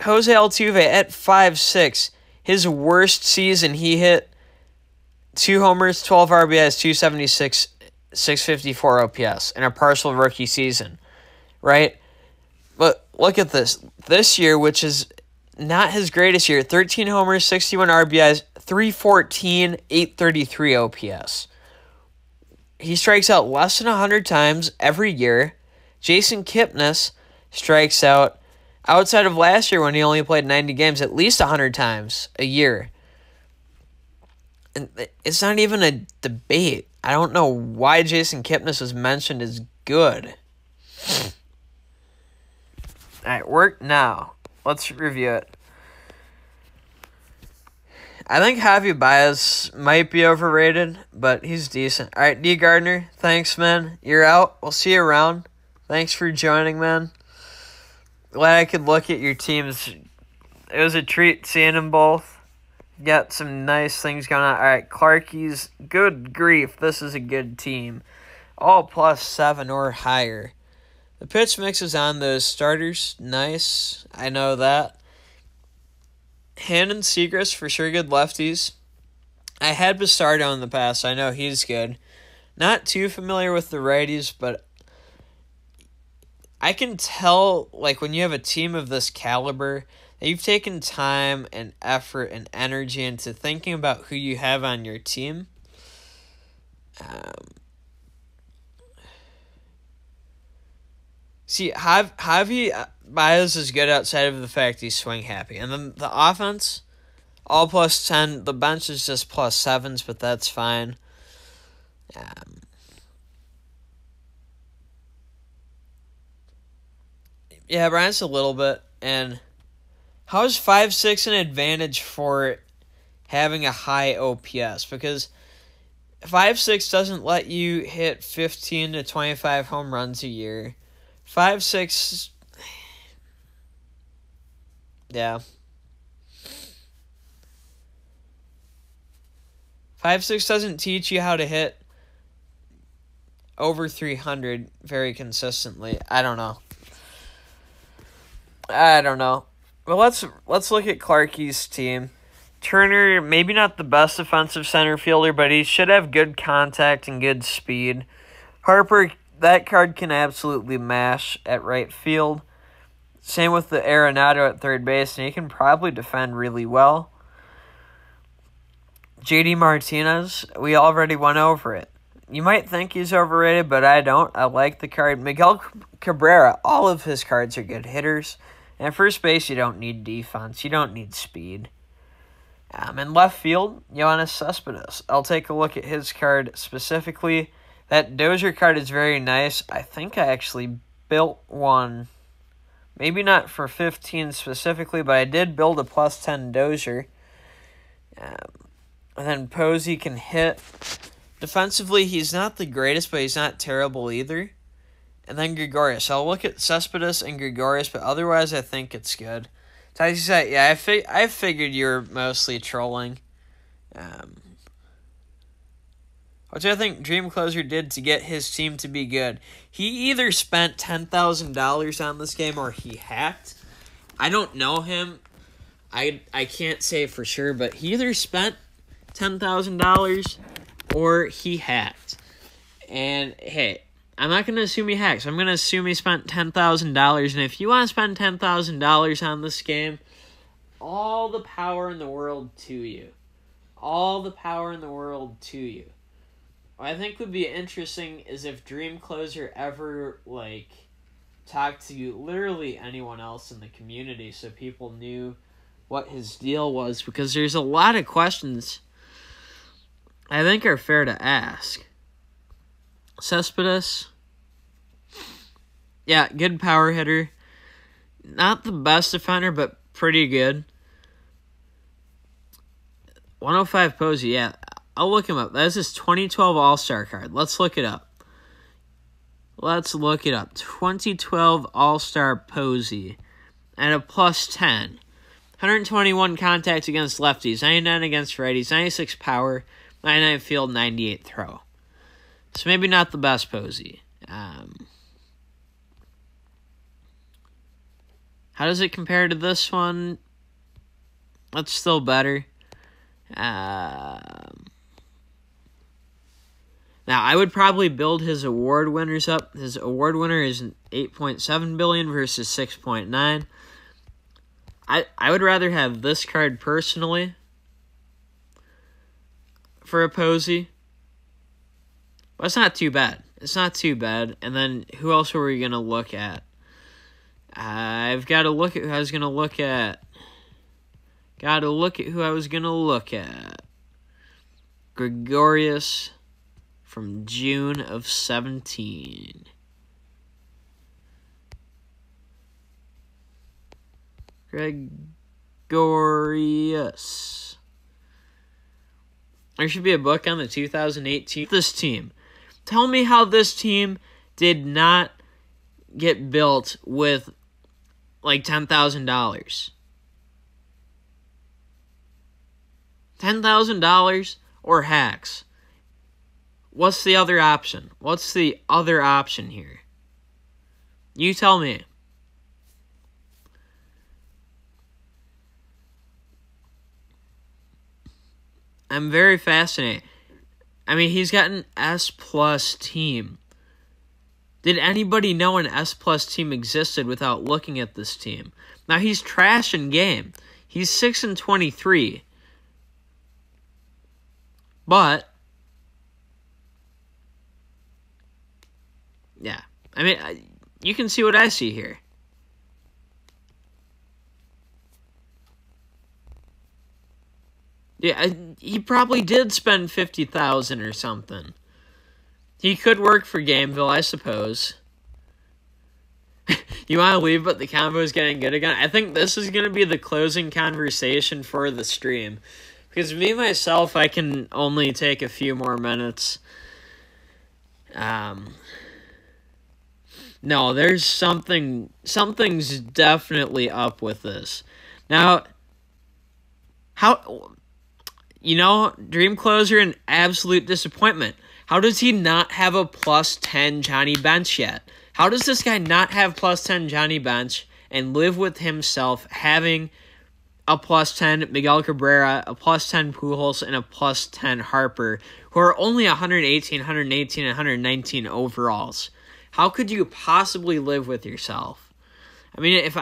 Jose Altuve at 5'6", his worst season, he hit 2 homers, 12 RBIs, 276, 654 OPS in a partial rookie season, right? But look at this. This year, which is not his greatest year, 13 homers, 61 RBIs, 314, 833 OPS. He strikes out less than 100 times every year. Jason Kipnis strikes out, outside of last year when he only played 90 games, at least 100 times a year. And it's not even a debate. I don't know why Jason Kipnis was mentioned as good. All right, work now. Let's review it. I think Javi Baez might be overrated, but he's decent. All right, D. Gardner, thanks, man. You're out. We'll see you around. Thanks for joining, man. Glad I could look at your teams. It was a treat seeing them both. Got some nice things going on. All right, Clarkies, good grief. This is a good team. All +7 or higher. The pitch mix is on those starters. Nice. I know that. Hand and Seagrass, for sure good lefties. I had Bastardo in the past. I know he's good. Not too familiar with the righties, but I can tell, like, when you have a team of this caliber, that you've taken time and effort and energy into thinking about who you have on your team. See, Javi Baez is good outside of the fact he's swing happy. And then the offense, all +10. The bench is just +7s, but that's fine. Yeah, Brian's a little bit. And how is 5'6" an advantage for having a high OPS? Because 5'6" doesn't let you hit 15 to 25 home runs a year. 5'6", yeah. 5'6" doesn't teach you how to hit over 300 very consistently. I don't know. Well, let's look at Clarkie's team. Turner, maybe not the best defensive center fielder, but he should have good contact and good speed. Harper, that card can absolutely mash at right field. Same with the Arenado at third base, and he can probably defend really well. JD Martinez, we already went over it. You might think he's overrated, but I don't. I like the card. Miguel Cabrera, all of his cards are good hitters. And at first base, you don't need defense. You don't need speed. In left field, Yoenis Cespedes. I'll take a look at his card specifically. That Dozier card is very nice. I think I actually built one. Maybe not for 15 specifically, but I did build a +10 Dozier. And then Posey can hit. Defensively, he's not the greatest, but he's not terrible either. And then Gregorius. I'll look at Cespedes and Gregorius, but otherwise I think it's good. Tyson said, yeah, I figured you were mostly trolling. Which I think Dream Closer did to get his team to be good. He either spent $10,000 on this game or he hacked. I don't know him. I can't say for sure, but he either spent $10,000 or he hacked. And hey, I'm not going to assume he hacked. So I'm going to assume he spent $10,000. And if you want to spend $10,000 on this game, all the power in the world to you. All the power in the world to you. What I think would be interesting is if Dream Closer ever, talked to literally anyone else in the community so people knew what his deal was. Because there's a lot of questions I think are fair to ask. Cespedes. Yeah, good power hitter. Not the best defender, but pretty good. 105 Posey, yeah. I'll look him up. That's his 2012 All-Star card. Let's look it up. 2012 All-Star Posey at a +10. 121 contacts against lefties, 99 against righties, 96 power, 99 field, 98 throw. So maybe not the best Posey. How does it compare to this one? That's still better. Now, I would probably build his award winners up. His award winner is $8.7 billion versus $6.9. I would rather have this card personally for a Posey. But it's not too bad. It's not too bad. And then who else were we going to look at? I've got to look at who I was going to look at. Gregorius from June of 17. Gregorius. There should be a book on the 2018. This team. Tell me how this team did not get built with $10,000. $10,000 or hacks. What's the other option? What's the other option here? You tell me. I'm very fascinated. I mean, he's got an S+ team. Did anybody know an S+ team existed without looking at this team? Now, he's trash in game. He's 6-23. But, yeah. I mean, you can see what I see here. Yeah, he probably did spend $50,000 or something. He could work for Gameville, I suppose. You want to leave, but the combo is getting good again? I think this is going to be the closing conversation for the stream. Because me, myself, I can only take a few more minutes. No, there's something's definitely up with this. Now, Dream Closer, an absolute disappointment. How does he not have a +10 Johnny Bench yet? How does this guy not have +10 Johnny Bench and live with himself having a +10 Miguel Cabrera, a +10 Pujols, and a +10 Harper, who are only 118, 118, and 119 overalls? How could you possibly live with yourself? I mean,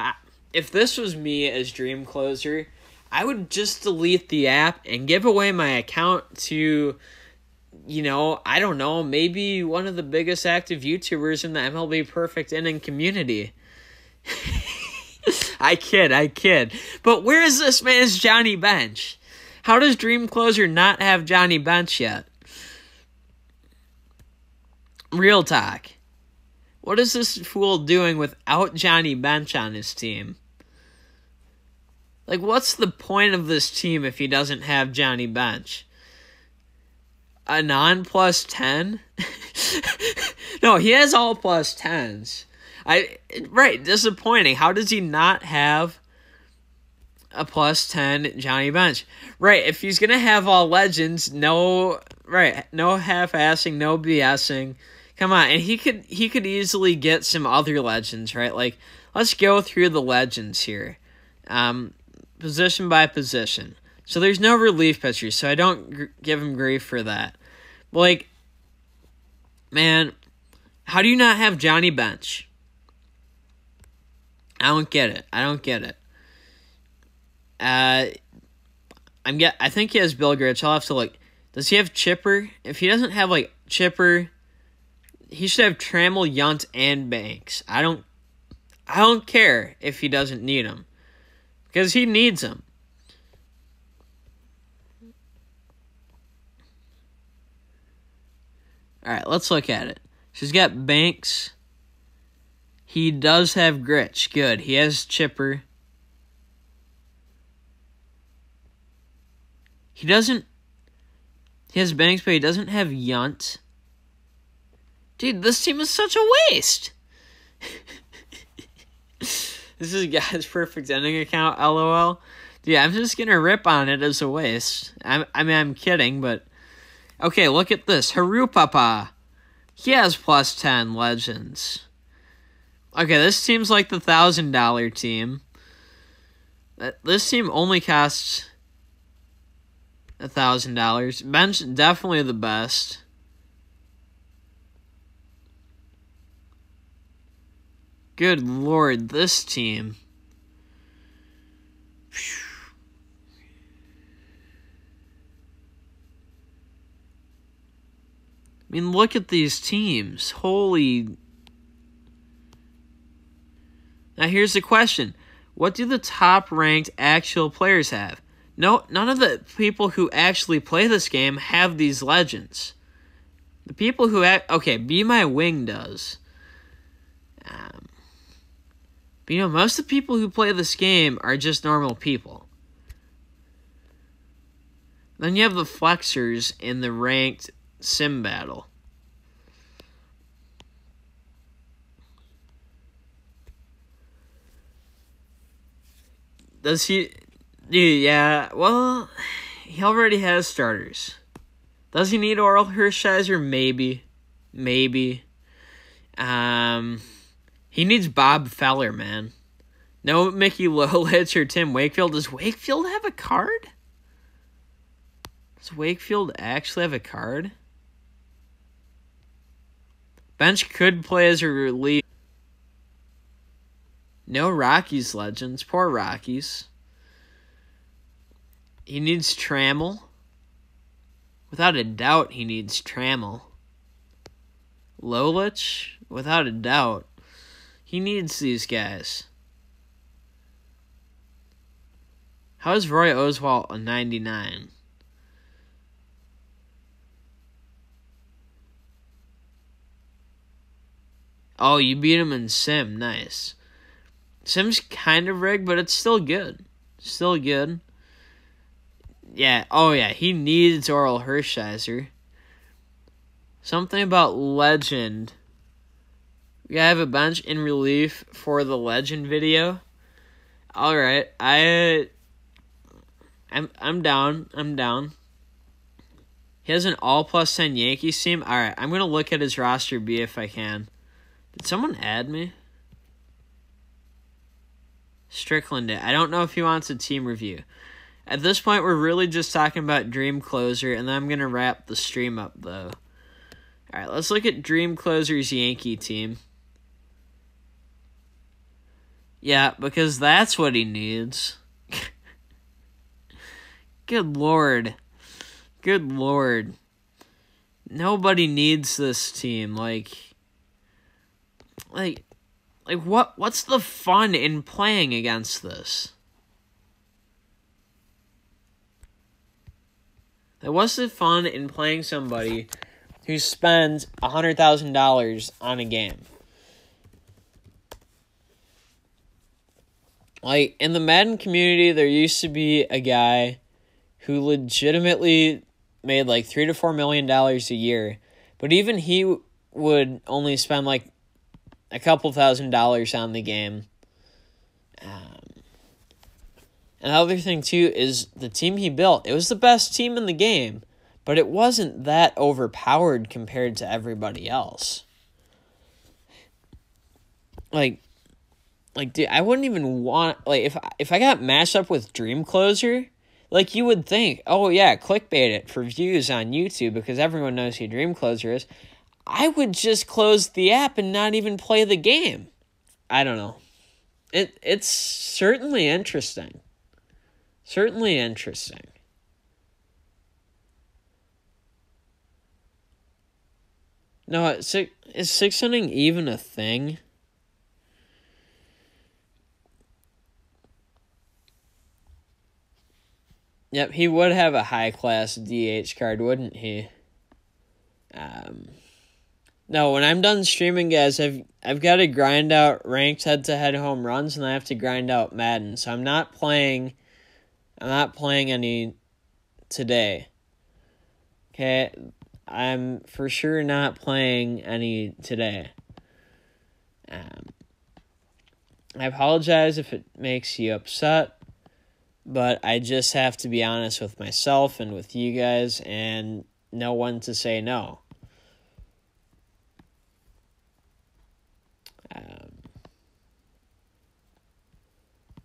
if this was me as Dream Closer, I would just delete the app and give away my account to I don't know, maybe one of the biggest active YouTubers in the MLB Perfect Inning community. I kid. But where is this man's Johnny Bench? How does Dream Closer not have Johnny Bench yet? Real talk. What is this fool doing without Johnny Bench on his team? Like, what's the point of this team if he doesn't have Johnny Bench? A non-plus 10? No, he has all plus 10s. Right, disappointing. How does he not have a plus 10 Johnny Bench? Right, if he's going to have all legends, no half-assing, no BSing. Come on, and he could easily get some other legends, right? Like, let's go through the legends here. Position by position. So there's no relief pitchers, so I don't give him grief for that. But, like, man, how do you not have Johnny Bench? I don't get it. I think he has Bill Grich. I'll have to look. Does he have Chipper? If he doesn't have, like, Chipper, he should have Trammell, Yount, and Banks. I don't care if he doesn't need them, because he needs them. All right, let's look at it. She's got Banks. He does have Grich. Good. He has Chipper. He has Banks, but he doesn't have Yount. Dude, this team is such a waste. This is God's Perfect Ending account, LOL. Dude, I'm just going to rip on it as a waste. I'm kidding, but... Okay, look at this. Haru Papa. He has plus 10 legends. Okay, this team's like the $1,000 team. This team only costs $1,000. Bench, definitely the best. Good lord, this team. I mean, look at these teams. Holy... Now, here's the question. What do the top-ranked actual players have? No, none of the people who actually play this game have these legends. The people who... Okay, Be My Wing does. But, most of the people who play this game are just normal people. Then you have the flexers in the ranked sim battle. Does he... Dude, yeah, well, he already has starters. Does he need Oral Hershiser? Maybe. He needs Bob Feller, man. No Mickey Lolich or Tim Wakefield. Does Wakefield have a card? Does Wakefield actually have a card? Bench could play as a relief. No Rockies legends. Poor Rockies. He needs Trammell. Without a doubt, he needs Trammell. Lolich? Without a doubt. He needs these guys. How is Roy Oswalt a 99? Oh, you beat him in Sim. Nice. Sim's kind of rigged, but it's still good. Yeah. Oh, yeah. He needs Oral Hershiser. Something about legend. We gotta have a bench in relief for the legend video. All right. I'm down. He has an all plus 10 Yankees team. All right. I'm gonna look at his roster B if I can. Did someone add me? Strickland did. I don't know if he wants a team review. At this point, we're really just talking about Dream Closer, and then I'm going to wrap the stream up, though. All right, let's look at Dream Closer's Yankee team. Yeah, because that's what he needs. Good lord. nobody needs this team. What's the fun in playing against this? What's the fun in playing somebody who spends $100,000 on a game? Like, in the Madden community, there used to be a guy who legitimately made like $3 to $4 million a year, but even he would only spend like a couple $1,000s on the game. Another thing too is the team he built. It was the best team in the game, but it wasn't that overpowered compared to everybody else. Like, dude, I wouldn't even want, like, if I got matched up with Dream Closer, like, you would think, oh yeah, clickbait it for views on YouTube because everyone knows who Dream Closer is. I would just close the app and not even play the game. I don't know. It's certainly interesting. Certainly interesting. No, is 6 inning even a thing? Yep, he would have a high-class DH card, wouldn't he? No, when I'm done streaming, guys, I've got to grind out ranked head-to-head home runs, and I have to grind out Madden. So I'm not playing any today. Okay, I'm for sure not playing any today. I apologize if it makes you upset. But I just have to be honest with myself and with you guys and know when to say no.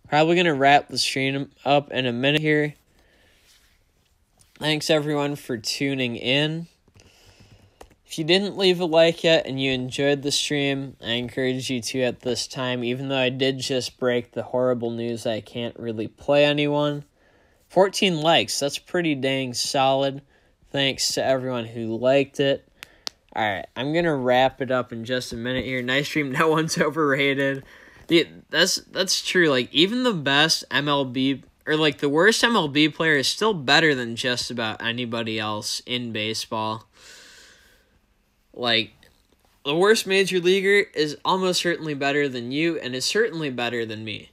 Probably going to wrap the stream up in a minute here. Thanks, everyone, for tuning in. If you didn't leave a like yet and you enjoyed the stream, I encourage you to at this time, even though I did just break the horrible news that I can't really play anyone. 14 likes, that's pretty dang solid. Thanks to everyone who liked it. Alright, I'm going to wrap it up in just a minute here. Nice stream, no one's overrated. That's true. Like, even the best MLB, or like the worst MLB player is still better than just about anybody else in baseball. Like, the worst major leaguer is almost certainly better than you, and is certainly better than me.